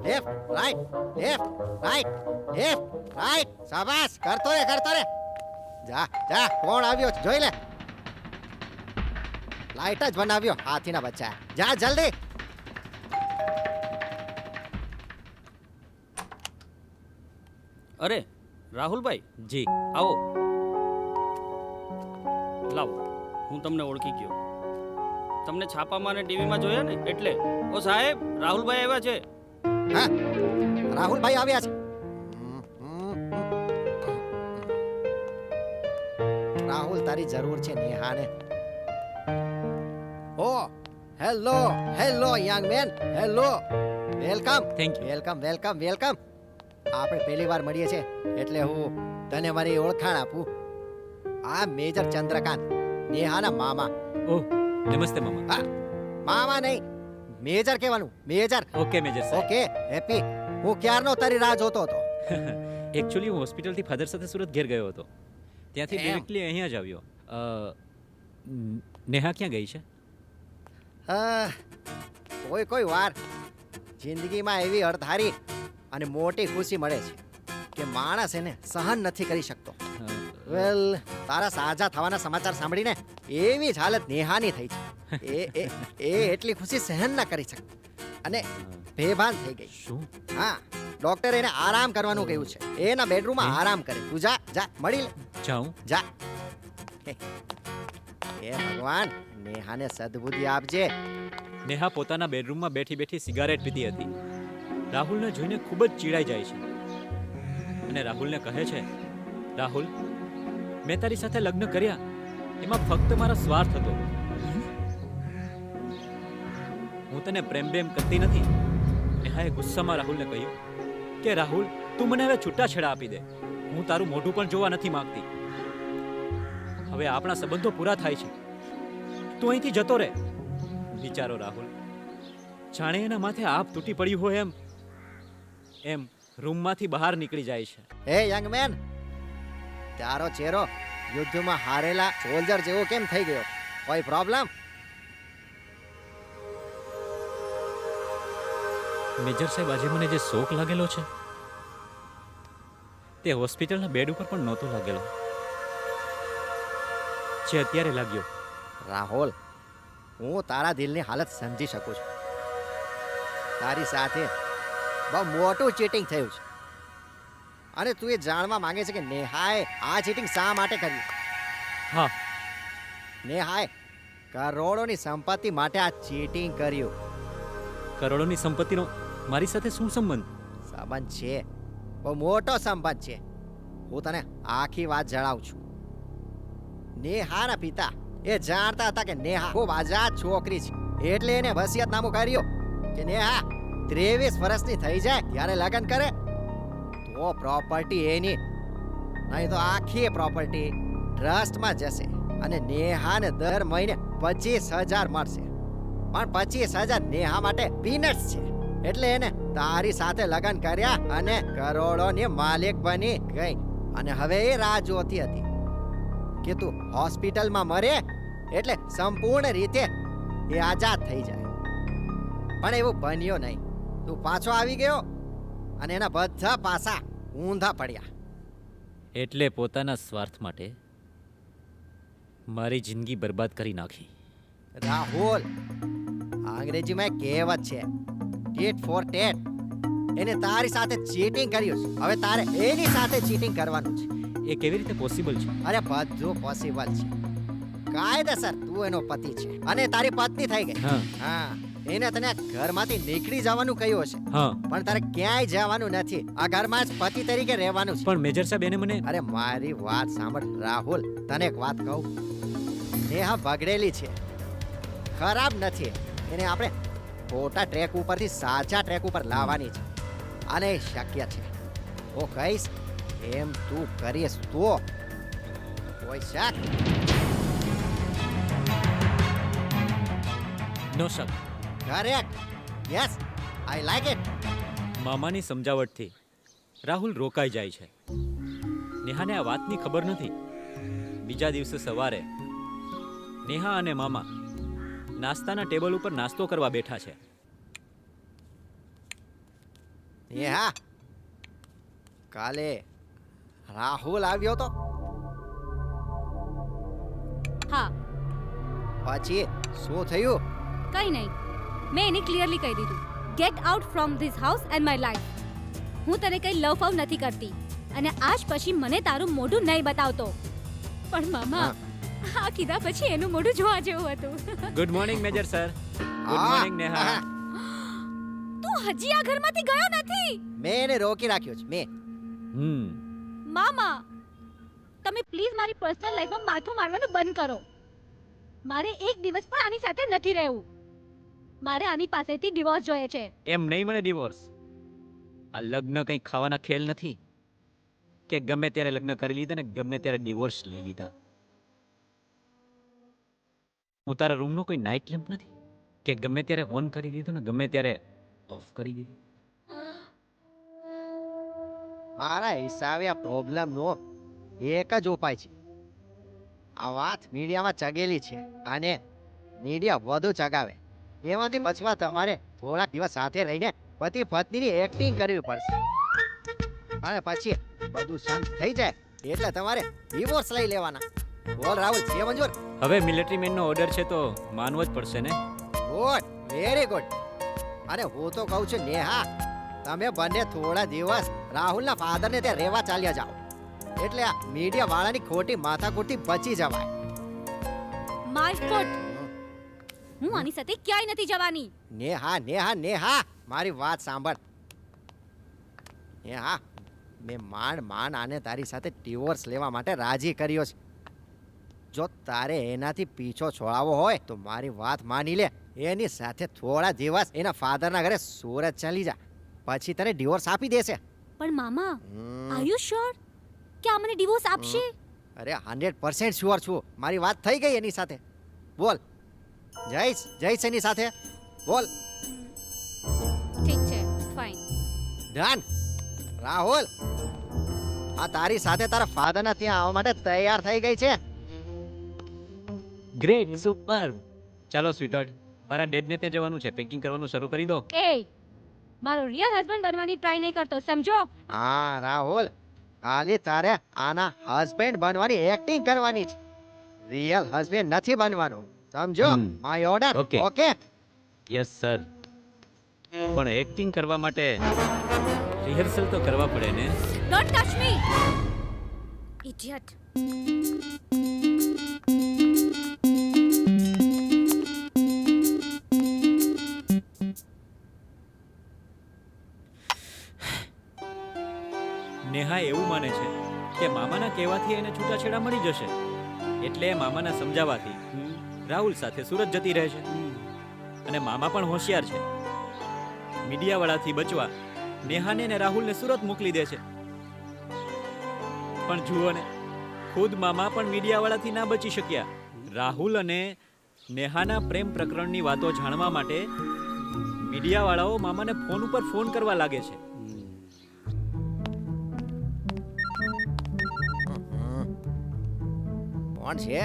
Left right left right left right. શાબાશ કરતો રે કરતો રે. જા જા કોણ આવ્યો છે જોઈ લે. લાઈટ જ બનાવ્યો હાથીના બચ્ચા. જા જલ્દી.
અરે રાહુલભાઈ,
જી
આવો. લાવો, હું તમને ઓળખી ગયો. તમને છાપામાં અને ટીવીમાં જોયા ને એટલે. ઓ સાહેબ, રાહુલભાઈ આવ્યા છે.
હા રાહુલભાઈ આવ્યા છે. રાહુલ તારી જરૂર છે નેહાને. Oh hello hello young man, hello welcome.
Thank you.
Welcome welcome welcome. આપણે પહેલી વાર મળીએ છીએ એટલે હું તને મારી ઓળખાણ આપું. આ મેજર ચંદ્રકાંત, નેહાના મામા.
ઓહ નમસ્તે મામા.
હા મામા નહીં, મેજર કહેવાનું. મેજર.
ઓકે મેજર સાહેબ.
Okay happy. હું ક્યારનો તારી રાહ જોતો હતો.
એકચ્યુઅલી હું હોસ્પિટલથી ફાધર સાથે સુરત ઘેર ગયો હતો. ત્યાંથી
એમ?
ડિરેક્ટલી અહીંયા જ આવ્યો. નેહા ક્યાં ગઈ છે?
કોઈ કોઈ વાર જિંદગીમાં એવી અણધારી અને મોટી ખુશી મળે છે કે માણસ એને સહન નથી કરી શકતો. વેલ તારા સાજા થવાના સમાચાર સાંભળીને એવી જ હાલત નેહાની થઈ છે. એ એટલી ખુશી સહન ના કરી શકતી અને બેભાન થઈ ગઈ.
શું?
હા ડોક્ટરે એને આરામ કરવાનું કહ્યું છે. એના બેડરૂમમાં આરામ કરે. તું જા જા મળી લે.
જાઉં?
જા. હે ભગવાન નેહાને સદબુદ્ધિ આપજે.
નેહા પોતાના બેડરૂમમાં બેઠી બેઠી સિગારેટ પીતી હતી. રાહુલને જોઈને ખૂબ જ ચીડાઈ જાય છે અને રાહુલને કહે છે, રાહુલ મેં તારી સાથે લગ્ન કર્યા એમાં ફક્ત મારો સ્વાર્થ હતો. હું તને પ્રેમ કરતી નથી. નેહાએ ગુસ્સામાં રાહુલને કહ્યું કે રાહુલ તું મને હવે છૂટાછેડા આપી દે. હું તારું મોઢું પણ જોવા નથી માંગતી. હવે આપણા સંબંધો પૂરા થાય છે. તું અહીંથી જતો રહે. વિચારો રાહુલ, જાણે એના માથે આપ તૂટી પડ્યું હોય એમ રૂમમાંથી બહાર નીકળી જાય છે.
હે યંગ મેન, તારો ચહેરો યુદ્ધમાં હારેલા સોલ્જર જેવો કેમ થઈ ગયો? કોઈ પ્રોબ્લેમ?
મેજર સાહેબ, આજે મને જે શોક લાગેલો છે તે હોસ્પિટલના બેડ ઉપર પણ નહોતો લાગેલો જે અત્યારે લાગ્યો.
રાહુલ, હું તારા દિલની હાલત સમજી શકું છું. તારી સાથે બહુ મોટું ચીટિંગ થયું છે અને તું એ જાણવા માંગે છે કે નેહાએ આ ચીટિંગ શા માટે કર્યું.
હા,
નેહાએ કરોડોની સંપત્તિ માટે આ ચીટિંગ કર્યું.
કરોડોની સંપત્તિનો મારી સાથે શું સંબંધ?
સંબંધ છે, બહુ મોટો સંબંધ છે. હું તને આખી વાત જણાવું છું. નેહાના પિતા એ જાણતા હતા કે નેહા ખૂબ આઝાદ છોકરી છે એટલે એને વસિયતનામું કર્યું કે નેહા 23 વર્ષની થઈ જાય ત્યારે લગ્ન કરે તો પ્રોપર્ટી એની, નહીં તો આખી પ્રોપર્ટી ટ્રસ્ટમાં જશે અને નેહાને દર મહિને 25,000 મળશે. પણ 25,000 નેહા માટે પીનટ્સ છે. એટલે એને તારી સાથે લગ્ન કર્યા અને કરોડોની માલિક બની ગઈ. અને હવે એ રાહ જોતી હતી કે તું હોસ્પિટલમાં મરે એટલે સંપૂર્ણ રીતે એ આઝાદ થઈ જાય. પણ એવું બન્યો નહીં. તું પાછો આવી ગયો અને એના બધા પાસા ઊંધા પડ્યા.
એટલે પોતાના સ્વાર્થ માટે મારી જિંદગી બરબાદ કરી નાખી.
રાહુલ, અંગ્રેજીમાં એક કહેવત છે, ટેટ ફોર ટેટ. એને તારી સાથે ચીટિંગ કર્યું છે, હવે તારે એની સાથે ચીટિંગ કરવાનું છે.
એ કેવી રીતે પોસિબલ છે?
અરે બધું પોસિબલ છે. કાયદેસર તું એનો પતિ છે અને તારી પત્ની થઈ ગઈ. હા, એને તને ઘરમાંથી નીકળી જવાનું કહ્યું હશે.
હા,
પણ તારે ક્યાંય જવાનું નથી. આ ઘરમાં જ પતિ તરીકે રહેવાનું છે.
પણ મેજર સાહેબ એને મને...
અરે મારી વાત સાંભળ રાહુલ, તને એક વાત કહું. નેહા બગડેલી છે, ખરાબ નથી. એને આપણે ખોટા ટ્રેક ઉપરથી સાચા ટ્રેક ઉપર લાવવાની છે અને એ શક્ય છે. હું કહીશ એમ તું કરીશ તો કોઈ શક?
નો શક.
Correct. Yes, I like it.
મામાની સમજાવટથી રાહુલ રોકાઈ જાય છે. નેહાને આ વાતની ખબર નથી. બીજા દિવસે સવારે નેહા અને મામા નાસ્તાના ટેબલ ઉપર નાસ્તો કરવા બેઠા છે.
નેહા, કાલે રાહુલ આવ્યો તો?
હા,
પછી શું થયું?
કઈ નહીં. મેં એને ક્લિયરલી કહી દીધું, get out from this house and my life. હું તને કઈ લવ ફવ નથી કરતી અને આજ પછી મને તારું મોઢું નહીં બતાવતો. પણ મામા, આ કીધા પછી એનું મોઢું જોવા જેવું હતું.
Good morning major sir. Good morning Neha.
તું હજી આ ઘરમાંથી ગયો નથી.
મેં એને રોકી રાખ્યો છે. મેં
મામા, તમે પ્લીઝ મારી પર્સનલ લાઈફમાં માથું મારવાનું બંધ કરો. મારે એક દિવસ પણ આની સાથે નથી રહેવું. મારે આની પાસેથી ડિવોર્સ જોઈએ છે.
એમ નહીં મને ડિવોર્સ. આ લગ્ન કંઈ ખાવાના ખેલ નથી કે ગમે ત્યારે લગ્ન કરી લીધા ને ગમે ત્યારે ડિવોર્સ લઈ લીધા. હું તારા રૂમનો કોઈ નાઇટ લેમ્પ નથી કે ગમે ત્યારે ઓન કરી દીધો ને ગમે ત્યારે ઓફ કરી દીધો.
મારા હિસાબે આ પ્રોબ્લેમનો એક જ ઉપાય છે. આ વાત મીડિયામાં ચગેલી છે અને મીડિયા વધુ ચગાવે એમાંથી બચવા તમારે થોડાક દિવસ સાથે રહીને પતિ પત્નીની એક્ટિંગ કરવી પડશે અને પછી બધું શાંત થઈ જાય એટલે તમારે ડિવોર્સ લઈ લેવાના. બોલ રાહુલ, છે મંજૂર?
હવે મિલિટરી મેનનો ઓર્ડર છે તો માનવો જ પડશે ને.
Good, very good. અને હું તો કહું છું નેહા, તમે બંને થોડા દિવસ રાહુલના ફાધરને ત્યાં રહેવા ચાલ્યા જાઓ એટલે આ મીડિયા વાળાની ખોટી માથાકૂટથી બચી જવાય.
My foot. હું આની સાથે ક્યાંય નથી જવાની.
નેહા, નેહા, નેહા, મારી વાત સાંભળ. નેહા, મેં માંડ આને તારી સાથે ડિવોર્સ લેવા માટે રાજી કર્યો છે. જો તારે એનાથી પીછો છોડાવવો હોય તો મારી વાત માની લે. એની સાથે થોડા દિવસ એના ફાધરના ઘરે સુરત ચાલી જા, પછી તને ડિવોર્સ આપી દેશે.
પણ મામા, આર યુ શ્યોર કે આ મને ડિવોર્સ આપશે?
અરે 100% શ્યોર છું. મારી વાત થઈ ગઈ એની સાથે. બોલ, જઈશ એની સાથે. બોલ.
ઠીક છે, ફાઇન.
ડન. રાહુલ, આ તારી સાથે તારા ફાધરના ત્યાં આવવા માટે તૈયાર થઈ ગઈ છે.
Great, super. ચાલો સ્વીટહાર્ટ, મારા ડેડને ત્યાં જવાનું છે. પેકિંગ કરવાનું શરૂ કરી દો.
એ મારો રિયલ હસબન્ડ બનવાની ટ્રાય નહીં કરતો, સમજો?
હા રાહુલ, ખાલી તારે આના હસબન્ડ બનવાની એક્ટિંગ કરવાની છે. રિયલ હસબન્ડ નથી બનવાનું, સમજો? My order. Okay?
Yes sir. પણ એક્ટિંગ કરવા માટે રિહર્સલ તો કરવા પડે ને.
Don't touch me, idiot.
Neha એવું માને છે કે મામાના કહેવાથી એને છૂટાછેડા મળી જશે એટલે મામાના સમજાવવાથી રાહુલ સાથે સુરત જતી રહે છે. અને મામા પણ હોશિયાર છે. મીડિયાવાળાથી બચવા નેહાને ને રાહુલને સુરત મોકલી દે છે. પણ જુઓ ને, ખુદ મામા પણ મીડિયાવાળાથી ના બચી શક્યા. રાહુલ અને નેહાના પ્રેમ પ્રકરણની વાતો જાણવા માટે મીડિયાવાળાઓ મામાને ફોન ઉપર ફોન કરવા લાગે છે.
કોણ છે?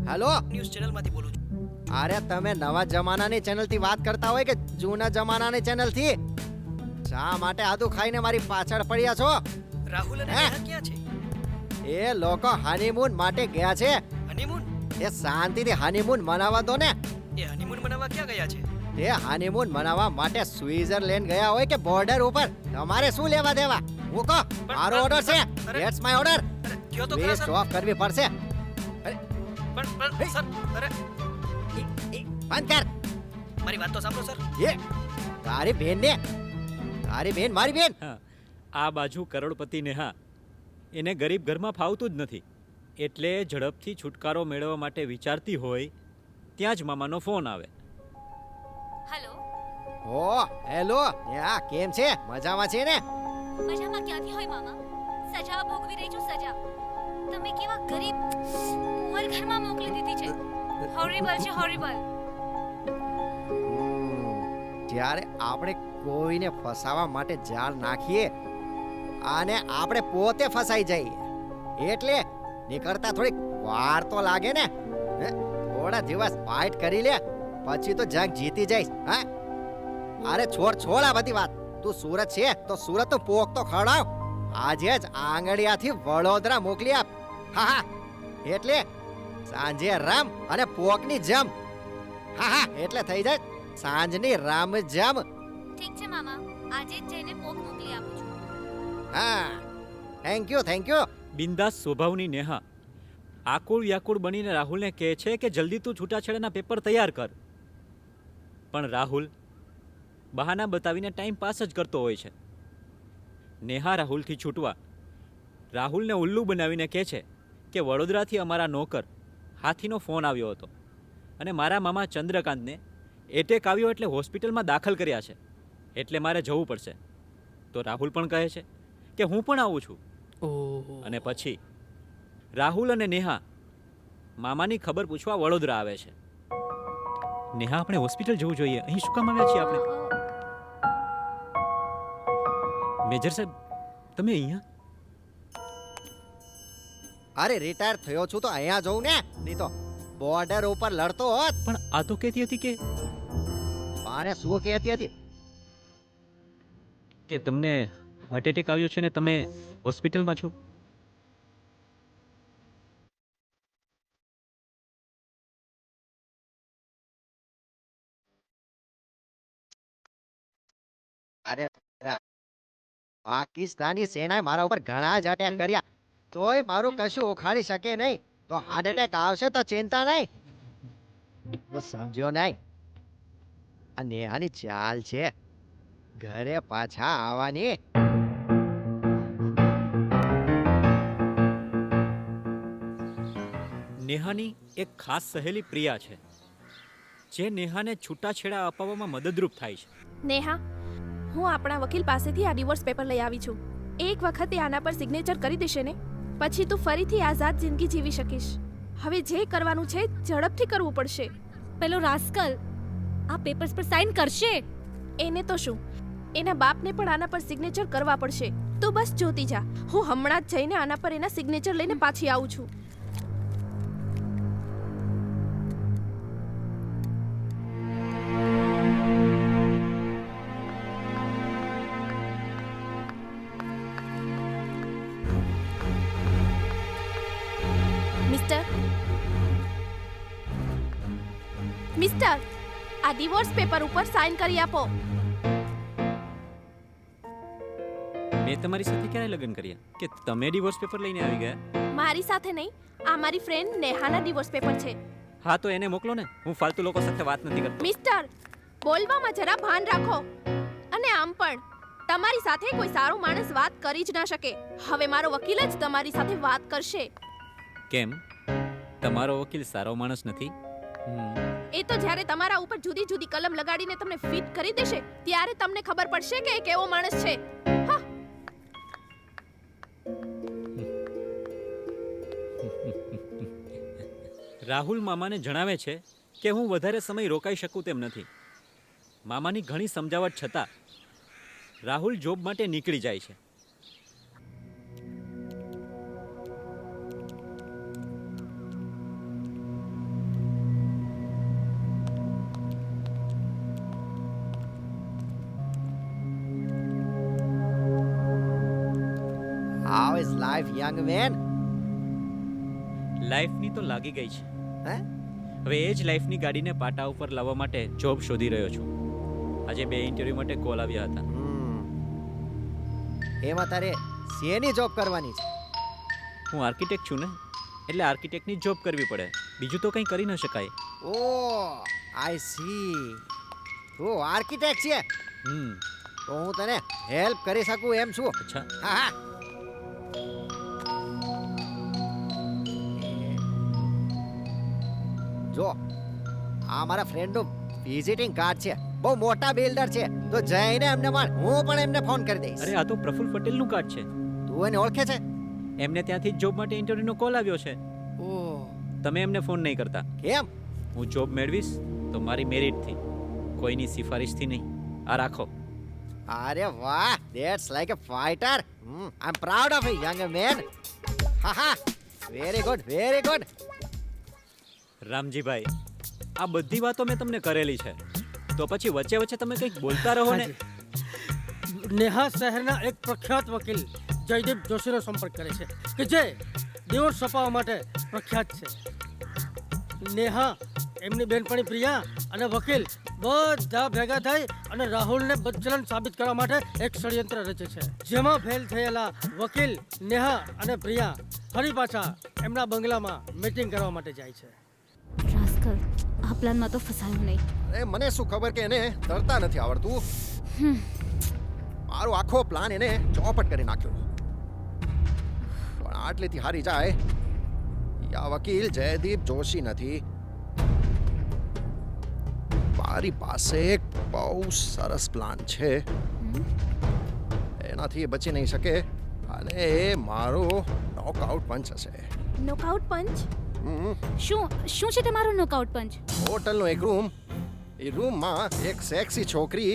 હેલો,
ન્યૂઝ ચેનલમાંથી બોલું છું.
અરે તમે નવા જમાનાની ચેનલથી વાત કરતા હોય કે જૂના જમાનાની ચેનલથી? શા માટે આદુ ખાઈને મારી પાછળ પડ્યા છો?
રાહુલ અને નેહા ક્યાં છે?
એ લોકો હનીમૂન માટે ગયા છે.
હનીમૂન?
એ શાંતિથી હનીમૂન મનાવવા દો ને.
એ હનીમૂન મનાવવા ક્યાં ગયા છે?
તે હનીમૂન મનાવવા માટે સ્વિટ્ઝરલેન્ડ ગયા હોય કે બોર્ડર ઉપર, તમારે શું લેવા દેવા? હું કહો, મારો ઓર્ડર છે. That's my order.
કયો તો ખરા સર.
સ્ટોપ કરવી પડશે.
પણ સર, અરે
બંધ કર.
મારી વાત તો સાંભળો સર.
એ તારી બેન મારી બેન.
આ બાજુ કરોડપતિ નેહા, એને ગરીબ ઘરમાં ફાવતું જ નથી એટલે ઝડપથી છુટકારો મેળવવા માટે વિચારતી હોય ત્યાં જ મામાનો ફોન આવે.
હેલો.
ઓ હેલો, નેહા કેમ છે? મજામાં છે ને?
મજામાં ક્યાંથી હોય મામા? સજા ભોગવી રહી છું, સજા. તમે કેવા ગરીબ
પુઅર ઘરમાં મોકલી દીધી છે. હોરિબલ છે, હોરિબલ.
જ્યારે આપણે કોઈને ફસાવા માટે જાળ નાખીએ અને આપણે પોતે ફસાઈ જઈએ એટલે નીકળતા થોડીક વાર તો લાગે ને. થોડા દિવસ ફાઇટ કરી લે પછી તો જંગ જીતી જઈશ. હા, અરે છોડ આ બધી વાત. તું સુરત છે તો સુરત નું પોક તો ખવડાવ. આજે જ આંગળિયાથી વડોદરા મોકલી આપ. હા, એટલે સાંજે રામ અને પોકની જમ. હા, એટલે થઈ જાય સાંજની રામ જમ.
ઠીક છે મામા, આજે જ જઈને પોક મોકલી આપું છું.
હા, થેન્ક યુ.
બિંદાસ સ્વભાવની નેહા આકુળ વ્યાકુળ બનીને રાહુલને કહે છે કે જલ્દી તું છૂટાછેડાના પેપર તૈયાર કર. પણ રાહુલ બહાના બતાવીને ટાઈમ પાસ જ કરતો હોય છે. નેહા રાહુલથી છૂટવા રાહુલને ઉલ્લુ બનાવીને કહે છે કે વડોદરાથી અમારા નોકર હાથીનો ફોન આવ્યો હતો અને મારા મામા ચંદ્રકાંતને એટેક આવ્યો એટલે હોસ્પિટલમાં દાખલ કર્યા છે, એટલે મારે જવું પડશે. તો રાહુલ પણ કહે છે કે હું પણ આવું છું. અને પછી રાહુલ અને નેહા મામાની ખબર પૂછવા વડોદરા આવે છે. નેહા, આપણે હોસ્પિટલ જવું જોઈએ. અહીં શું કામ આવ્યા છીએ આપણે? મેજર સાહેબ, તમે અહીંયા?
અરે રિટાયર થયો છું તો અહીંયા જઉં ને, નહીં તો બોર્ડર ઉપર લડતો હોત.
પણ આ તો કહેતી હતી
મારે શું કહેતી હતી
કે તમને હાર્ટ એટેક આવ્યો છે ને તમે હોસ્પિટલમાં છો.
અરે પાકિસ્તાની સેનાએ મારા ઉપર ઘણા જ અટેક કર્યા, તોય મારું કશું ઉખાડી શકે નહીં. તો હાર્ટ એટેક આવશે તો ચિંતા નહીં. સમજ્યો નહીં? આ નેહાની ચાલ છે ઘરે પાછા આવવાની.
નેહાની એક ખાસ સહેલી પ્રિયા છે જે નેહાને છૂટાછેડા અપાવવામાં મદદરૂપ થાય છે.
નેહા, હું આપણા વકીલ પાસેથી આ ડિવોર્સ પેપર લઈ આવી છું. એક વખતે આના પર સિગ્નેચર કરી દેશે ને પછી તું ફરીથી આઝાદ જિંદગી જીવી શકીશ. હવે જે કરવાનું છે ઝડપથી કરવું પડશે.
પેલો રાસ્કલ આ પેપર્સ પર સાઇન કરશે.
એને તો શું, એના બાપને પણ આના પર સિગ્નેચર કરવા પડશે. તું બસ જોતી જા, હું હમણાં જ જઈને આના પર એના સિગ્નેચર લઈને પાછી આવું છું. મિસ્ટર, આ ડિવોર્સ પેપર ઉપર સાઇન કરી આપો.
મેં તમારી સાથે ક્યારે લગ્ન કર્યા કે તમે ડિવોર્સ પેપર લઈને આવી ગયા?
મારી સાથે નહીં, આ મારી ફ્રેન્ડ નેહાના ડિવોર્સ પેપર છે.
હા તો એને મોકલો ને, હું ફાલતુ લોકો સાથે વાત નથી કરતો.
મિસ્ટર, બોલવામાં જરા ભાન રાખો. અને આમ પણ તમારી સાથે કોઈ સારો માણસ વાત કરી જ ના શકે. હવે મારો વકીલ જ તમારી સાથે વાત કરશે.
કેમ, તમારો વકીલ સારો માણસ નથી?
એ તો જ્યારે તમારા ઉપર જુદી જુદી કલમ લગાડીને તમને ફિટ કરી દેશે ત્યારે તમને ખબર પડશે કે એ કેવો માણસ છે.
રાહુલ મામાને જણાવે છે કે હું વધારે સમય રોકાઈ શકું તેમ નથી. મામાની ઘણી સમજાવટ છતાં રાહુલ જોબ માટે નીકળી જાય છે.
How is life, young man?
લાઈફની તો લાગી ગઈ છે. હવે એ જ લાઈફની ગાડીને પાટા ઉપર લાવવા માટે જોબ શોધી રહ્યો છું. આજે 2 ઇન્ટરવ્યુ માટે કોલ આવ્યા હતા.
એમાં તારે શેની જોબ કરવાની છે?
હું આર્કિટેક્ટ છું ને, એટલે આર્કિટેક્ટની જોબ કરવી પડે, બીજું તો કંઈ કરી ન શકાય.
ઓ આઈ સી, તું આર્કિટેક્ટ છે? તો હું તને હેલ્પ કરી શકું એમ છું.
અચ્છા,
હા હા. જો આ મારા ફ્રેન્ડનું વિઝિટિંગ કાર્ડ છે, બહુ મોટા બિલ્ડર છે, તો જઈને એમને મળ, હું પણ એમને ફોન કરી દઈશ.
અરે આ તો પ્રફુલ પટેલનું કાર્ડ છે.
તું એને ઓળખે છે?
એમને ત્યાંથી જોબ માટે ઇન્ટરવ્યુનો કોલ આવ્યો છે. ઓહ, તમે એમને ફોન નહીં કરતા.
કેમ?
હું જોબ મેળવીશ તો મારી મેરિટથી, કોઈની સિફારિશથી નહીં. આ રાખો.
અરે વાહ, that's like a fighter. I am proud of you young man. હા, very good, very good.
Ramjibhai, આ બધી વાતો મેં તમને કરેલી છે, તો પછી વચ્ચે વચ્ચે તમે કંઈક બોલતા રહો ને.
નેહા શહેરના એક પ્રખ્યાત વકીલ જયદીપ જોશીનો સંપર્ક કરે છે કે જે ડિવોર્સ છપાવવા માટે પ્રખ્યાત છે. નેહા, એમની બેનપણી પ્રિયા અને વકીલ બધા ભેગા થઈ અને રાહુલને બદચલન સાબિત કરવા માટે એક ષડયંત્ર રચે છે, જેમાં ફેલ થયેલા વકીલ નેહા અને પ્રિયા ફરી પાછા એમના બંગલામાં મીટિંગ કરવા માટે જાય છે.
રાસ્કલ, આ પ્લાનમાં તો ફસાયો નહીં.
અરે મને શું ખબર કે એને તરતા નથી આવડતું. મારો આખો પ્લાન એને ચોપટ કરી નાખ્યો. પણ આટલેથી હારી જાય, આ વકીલ જયદીપ જોશી નથી. મારી પાસે એક બહુ સરસ પ્લાન છે, એનાથી એ બચી નહીં શકે અને એ મારો નોકઆઉટ પંચ હશે.
નોકઆઉટ પંચ?
શું છે તમારો નોકઆઉટ પંચ?
હોટલનો એક રૂમ, એ રૂમમાં એક સેક્સી છોકરી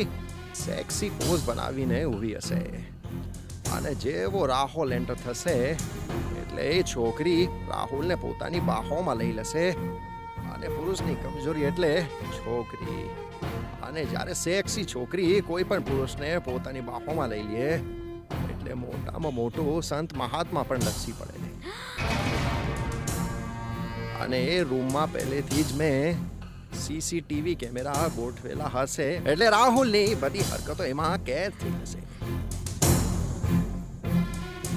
સેક્સી પોઝ બનાવીને ઊભી હશે અને જેવો રાહુલ એન્ટર થશે એટલે એ છોકરી રાહુલને પોતાની બાહોમાં લઈ લેશે અને પુરુષની કમજોરી એટલે છોકરી. અને જ્યારે સેક્સી છોકરી કોઈ પણ પુરુષને પોતાની બાહોમાં લઈ લે એટલે મોટામાં મોટું સંત મહાત્મા પણ લસી પડે. અને એ રૂમમાં પહેલેથી જ મેં સીસીટીવી કેમેરા ગોઠવેલા હશે એટલે રાહુલની બધી હરકતો એમાં કેદ થઈ જશે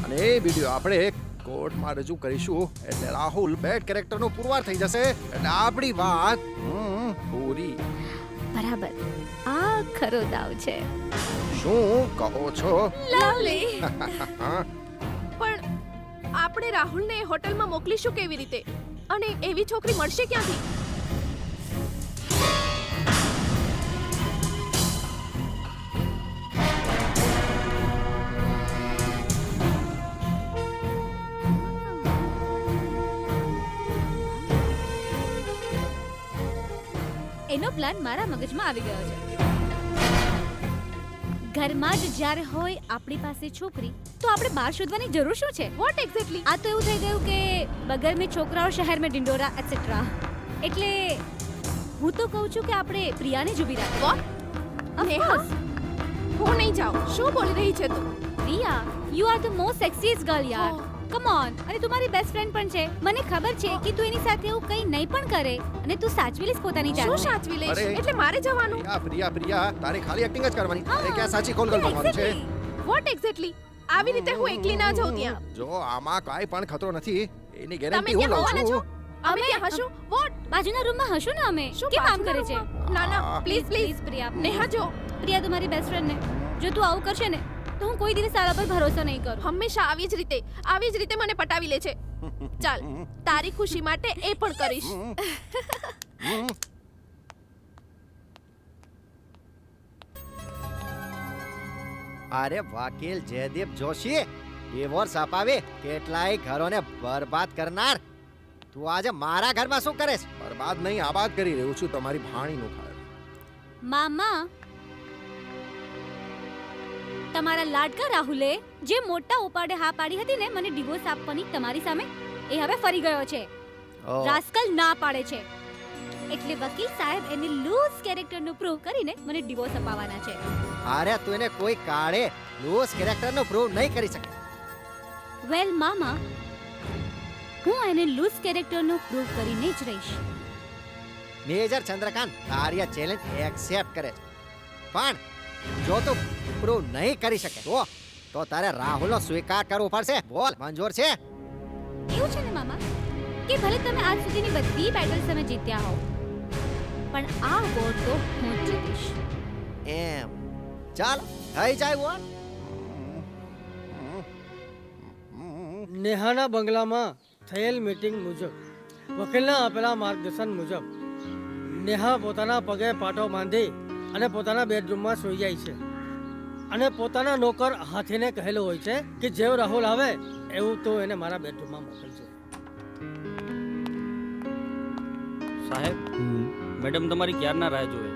અને એ વિડીયો આપણે કોર્ટમાં રજૂ કરીશું એટલે રાહુલ બેડ કેરેક્ટરનો પુરવાર થઈ જશે એટલે આપણી વાત પૂરી.
બરાબર, આ ખરો દાવ છે.
શું કહો છો?
લવલી. પણ આપણે રાહુલને હોટલમાં મોકલીશું કેવી રીતે? અને એવી છોકરી મળશે ક્યાંથી?
એનો પ્લાન મારા મગજમાં આવી ગયો છે. ઘરમાં જ જ્યારે હોય આપણી પાસે છોકરી તો આપણે બહાર શોધવાની જરૂર શું છે?
Vote exactly?
આ તો એવું થઈ ગયું કે બગર મેં છોકરાઓ શહેર મેં ડિંડોરા એટસેટ્રા. એટલે હું તો કહું છું કે આપણે પ્રિયાને જ ઊભી રાખીએ.
વોટ? નેહા, હું નહીં જાઉં. શું બોલી રહી છે તું?
Priya, you are the most sexiest girl યાર. Come on. અને તું મારી બેસ્ટ ફ્રેન્ડ પણ છે. મને ખબર છે કે તું એની સાથે એવું કંઈ નહીં પણ કરે અને તું સાચવી લઈશ પોતાની જાતને.
શું સાચવી લઈશ? એટલે મારે જવાનું?
પ્રિયા, તારે ખાલી એક્ટિંગ જ કરવાની. તારે ક્યાં સાચી કોલગલ બનવાનું છે?
Vote exactly? આવી રીતે હું એકલી ના જાઉં ત્યાં.
જો આમાં કાઈ પણ ખતરો નથી, એની
તમે
ગેરંટી હું
ત્યાં
લઉં
હોવાના છો?
છું.
અમે ત્યાં હશું? વોટ?
બાજુના રૂમમાં હશું ને અમે.
શું
કેમ આમ કરે છે?
ના ના, પ્લીઝ પ્લીઝ.
પ્રિયા,
નેહા જો.
પ્રિયા તું મારી બેસ્ટ ફ્રેન્ડ ને જો તું આવું કરશે ને તો હું કોઈ દિવસ તારા પર ભરોસો નહીં કરું.
હંમેશા આવી જ રીતે મને પટાવી લે છે. ચાલ, તારી ખુશી માટે એ પણ કરીશ.
અરે વકીલ જયદીપ જોશી, ડિવોર્સ અપાવી કેટલાય ઘરોને બરબાદ કરનાર તું આજે મારા ઘરમાં શું કરે છે?
બરબાદ નહીં, આબાદ કરી રહ્યો છું તમારી ભાણીનું ઘર.
મામા, તમારા લાડકા રાહુલે જે મોટા ઉપાડે હા પાડી હતી ને મને ડિવોર્સ આપવાની તમારી સામે, એ હવે ફરી ગયો છે. રાસ્કલ ના પાડે છે એટલે વકીલ સાહેબ એને લૂઝ કેરેક્ટરનો પ્રૂવ કરીને મને ડિવોર્સ અપાવવાના છે.
અરે તું એને કોઈ કાળે લૂઝ કેરેક્ટરનો પ્રૂવ નહીં કરી શકે.
વેલ મામા, હું એને લૂઝ કેરેક્ટરનો પ્રૂવ કરીને જ રહીશ.
મેજર ચંદ્રકાંત તારી આ ચેલેન્જ એક્સેપ્ટ કરે છે, પણ જો તું પ્રૂવ નહીં કરી શકે તો તારે રાહુલનો સ્વીકાર કરવો પડશે. બોલ, મંજૂર છે?
એવું છે ને મામા કે ભલે તમે આજ સુધીની બધી બેટલ્સ તમે જીત્યા હો પણ આ વોર તો હું જ જીતીશ.
એમ ચાલ થઈ જાય વોર.
નેહાના બંગલામાં થયેલ મીટિંગ મુજબ વકીલના આપેલા માર્ગદર્શન મુજબ નેહા પોતાના પગે પાટો બાંધી અને પોતાના બેડરૂમમાં સૂઈ જાય છે અને પોતાના નોકર હાથીને કહેલું હોય છે કે જેવો રાહુલ આવે એવું તો એને મારા બેડરૂમમાં મોકલજો.
સાહેબ મેડમ તમારી ક્યારના રાહ જોવે.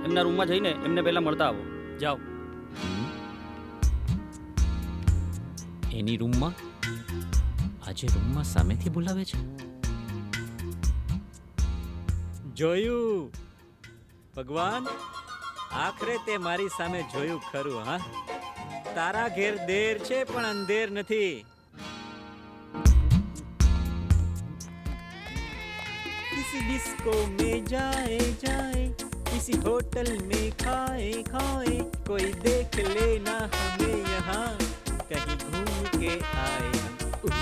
એમના રૂમમાં જઈને એમને પહેલા મળતા આવો. જાઓ.
એની રૂમમાં? આજે રૂમમાં સામેથી બોલાવે છે. જોયું ભગવાન, આખરે તે મારી સામે જોયું ખરું. હા, તારા ઘેર દેર છે પણ અંધેર નથી. किसी डिस्को में जाए जाए, किसी होटल में खाए खाए, कोई देख लेना हमें यहाँ, कहीं घूम के आए हम.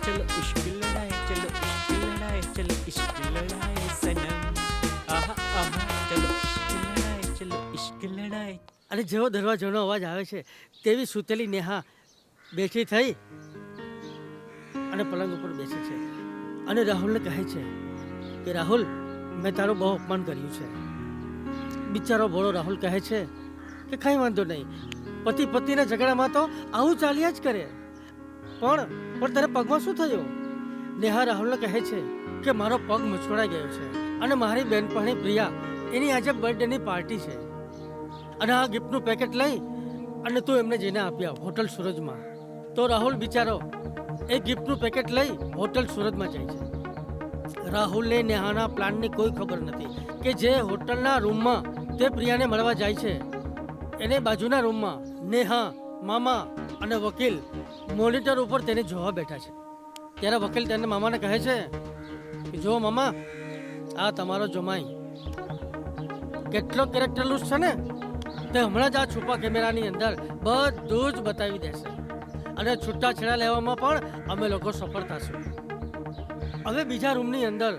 चलो इश्क लड़ाए, चलो इश्क लड़ाए, चलो इश्क लड़ाए सनम. आहा आहा, चलो इश्क लड़ाए, चलो इश्क लड़ाए.
અને જેવો દરવાજાનો અવાજ આવે છે તેવી સૂતેલી નેહા બેઠી થઈ અને પલંગ ઉપર બેસે છે અને રાહુલને કહે છે કે રાહુલ, મેં તારું બહુ અપમાન કર્યું છે. બિચારો ભોળો રાહુલ કહે છે કે કંઈ વાંધો નહીં, પતિ પતિના ઝઘડામાં તો આવું ચાલ્યા જ કરે. પણ તારે પગમાં શું થયું? નેહા રાહુલને કહે છે કે મારો પગ મચકોડાઈ ગયો છે અને મારી બહેનપણી પ્રિયા, એની આજે બર્થડેની પાર્ટી છે અને આ ગિફ્ટનું પેકેટ લઈ અને તું એમને જઈને આપ્યા હોટલ સુરજમાં. તો રાહુલ બિચારો એ ગિફ્ટનું પેકેટ લઈ હોટલ સુરજમાં જાય છે. રાહુલને નેહાના પ્લાનની કોઈ ખબર નથી કે જે હોટલના રૂમમાં તે પ્રિયાને મળવા જાય છે એને બાજુના રૂમમાં નેહા, મામા અને વકીલ મોનિટર ઉપર તેને જોવા બેઠા છે. ત્યારે વકીલ તેને મામાને કહે છે કે જો મામા, આ તમારો જમાઈ કેટલો કેરેક્ટરલેસ છે ને, તે હમણાં જ આ છુપા કેમેરાની અંદર બધું જ બતાવી દેશે અને છૂટાછેડા લેવામાં પણ અમે લોકો સફળ થશું. હવે બીજા રૂમની અંદર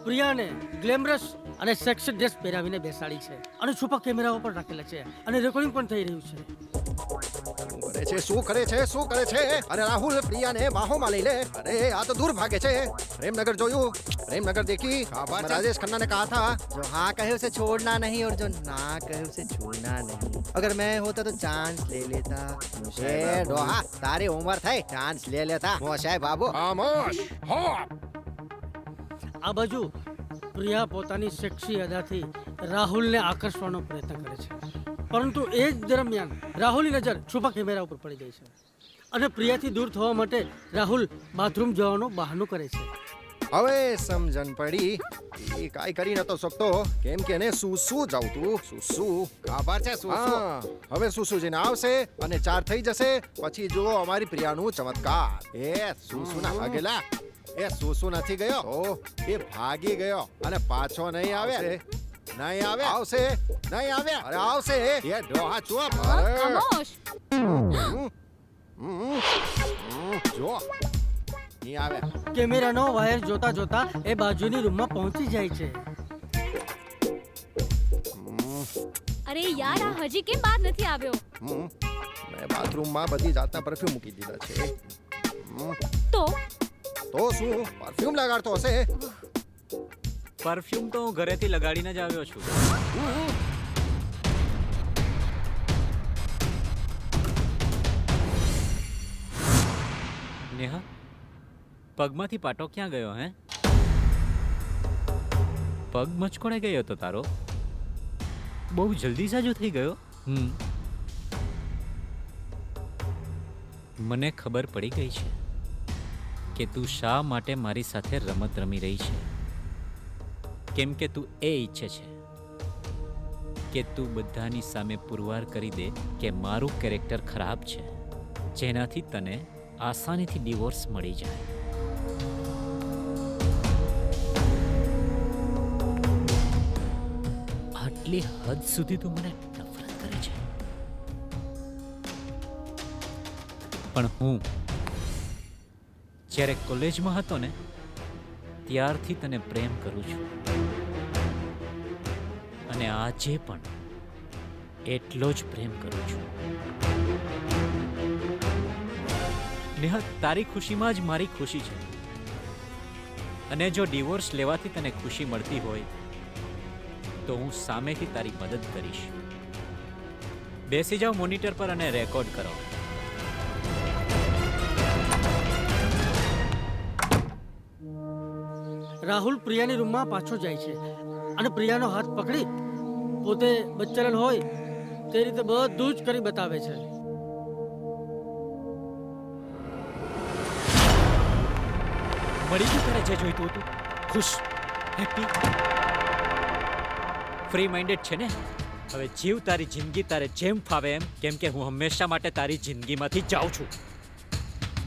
પ્રિયાને ગ્લેમરસ અને સેક્સી ડ્રેસ પહેરાવીને બેસાડી છે અને છુપા કેમેરાઓ પર રાખેલા છે અને રેકોર્ડિંગ પણ થઈ રહ્યું છે.
શું કરે છે? અરે રાહુલ, પ્રિયાને બાહોમાં લઈ લે. અરે આ તો દૂર ભાગે છે. प्रेमनगर જોયું? प्रेमनगर देखी? राजेश खन्ना ने कहा था,
जो हाँ कहे उसे छोड़ना नहीं और जो ना कहे उसे छूना नहीं. अगर मैं होता तो चांस ले लेता. ए डोहा, तारी उम्र થઈ, ચાન્સ લે લેતા. મોશાય બાબુ.
खामोश हो.
આ બાજુ પ્રિયા પોતાની સેક્સી અદાથી રાહુલને આકર્ષવાનો પ્રયત્ન કરે છે, પરંતુ એ જ દરમિયાન રાહુલની નજર છુપા કેમેરા ઉપર પડી ગઈ છે અને પ્રિયાથી દૂર થવા માટે રાહુલ બાથરૂમ જવાનું બહાનું કરે છે.
હવે સમજણ પડી. એ કાઈ કરી નતો શકતો કેમ કે એને સુસુ જાવતું. સુસુ ખબર છે? સુસુ હવે સુસુ જઈને આવશે અને 4 થઈ જશે. પછી જુઓ અમારી પ્રિયાનું ચમત્કાર. એ સુસુ ના ભાગેલા. એ સુસુ નથી ગયો, ઓ એ ભાગી ગયો અને પાછો નહીં આવે. નહીં આવે. આવશે. નહીં આવે. અરે આવશે. એ ડોહા ચૂપ.
ખામોશ.
જો નહીં આવે.
કેમેરાનો વાયર જોતા જોતા એ બાજુની રૂમમાં પહોંચી જાય છે.
અરે યાર, આ હજી કેમ બહાર નથી આવ્યો?
મેં બાથરૂમમાં બધી જાતના પરફ્યુમ મૂકી દીધા છે.
તો
શું પરફ્યુમ લગાડતો હશે?
પરફ્યુમ તો હું ઘરેથી લગાડીને જ આવ્યો છું. નેહા, પગમાંથી પાટો ક્યાં ગયો? હે, પગ મચકોડાઈ ગયો તો તારો? બહુ જલ્દી સાજો થઈ ગયો. મને ખબર પડી ગઈ છે કે તું શા માટે મારી સાથે રમત રમી રહી છે. કેમ કે તું એ ઈચ્છે છે કે તું બધાની સામે પુરવાર કરી દે કે મારું કેરેક્ટર ખરાબ છે, જેનાથી તને આસાનીથી ડિવોર્સ મળી જાય. આટલી હદ સુધી તું મને નફરત કરે છે. પણ હું જ્યારે કોલેજમાં હતો ને ત્યારથી તને પ્રેમ કરું છું અને આજે પણ એટલો જ પ્રેમ કરું છું. નેહા, તારી ખુશીમાં જ મારી ખુશી છે અને જો ડિવોર્સ લેવાથી તને ખુશી મળતી હોય તો હું સામેથી તારી મદદ કરીશ. બેસી જાઓ મોનિટર પર અને રેકોર્ડ કરો.
રાહુલ પ્રિયાની રૂમમાં પાછો જાય છે અને પ્રિયાનો હાથ પકડી પોતે બચ્ચલન હોય તે રીતે બધું જ કરી બતાવે છે.
મળી ગયું તારે જે જોઈતું હતું? ખુશ, હેપી, ફ્રી માઇન્ડેડ છે ને? હવે જીવ તારી જિંદગી તારે જેમ ફાવે એમ, કેમ કે હું હંમેશા માટે તારી જિંદગીમાંથી જાઉં છું.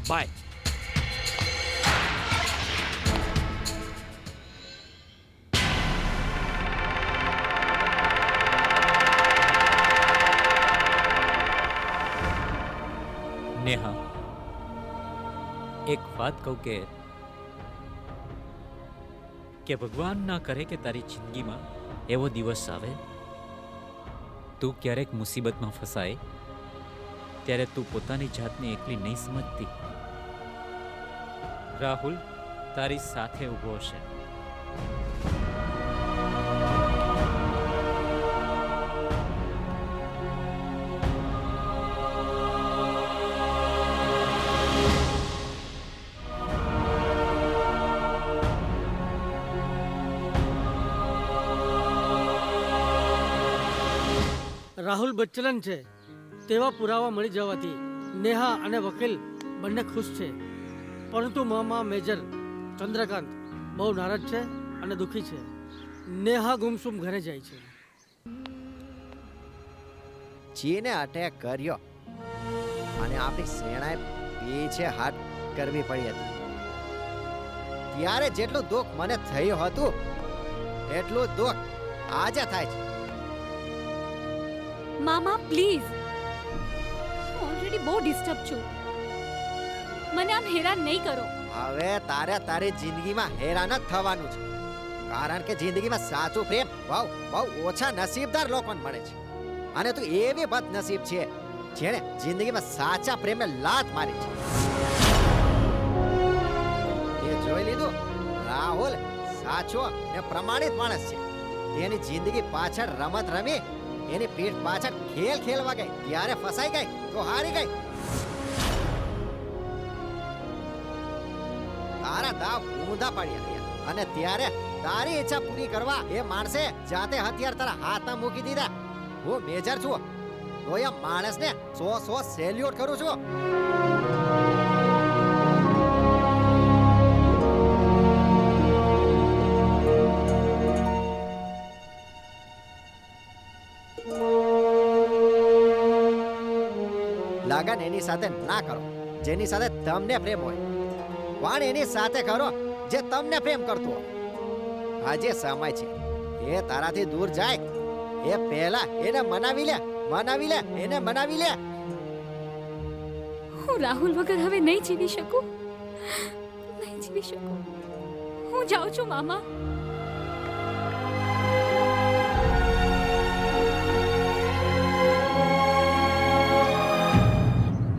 બાય. નેહા, એક વાત કહું કે ભગવાન ના કરે કે તારી જિંદગીમાં એવો દિવસ આવે તું ક્યારેક મુસીબતમાં ફસાય ત્યારે તું પોતાની જાતને એકલી નહીં સમજતી. રાહુલ તારી સાથે ઊભો હશે.
રાહુલ બચ્ચલન છે તેવા પુરાવા મળી જવાથી નેહા અને વકીલ બંને ખુશ છે, પરંતુ મામા મેજર ચંદ્રકાંત બહુ નારાજ છે અને દુઃખી છે. નેહા ગુમસુમ ઘરે જાય છે.
જેને અટેક કર્યો અને આપણી સેનાએ પીછે હાથ કરવી પડી હતી, ત્યારે જેટલું દુઃખ મને થયું હતું એટલું દુઃખ આજે થાય છે.
મામા પ્લીઝ, હું ઓલરેડી બહુ ડિસ્ટર્બ છું. મને આમ હેરાન નહીં કરો.
હવે તારે તારી જિંદગીમાં હેરાન જ થવાનું છે, કારણ કે જિંદગીમાં સાચું પ્રેમ બહુ ઓછા નસીબદાર લોકોને મળે છે. અને તું એવી બદનસીબ છે જેણે જિંદગીમાં સાચા પ્રેમને લાત મારી છે. એ જોઈ લીધું, રાહુલ સાચો ને પ્રમાણિત માણસ છે. એની જિંદગી પાછળ રમત રમી, એની પીઠ પાછળ ખેલ ખેલવા ગઈ, ત્યારે ફસાઈ ગઈ તો હારી ગઈ. તારા દાવ ઊંધા પડ્યા રહ્યા અને ત્યારે તારી ઈચ્છા પૂરી કરવા એ માણસે જાતે હથિયાર તારા હાથમાં મૂકી દીધા. હું મેજર છું તો એ માણસને 100 સેલ્યુટ કરું છું. લગન એની સાથે ના કરો જેની સાથે તમને પ્રેમ હોય, પણ એની સાથે કરો જે તમને પ્રેમ કરતો હોય. આજે સમય છે એ તારાથી દૂર જાય એ પહેલા એને મનાવી લે એને મનાવી લે.
હું રાહુલ વગર હવે નહીં જીવી શકું. હું જાઉં છું મામા.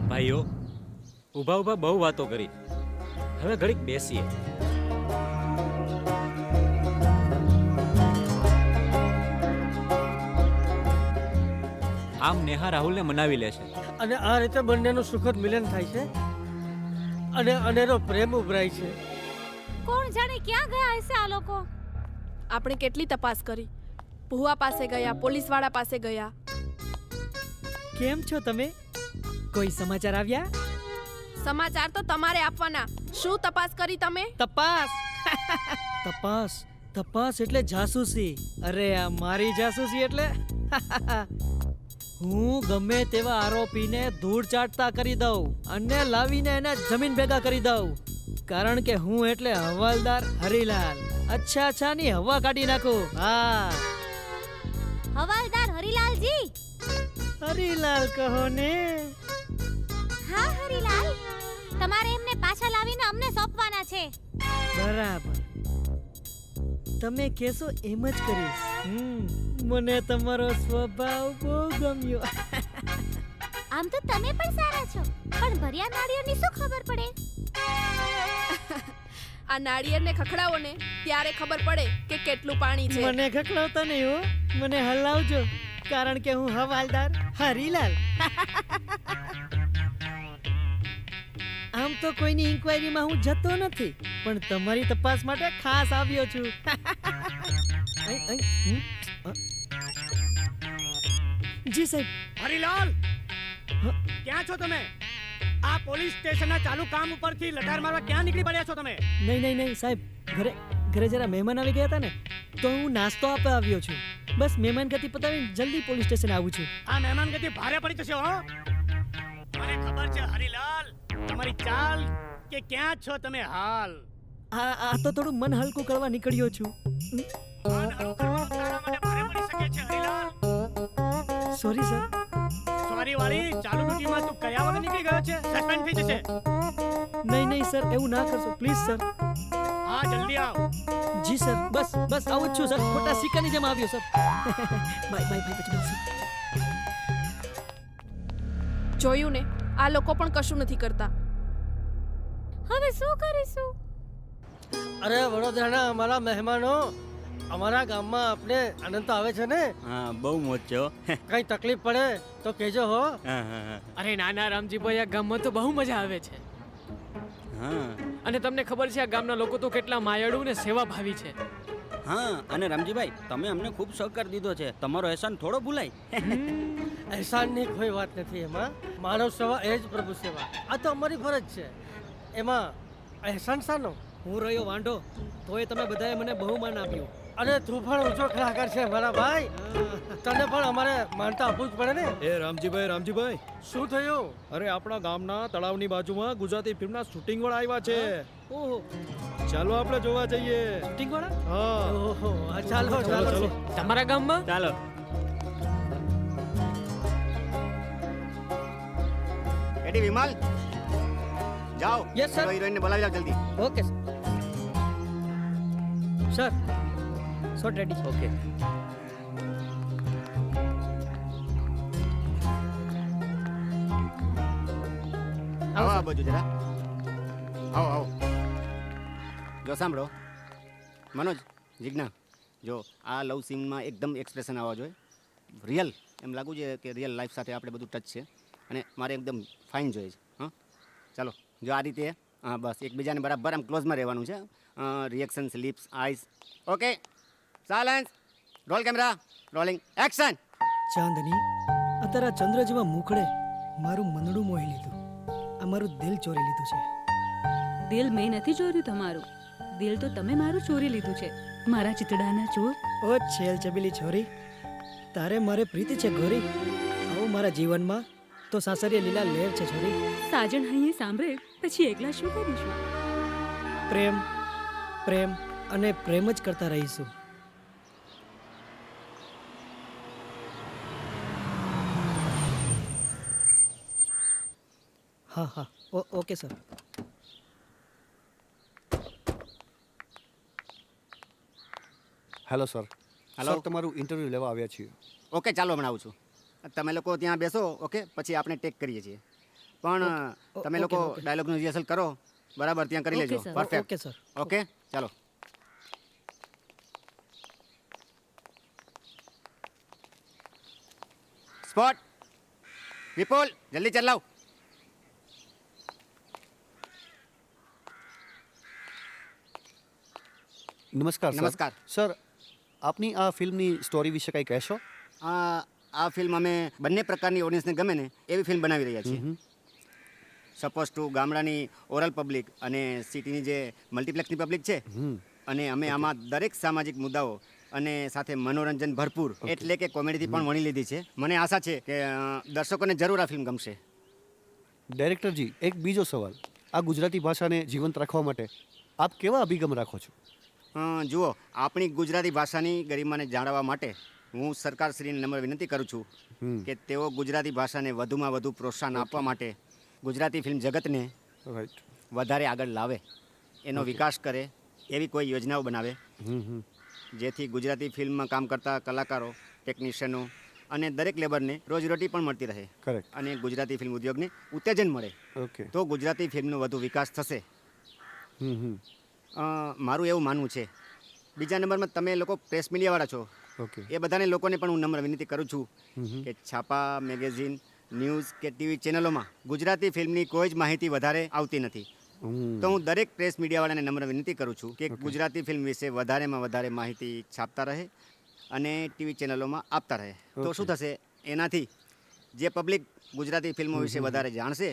ભાઈઓ, ઊભા ઊભા બહુ વાતો કરી, હવે ઘડીક બેસીએ. આમ નેહા રાહુલને મનાવી લે છે
અને આ રીતે બંનેનું સુખદ મિલન થાય છે અને અનેરો પ્રેમ ઉભરાય છે.
કોણ જાણે ક્યાં ગયા હશે આ લોકો.
આપણે કેટલી તપાસ કરી, ભુવા પાસે ગયા, પોલીસવાળા પાસે ગયા.
કેમ છો તમે? કોઈ સમાચાર આવ્યા?
સમાચાર તો તમારે આપવાના. શું તપાસ કરી તમે?
તપાસ એટલે જાસૂસી. અરે આ મારી જાસૂસી એટલે હું ગમે તેવા આરોપીને ધૂળ ચાટતા કરી દઉં અને લાવીને એને જમીન ભેગા કરી દઉં, કારણ કે હું એટલે હવાલદાર હરીલાલ. અચ્છાની હવા કાઢી નાખું. હા,
હવાલદાર હરીલાલજી.
હરીલાલ કહો ને.
હા હરીલાલ, તમારે એમને પાછા લાવીને અમને સોંપવાના છે.
બરાબર, તમે કહેશો એમ જ કરીશ. મને તમારો સ્વભાવ બહુ ગમ્યો.
આમ તો તમે પણ સારા છો, પણ ભર્યા નાળિયેરની શું ખબર પડે?
આ નાળિયેરને ખખડાવો ને ત્યારે ખબર પડે કે કેટલું પાણી છે.
મને ખખડાવતા નહીં હો, મને હલાવજો, કારણ કે હું હવાલદાર હરીલાલ. આમ તો કોઈની ઇન્ક્વાયરીમાં હું જતો નથી, પણ તમારી તપાસ માટે ખાસ આવ્યો છું. જી સાહેબ.
હરિલાલ, ક્યાં છો તમે? આ પોલીસ સ્ટેશનના ચાલુ કામ ઉપરથી લટાર મારવા ક્યાં નીકળી પડ્યા છો તમે?
નહીં સાહેબ, ઘરે જરા મહેમાન આવી ગયા હતા ને, તો હું નાસ્તો આપવા આવ્યો છું. બસ મહેમાન ગતિ પતાવીને જલ્દી પોલીસ સ્ટેશન આવું છું.
આ મહેમાન ગતિ ભારે પડી જશે હો. મને ખબર છે હરિલાલ, તમારી ચાલ કે ક્યાં છો તમે હાલ.
આ તો થોડું મન હલકું કરવા નીકળ્યો છું. Sorry sir.
સોરી વાળી ચાલુ ડ્યુટીમાં તું કયા વગર નીકળી ગયો છે? સસ્પેન્ડ થઈ જશે.
નહીં સર, એવું ના કરશો પ્લીઝ સર.
હા જલ્દી આવ.
જી સર, બસ આવું જ છું સર. ખોટા સિક્કાની જેમ આવ્યો સર. બાય પછી મળશું.
જોયું ને, આ લોકો પણ કશું નથી કરતા.
હવે શું કરીશું?
અરે વડોદરાના અમારા મહેમાનો, અમારા ગામમાં આપણે આનંદ તો આવે છે ને?
હા, બહુ મોજ છે હો.
કઈ તકલીફ પડે તો કહેજો હો.
અરે નાના રામજીભાઈ, આ ગામમાં તો બહુ મજા આવે છે. અને તમને ખબર છે આ ગામના લોકો તો કેટલા માયાળુ ને સેવાભાવી છે.
હા, અને રામજીભાઈ, તમે અમને ખૂબ સહકાર દીધો છે. તમારો અહેસાન થોડો ભૂલાય.
અહેસાનની કોઈ વાત નથી એમાં. માનવ સેવા એ જ પ્રભુ સેવા. આ તો અમારી ફરજ છે. એમાં અહેસાન શાનો?
હું રહ્યો વાંઢો, તોય તમે બધાએ મને બહુ માન આપ્યું.
અરે તું પણ ઊંચો કલાકાર છે મારા ભાઈ, તને પણ અમારે માનતા આપવું જ પડે ને.
એ રામજીભાઈ,
શું થયું?
અરે આપણા ગામના તળાવની બાજુમાં ગુજરાતી ફિલ્મના શૂટિંગ વાળા આવ્યા છે.
ઓહો,
ચાલો આપણે જોવા જઈએ.
શૂટિંગ વાળા?
હા.
ઓહો, ચાલો.
તમારા ગામમાં?
ચાલો.
એડી વિમલ, જાઓ.
Yes sir.
હિરોઈનને બોલાવી લાવ જલ્દી.
Okay sir. Shot ready.
Okay. આવો આ બાજુ જરા. આવો. જો સાંભળો મનોજ, જીજ્ઞા, જો આ લવ સીનમાં એકદમ એક્સપ્રેશન આવવા જોઈએ. રિયલ એમ લાગવું જોઈએ કે રિયલ લાઈફ સાથે આપણે બધું ટચ છે, અને મારે એકદમ ફાઇન જોઈએ છે. હા, ચાલો. જો આ રીતે, હા બસ એકબીજાને બરાબર આમ ક્લોઝમાં રહેવાનું છે. Reactions, lips, eyes. Okay, silence, roll camera, rolling, action.
Chandni, અત્યારે આ ચંદ્ર જેવા મુખડે મારું મનડું મોહી લીધું. આ મારું દિલ ચોરી લીધું છે.
દિલ મેં નથી ચોર્યું તમારું, દિલ તો તમે મારું ચોરી લીધું છે, મારા ચિતડાના ચોર.
ઓ છેલ ચબીલી છોરી, તારે મારે પ્રીતિ છે ગોરી. આવું મારા જીવનમાં તો સાસરીએ લીલા લેર છે છોરી.
સાજણ હૈયે સાંભળે પછી એકલા શું કરીશું?
પ્રેમ અને પ્રેમ જ કરતા રહીશું. હા, okay sir.
Hello sir.
Hello.
Sir, તમારું ઇન્ટરવ્યૂ લેવા આવ્યા છીએ.
ઓકે, ચાલો હમણાં આવું છું. તમે લોકો ત્યાં બેસો, ઓકે, પછી આપણે ટેક કરીએ છીએ. પણ તમે લોકો ડાયલોગનું રિહર્સલ કરો બરાબર, ત્યાં કરી લેજો. પરફેક્ટ.
Okay sir.
ઓકે, ચાલો. સ્પોટ. વિપુલ, જલ્દી ચલાવ.
નમસ્કાર સર.
નમસ્કાર.
સર, આપની આ ફિલ્મની સ્ટોરી વિશે કંઈ કહેશો?
આ ફિલ્મ અમે બંને પ્રકારની ઓડિયન્સને ગમે ને એવી ફિલ્મ બનાવી રહ્યા છીએ. સપોઝ ટુ ગામડાની ઓરલ પબ્લિક અને સિટીની જે મલ્ટીપ્લેક્સની પબ્લિક છે, અને અમે આમાં દરેક સામાજિક મુદ્દાઓ અને સાથે મનોરંજન ભરપૂર એટલે કે કોમેડીથી પણ વણી લીધી છે. મને આશા છે કે દર્શકોને જરૂર આ ફિલ્મ ગમશે.
ડાયરેક્ટરજી, એક બીજો સવાલ. આ ગુજરાતી ભાષાને જીવંત રાખવા માટે આપ કેવા અભિગમ રાખો છો?
જુઓ, આપણી ગુજરાતી ભાષાની ગરિમાને જાળવવા માટે હું સરકારશ્રીને નમ્ર વિનંતી કરું છું કે તેઓ ગુજરાતી ભાષાને વધુમાં વધુ પ્રોત્સાહન આપવા માટે ગુજરાતી ફિલ્મ જગતને વધારે આગળ લાવે, એનો વિકાસ કરે એવી કોઈ યોજનાઓ બનાવે, જેથી ગુજરાતી ફિલ્મમાં કામ કરતા કલાકારો, ટેકનિશિયનો અને દરેક લેબરને રોજીરોટી પણ મળતી રહે અને ગુજરાતી ફિલ્મ ઉદ્યોગને ઉત્તેજન મળે. તો ગુજરાતી ફિલ્મનો વધુ વિકાસ થશે. મારું એવું માનવું છે. બીજા નંબરમાં તમે લોકો પ્રેસ મીડિયાવાળા છો, એ બધાને લોકોને પણ હું નમ્ર વિનંતી કરું છું કે છાપા, મેગેઝિન
ન્યૂઝ કે ટીવી ચેનલોમાં ગુજરાતી ફિલ્મની કોઈ જ માહિતી વધારે આવતી નથી. તો હું દરેક પ્રેસ મીડિયાવાળાને નમ્ર વિનંતી કરું છું કે ગુજરાતી ફિલ્મ વિશે વધારેમાં વધારે માહિતી છાપતા રહે અને ટીવી ચેનલોમાં આપતા રહે. તો શું થશે એનાથી જે પબ્લિક ગુજરાતી ફિલ્મો વિશે વધારે જાણશે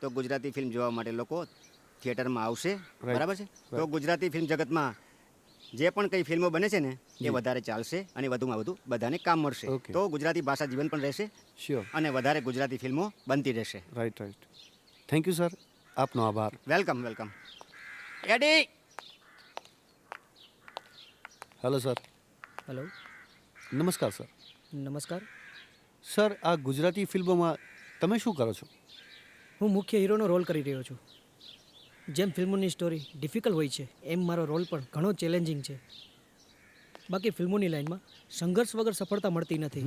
તો ગુજરાતી ફિલ્મ જોવા માટે લોકો થિયેટરમાં આવશે. બરાબર છે? તો ગુજરાતી ફિલ્મ જગતમાં જે પણ કઈ ફિલ્મો બને છે ને એ વધારે ચાલશે અને વધુમાં વધુ બધાને કામ મળશે. તો ગુજરાતી ભાષા જીવન પણ રહેશે અને વધારે ગુજરાતી ફિલ્મો બનતી રહેશે.
રાઈટ. થેન્ક યુ સર, આપનો આભાર.
Welcome. Eddie.
Hello sir.
Hello.
નમસ્કાર સર.
નમસ્કાર.
સર, આ ગુજરાતી ફિલ્મોમાં તમે શું કરો છો?
હું મુખ્ય હીરોનો રોલ કરી રહ્યો છું. જેમ ફિલ્મોની સ્ટોરી ડિફિકલ્ટ હોય છે એમ મારો રોલ પણ ઘણો ચેલેન્જિંગ છે. બાકી ફિલ્મોની લાઈનમાં સંઘર્ષ વગર સફળતા મળતી નથી.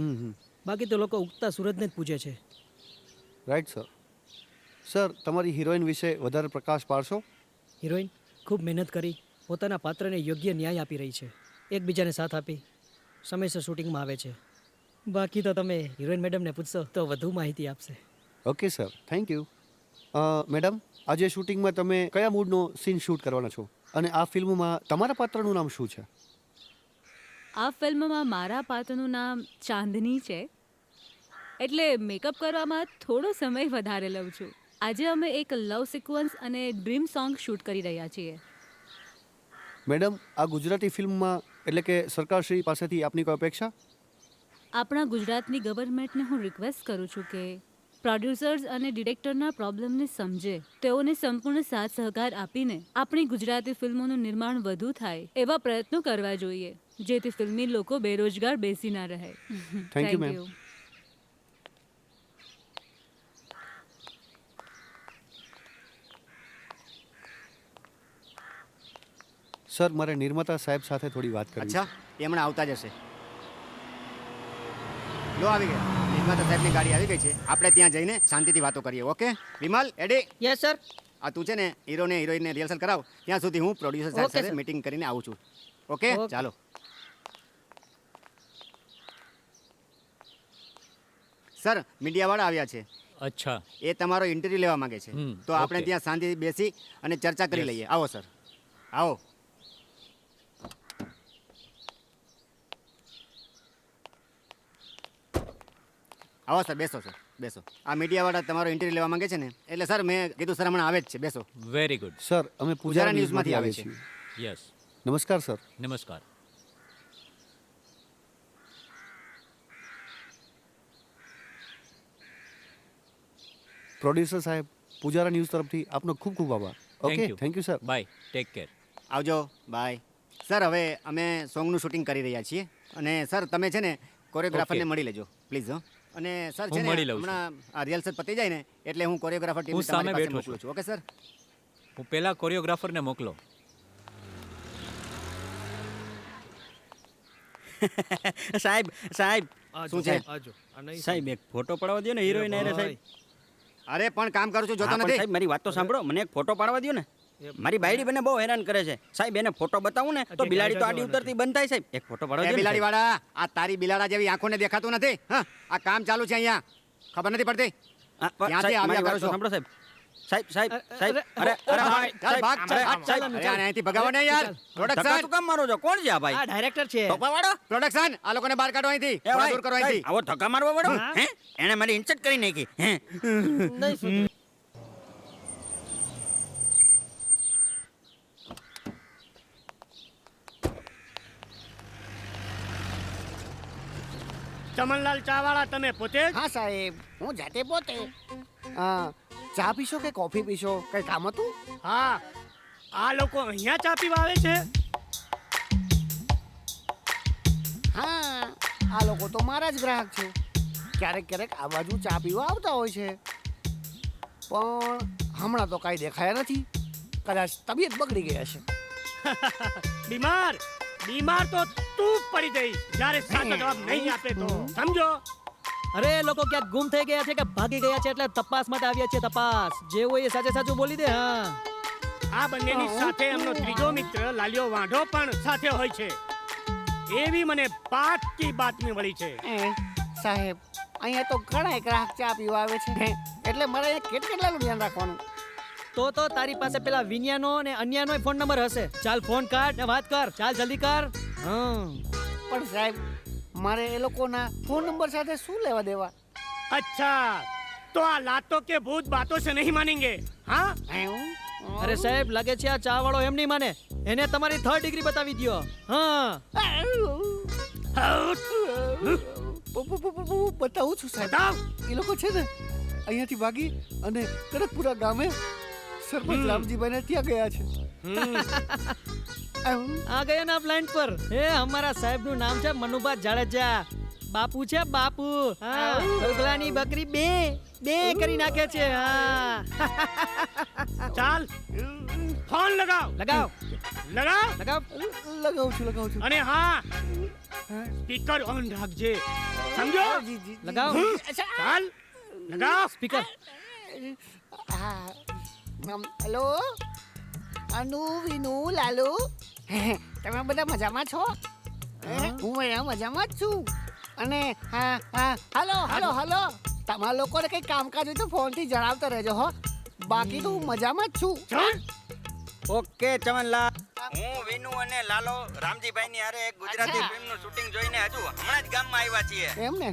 બાકી તો લોકો ઉગતા સૂરજને જ પૂજે છે.
Right sir. સર, તમારી હિરોઈન વિશે વધારે પ્રકાશ પાડશો?
હિરોઈન ખૂબ મહેનત કરી પોતાના પાત્રને યોગ્ય ન્યાય આપી રહી છે. એકબીજાને સાથ આપી સમયસર શૂટિંગમાં આવે છે. બાકી તો તમે હિરોઈન મેડમને પૂછશો તો વધુ માહિતી આપશે.
Okay sir, thank you. Madam, આજે શૂટિંગમાં તમે કયા મૂડનો સીન શૂટ કરવાના છો અને આ ફિલ્મમાં તમારા પાત્રનું નામ શું છે?
આ ફિલ્મમાં મારા પાત્રનું નામ ચાંદની છે, એટલે મેકઅપ કરવામાં થોડો સમય વધારે લઉં છું. આજે અમે એક લવ સિક્વન્સ અને ડ્રીમ સોંગ શૂટ કરી રહ્યા છીએ.
મેડમ, આ ગુજરાતી ફિલ્મમાં એટલે કે સરકારશ્રી પાસેથી આપની કોઈ અપેક્ષા?
આપણા ગુજરાતની ગવર્મેન્ટને હું રિક્વેસ્ટ કરું છું કે પ્રોડ્યુસર્સ અને ડિરેક્ટરના પ્રોબ્લેમને સમજે, તેઓને સંપૂર્ણ સાથ સહકાર આપીને આપણી ગુજરાતી ફિલ્મોનું નિર્માણ વધુ થાય એવા પ્રયત્નો કરવા જોઈએ, જેથી ફિલ્મી લોકો બેરોજગાર બેસી ના રહે.
Thank you ma'am. સર, મારે નિર્માતા સાહેબ સાથે થોડી વાત કરવી.
અચ્છા, એ હમણાં આવતા જ હશે. લો, આવી ગયા. નિર્માતા સાહેબની ગાડી આવી ગઈ છે. આપણે ત્યાં જઈને શાંતિથી વાતો કરીએ. Okay Vimal? Eddie?
Yes sir.
આ તું છે ને હીરોને હિરોઈનને રિહર્સલ કરાવ, ત્યાં સુધી હું પ્રોડ્યુસર સાહેબ સાથે મીટિંગ કરીને આવું છું. ઓકે, ચાલો. સર, મીડિયાવાળા આવ્યા છે.
અચ્છા.
એ તમારો ઇન્ટરવ્યુ લેવા માંગે છે. તો આપણે ત્યાં શાંતિથી બેસી અને ચર્ચા કરી લઈએ. આવો સર, આવો. આવો સર, બેસો સર, બેસો. આ મીડિયાવાળા તમારો ઇન્ટરવ્યુ લેવા માંગે છે ને, એટલે સર મેં કીધું સર હમણાં આવે જ છે. બેસો.
Very good.
સર, અમે પૂજારા
ન્યૂઝમાંથી આવે છે.
યસ.
નમસ્કાર સર.
નમસ્કાર.
પ્રોડ્યુસર સાહેબ, પૂજારા ન્યૂઝ તરફથી આપનો ખૂબ ખૂબ આભાર. Okay, thank you sir.
Bye. Take care.
આવજો. બાય. સર, હવે અમે સોંગનું શૂટિંગ કરી રહ્યા છીએ અને સર તમે છે ને કોરિયોગ્રાફરને મળી લેજો પ્લીઝ. અને સર છે ને હમણાં આ રિહર્સલ પતી જાય ને એટલે હું કોરિયોગ્રાફર ટીમને તમારી પાસે મોકલું છું. Okay sir?
હું પહેલા કોરિયોગ્રાફરને મોકલો.
સાહેબ
શું છે
સાહેબ? એક ફોટો પાડવા દો ને હિરોઈન આરે સાહેબ.
અરે પણ કામ કરું છું, જોતો નથી.
સાહેબ મારી વાત તો સાંભળો, મને એક ફોટો પાડવા દો ને. મારી બાયડી મને બહુ હેરાન કરે છે સાહેબ. એને ફોટો બતાવું ને તો બિલાડી તો આડી ઉતરતી બંધ થાય સાહેબ. એક ફોટો પાડવા દો.
બિલાડી વાળા, આ તારી બિલાડા જેવી આંખોને દેખાતું નથી. હા, આ કામ ચાલુ છે અહીંયા, ખબર નથી પડતી. ક્યાંથી આવ્યા કરો છો?
સાંભળો સાહેબ. સાહેબ અરે
ભાગ ચાલ. અહીંથી ભગાવો ને યાર. પ્રોડક્શન
કામ મારો છો? કોણ છે આ ભાઈ?
આ ડાયરેક્ટર છે.
ટોપાવાળો
પ્રોડક્શન, આ લોકોને બહાર કાઢો અહીંથી. દૂર કરો અહીંથી.
આવો ધક્કા મારવા વાળો હે? એને મારી ઇન્સલ્ટ કરી નાખી હે?
નહીં.
ચમનલાલ ચા વાળા તમે પોતે?
હા સાહેબ, હું જાતે પોતે. ચા પીશો કે કોફી પીશો? કઈ કામ હતું?
હા, આ લોકો અહીંયા ચા પીવા આવે છે?
હા, આ લોકો તો મારા જ ગ્રાહક છે. ક્યારેક ક્યારેક આ બાજુ ચા પીવા આવતા હોય છે, પણ હમણાં તો કાંઈ દેખાયા નથી. કદાચ તબિયત બગડી ગઈ હશે.
બીમાર તો તું પડી જઈશ જ્યારે સાચો જવાબ નહીં આપે તો, સમજો?
અરે લોકો ક્યાંક ગુમ થઈ ગયા છે કે ભાગી ગયા છે એટલે તપાસ માટે આવ્યા છે. તપાસ જે હોય એ સાચે સાચું બોલી દે. હા,
આ બંનેની સાથે એમનો ત્રીજો મિત્ર લાલિયો વાંઢો પણ સાથે હોય છે એવી મને પાક્કી બાતમી મળી છે.
સાહેબ, અહીંયા તો ઘણા ગ્રાહક ચા પીવા આવે છે એટલે મારે અહીંયા કેટલાનું ધ્યાન રાખવાનું.
તો તારી પાસે પેલા વિન્યાનો અને અન્યાનો ફોન નંબર હશે. ચાલ ફોન કાઢ ને વાત કર. ચાલ જલ્દી કર. હા
પણ સાહેબ મારે એ લોકોના ફોન નંબર સાથે શું લેવા દેવા?
अच्छा तो आ लातो के भूत बातों से नहीं मानेंगे हाँ
અરે સાહેબ લાગે છે આ ચા વાળો એમ નહીં માને. એને તમારી 3rd ડિગ્રી બતાવી દ્યો. હા
બતાવું છું સાહેબ. એ લોકો છે ને અહીંયાથી ભાગી અને કડકપુરા ગામે સરપંચ રામજીભાઈને ત્યાં ગયા છે.
આ ગયા ના પ્લાન્ટ પર. એ અમારા સાહેબ નું નામ છે મનુભા જાડેજા. બાપુ છે બાપુ. હા બગલાની બકરી બે કરી નાખે છે. હા
ચાલ ફોન લગાવ
લગાવ
લગાવું છું.
અને હા સ્પીકર ઓન રાખજે સમજો.
લગાવ.
ચાલ લગાવ
સ્પીકર.
હેલો અનુ વિનુ લાલુ તમે બધા મજામાં છો? હું મજામાં જ છું. અને હલો તમારા લોકોને કઈ કામકાજ હોય તો ફોનથી જણાવતા રહેજો હો. બાકી તો હું મજામાં જ છું.
ઓકે ચમનલાલ, હું વિનુ અને લાલો રામજીભાઈ ની હારે એક ગુજરાતી ફિલ્મનું શૂટિંગ જોઈને હજુ હમણાં જ ગામમાં આવ્યા છીએ.
એમ ને?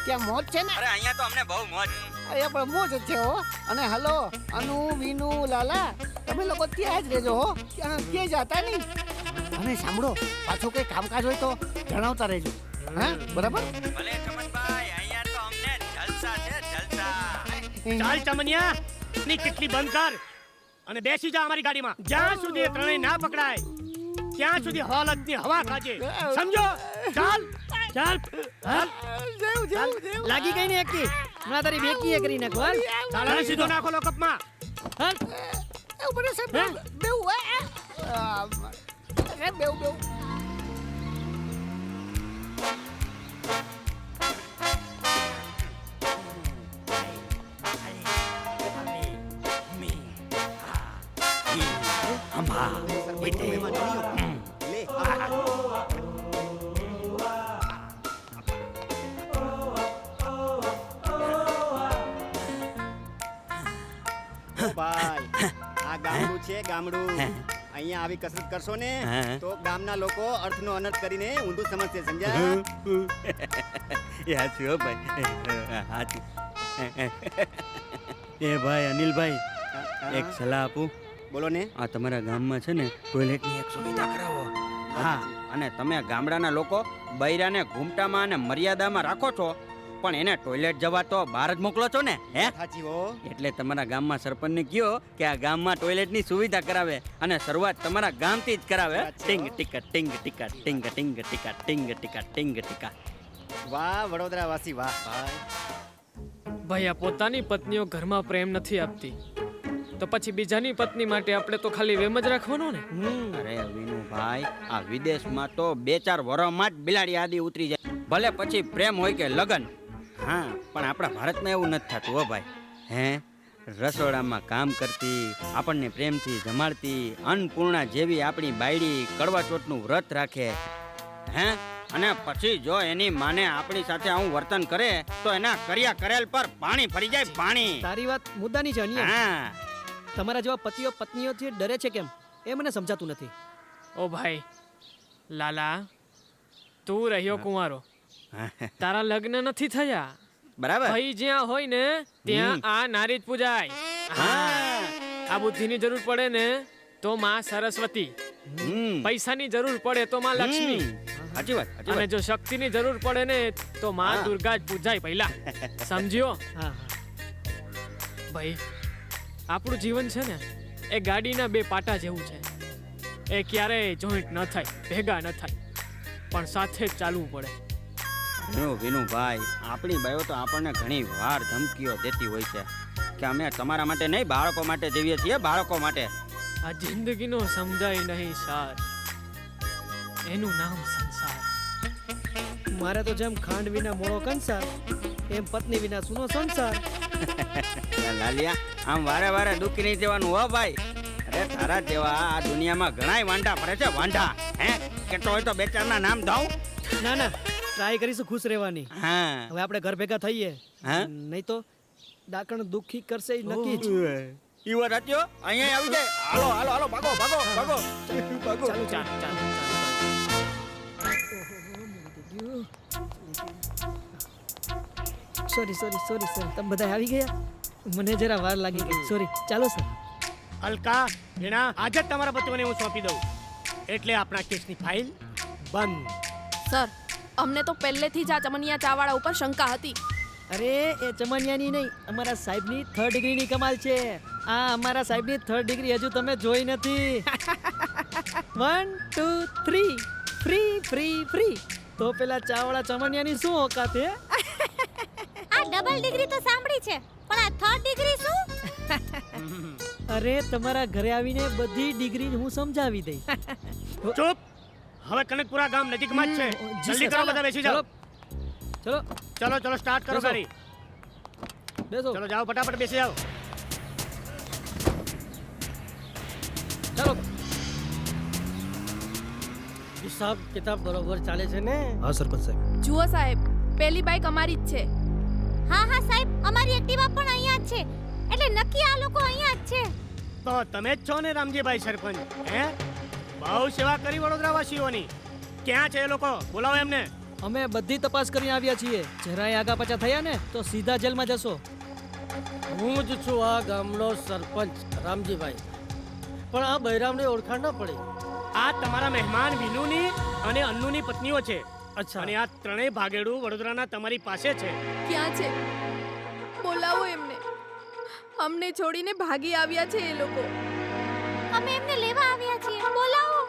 ત્યાં મોજ છે ને?
અરે અહીંયા તો અમને બહુ મોજ.
અહીંયા પણ મોજ જ છે હો. અને હલો અનુ વિનુ લાલા તમે લોકો ત્યાં જ રહેજો હો. ક્યાંય જતા નહીં. અને સાંભળો પાછું કઈ કામકાજ હોય તો જણાવતા રહેજો. હા બરાબર?
ભલે ચમનભાઈ, અહીંયા તો અમને જલસા છે જલસા.
ચાલ ચમનિયા ની કેટલી બંધ કર અને બેસી જા અમારી ગાડીમાં. જ્યાં સુધી એ ત્રણેય ના પકડાય ત્યાં સુધી હોલતની હવા ખાજે સમજો. ચાલ ચાલ
લાગી ગઈ ને એકી. હમણાં તારી બેકી એ કરી નાખો.
ચાલ સીધો નાખો લો કપમાં.
બેવ
ભાઈ આ ગામડું છે ગામડું. અહીંયા આવી કસરત કરશો ને તો ગામના લોકો અર્થનો અનર્થ કરીને ઊંધું સમજશે. સમજ્યા?
એ હાચું હો ભાઈ, હાચું. એ ભાઈ અનિલભાઈ, એક સલાહ આપું.
બોલો ને.
આ તમારા ગામમાં છે ને ટોયલેટની એક સુવિધા કરાવો. હા, અને તમે ગામડાના લોકો બૈરાને ઘૂમટામાં અને મર્યાદામાં રાખો છો, પણ એને ટોયલેટ જવા તો બહાર જ મોકલો છો ને? હે
સાચી હો.
એટલે તમારા ગામમાં સરપંચને કહો કે આ ગામમાં ટોયલેટની સુવિધા કરાવે અને શરૂઆત તમારા ગામથી જ કરાવે. ટિંગ ટીકા ટિંગ ટીકા ટિંગ ટિંગ ટીકા ટિંગ ટીકા ટિંગ ટીકા.
વાહ વડોદરા વાસી વાહ.
ભાઈ આ પોતાની પત્નીઓ ઘરમાં પ્રેમ નથી આપતી તો પછી બીજાની પત્ની માટે આપણે તો ખાલી વેમ જ રાખવાનો ને.
અરે વિનુભાઈ, આ વિદેશમાં તો 2-4 વર્ષમાં જ બિલાડી આદી ઉતરી જાય, ભલે પછી પ્રેમ હોય કે લગન. હા, પણ આપણા ભારતમાં એવું નથી થતું હો ભાઈ. હે રસોડામાં કામ કરતી, આપણને પ્રેમથી જમાડતી, અન્નપૂર્ણા જેવી આપણી બાયડી કડવા ચોથનું વ્રત રાખે. હે અને પછી જો એની માને આપણી સાથે આવું વર્તન કરે તો એના કર્યા કરેલ પર પાણી ફરી જાય પાણી.
તારી વાત મુદ્દાની છે.
હા,
તમારા જેવા પતિઓ પત્નીઓથી ડરે છે કેમ એ મને સમજાતું નથી.
ઓ ભાઈ લાલા, તું રહ્યો કુંવારો, તારા લગ્ન નથી થયા.
બરાબર.
ભાઈ જ્યાં હોય ને ત્યાં આ નારી જ પૂજાય. હા, આ બુદ્ધિની જરૂર પડે ને તો માં સરસ્વતી, પૈસાની જરૂર પડે તો માં લક્ષ્મી,
સાચી વાત.
અને જો શક્તિની જરૂર પડે ને તો માં દુર્ગા જ પૂજાય પહેલા. સમજ્યો? ભાઈ આપણું જીવન છે ને એ ગાડીના 2 પાટા જેવું છે. એ ક્યારેય જોઈન્ટ ન થાય, ભેગા ન થાય, પણ સાથે જ ચાલવું પડે.
વિનુભાઈ, આપણી બાયો તો આપણને ઘણી વાર ધમકીઓ દેતી હોય છે કે અમે તમારા માટે નહીં, બાળકો માટે જીવીએ છીએ, બાળકો માટે.
આ જિંદગીનો સમજાય નહીં સાર, એનું નામ સંસાર.
મારે તો જેમ ખાંડ વિના મોળો કંસાર, એમ પત્ની વિના સુનો સંસાર.
લાલિયા, આમ વારે વારે દુઃખી નહીં જવાનું હો ભાઈ. અરે તારા જેવા આ દુનિયામાં ઘણાય વાંઢા ફરે છે, વાંઢા. હે કેટલો હોય તો 2-4 ના નામ દઉં?
ના ના, ટ્રાય કરીશું ખુશ રહેવાની.
હા
હવે આપણે ઘર ભેગા થઈએ.
હા
નહીં તો ડાકણ દુખી કરશે ઈ નક્કી જ.
ઈ વાત સાચી હો. અહીંયા આવી જાય. હાલો હાલો હાલો ભાગો ભાગો ભાગો ભાગો.
ચાલો
ચાલ ચાલ
સોરી સોરી સોરી સર, તમે બધા આવી ગયા? મને જરા વાર લાગી ગઈ, સોરી. ચાલો સર.
અલકા વીણા આજે જ તમારા પતિઓને હું સોંપી દઉં એટલે આપણા કેસની ફાઇલ બંધ.
સર અમને તો પહેલેથી જ આ ચમનિયા ચાવાળા ઉપર શંકા હતી.
અરે એ ચમનિયાની નહીં, અમારા સાહેબની 3rd ડિગ્રીની કમાલ છે. આ અમારા સાહેબની 3rd ડિગ્રી હજુ તમે જોઈ નથી. 1 2 3 ફ્રી ફ્રી ફ્રી. તો પેલા ચાવડા ચમનિયાની શું ઓકાત હે?
આ ડબલ ડિગ્રી તો સાંભળી છે, પણ આ 3rd ડિગ્રી શું?
અરે તમારા ઘરે આવીને બધી ડિગ્રી હું સમજાવી દઈ.
ચૂપ. હવે કનકપુરા ગામ નજીકમાં જ છે. જલ્દી કરો, બધા બેસી જાઓ.
ચલો
ચલો ચલો સ્ટાર્ટ કરો
બેસો.
ગાડી.
બેસો.
ચલો જાઓ ફટાફટ બેસી જાઓ.
ચાલો.
હિસાબ કિતાબ બરોબર ચાલે છે ને?
હા સરપંચ સાહેબ.
જુઓ સાહેબ, પહેલી બાઇક અમારી જ છે.
હા હા સાહેબ, અમારી એક્ટિવા પણ અહીંયા જ છે. એટલે નક્કી આ લોકો અહીંયા જ છે.
તો તમે જ છો ને રામજીભાઈ સરપંચ? હે, બહુ સેવા કરી વડોદરાવાસીઓની. ક્યાં છે એ લોકો? બોલાવો એમને.
અમે બધી તપાસ કરીને આવ્યા છીએ. જરાય આગા પાછા થયા ને તો સીધા જેલમાં જશો.
હું જ છું આ ગામનો સરપંચ રામજીભાઈ. પણ આ બૈરામની ઓળખાણ ન પડી.
આ તમારા મહેમાન વિનુની અને અન્નુની પત્નીઓ છે.
અચ્છા.
અને આ ત્રણેય ભાગેડું વડોદરાના તમારી પાસે છે.
ક્યાં છે? બોલાવો એમને. અમને છોડીને ભાગી આવ્યા છે એ લોકો.
અમે એમને લેવા આવ્યા છીએ. બોલાવો.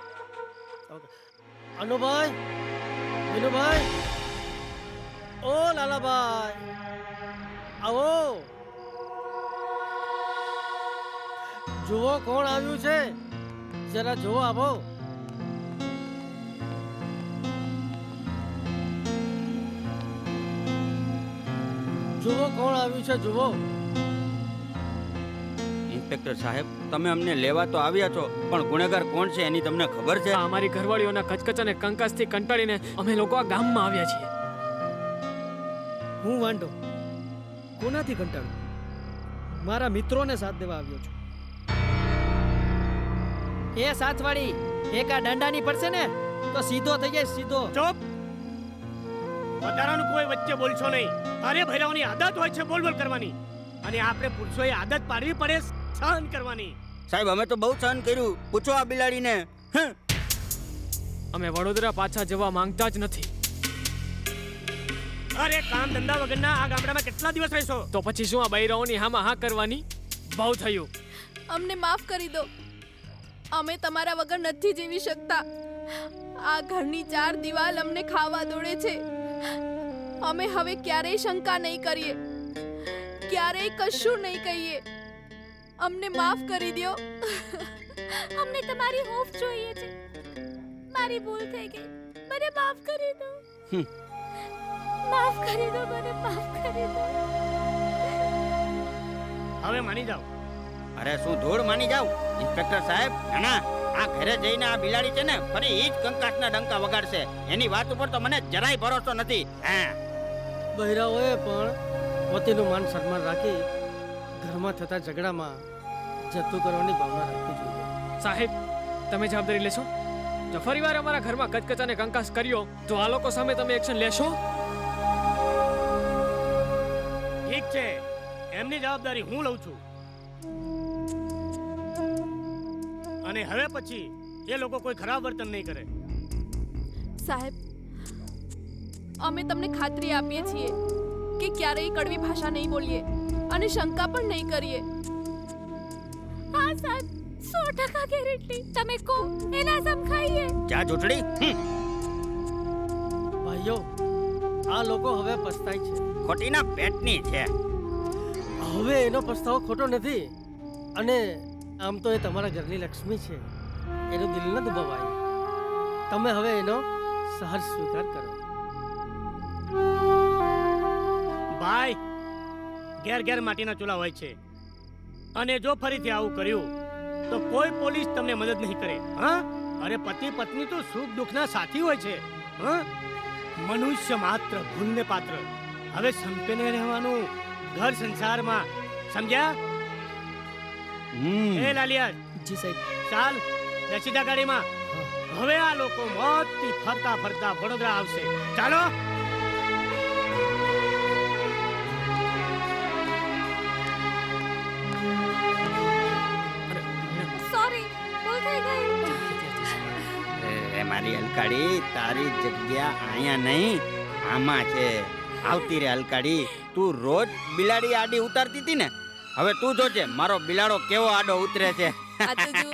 અનુભાઈ, વિનુભાઈ, ઓ લાલાભાઈ, આવો. જુઓ કોણ આવ્યું છે, જરા જુઓ આવો. જુઓ કોણ આવ્યું છે, જુઓ.
ઇન્સ્પેક્ટર સાહેબ, તમે અમને લેવા તો આવ્યા છો, પણ ગુનેગાર કોણ છે એની તમને ખબર છે?
અમારી ઘરવાળીઓના કચકચ અને કંકાસથી કંટાળીને અમે લોકો આ ગામમાં આવ્યા છીએ.
હું વાંઢો કોનાથી કંટાળું? મારા મિત્રોને સાથ દેવા આવ્યો છું. એ સાથવાળી એક આ દંડાની પડશે ને તો સીધો થઈ જાય, સીધો.
ચૂપ. વધારાનું કોઈ વચ્ચે બોલશો નહીં. અરે ભૈરવની આદત હોય છે બોલ બોલ કરવાની, અને આપણે પુરુષોએ આદત પાડવી પડે સહન કરવાની.
સાહેબ, અમે તો બહુ સહન કર્યું. પૂછો આ બિલાડીને.
અમે વડોદરા પાછા જવા માંગતા જ નથી.
અરે કામ ધંધા વગરના આ ગામડામાં કેટલા દિવસ રહેશો?
તો પછી શું આ બૈરાઓની હામાં હા કરવાની? બહુ થયું.
અમને માફ કરી દો. અમે તમારા વગર નથી જીવી શકતા. આ ઘરની 4 દિવાલ અમને ખાવા દોડે છે. અમે હવે ક્યારેય શંકા નહીં કરીએ, ક્યારેય કશું નહીં કહીએ. અમને માફ કરી દો.
અમને તમારી હૂંફ જોઈએ છે. મારી ભૂલ થઈ ગઈ. મને માફ કરી દો. માફ કરી દો, મને માફ કરી દો.
હવે માની જાઓ.
અરે શું ધૂળ માની જાવ ઇન્સ્પેક્ટર સાહેબ? ના, આ ઘરે જઈને આ બિલાડી છે ને ફરી ઈ જ કંકાસના ડંકા વગાડશે. એની વાત ઉપર તો મને જરાય ભરોસો નથી. હા,
બહેરાઓએ પણ પતિનું માન સન્માન રાખી ઘરમાં થતા ઝઘડામાં જતું કરવાની ભાવના રાખવી જોઈએ.
સાહેબ, તમે જવાબદારી લેશો? જો ફરીવાર અમારા ઘરમાં કચકચ અને કંકાસ કર્યો તો આ લોકો સામે તમે એક્શન લેશો?
ઠીક છે, એમની જવાબદારી હું લઉં છું. અને હવે પછી એ લોકો કોઈ ખરાબ વર્તન નહીં કરે.
સાહેબ, અમે તમને ખાતરી આપીએ છીએ કે ક્યારેય કડવી ભાષા નહીં બોલીએ અને શંકા પણ નહીં કરીએ.
હા સાહેબ, 100% ગેરંટી. તમે કહો એના સમ ખાઈએ.
ચા જોટડી.
ભાઈઓ, આ લોકો હવે પસ્તાય છે.
ખોટીના પેટની છે.
હવે એનો પસ્તાવો ખોટો નથી. અને આમ તો એ તમારા ઘરની લક્ષ્મી છે. એનું દિલ ન દુભાવાય. તમે હવે એનો સહજ સ્વીકાર કરો.
ભાઈ, ઘેર ઘેર માટીના ચૂલા હોય છે, અને જો ફરીથી આવું કર્યું તો કોઈ પોલીસ તમને મદદ નહીં કરે. હા, અરે પતિ પત્ની તો સુખ દુઃખના સાથી હોય છે. હા, મનુષ્ય માત્ર ભૂલને પાત્ર. હવે સંપીને રહેવાનું ઘર સંસારમાં, સમજ્યા? એ લાલિયા,
જી સાહેબ.
ચાલ બેસી જા ગાડીમાં. હવે આ લોકો મોતથી ફરતા ફરતા વડોદરા આવશે. ચાલો.
સોરી, ભૂલ થઈ ગઈ.
એ મારી અલકાડી, તારી જગ્યા અહીંયા નહીં આમાં છે. આવતી રે અલકાડી. તું રોજ બિલાડી આડી ઉતારતી હતી ને, હવે તું જોજે મારો બિલાડો કેવો આડો ઉતરે છે.
આ તો જો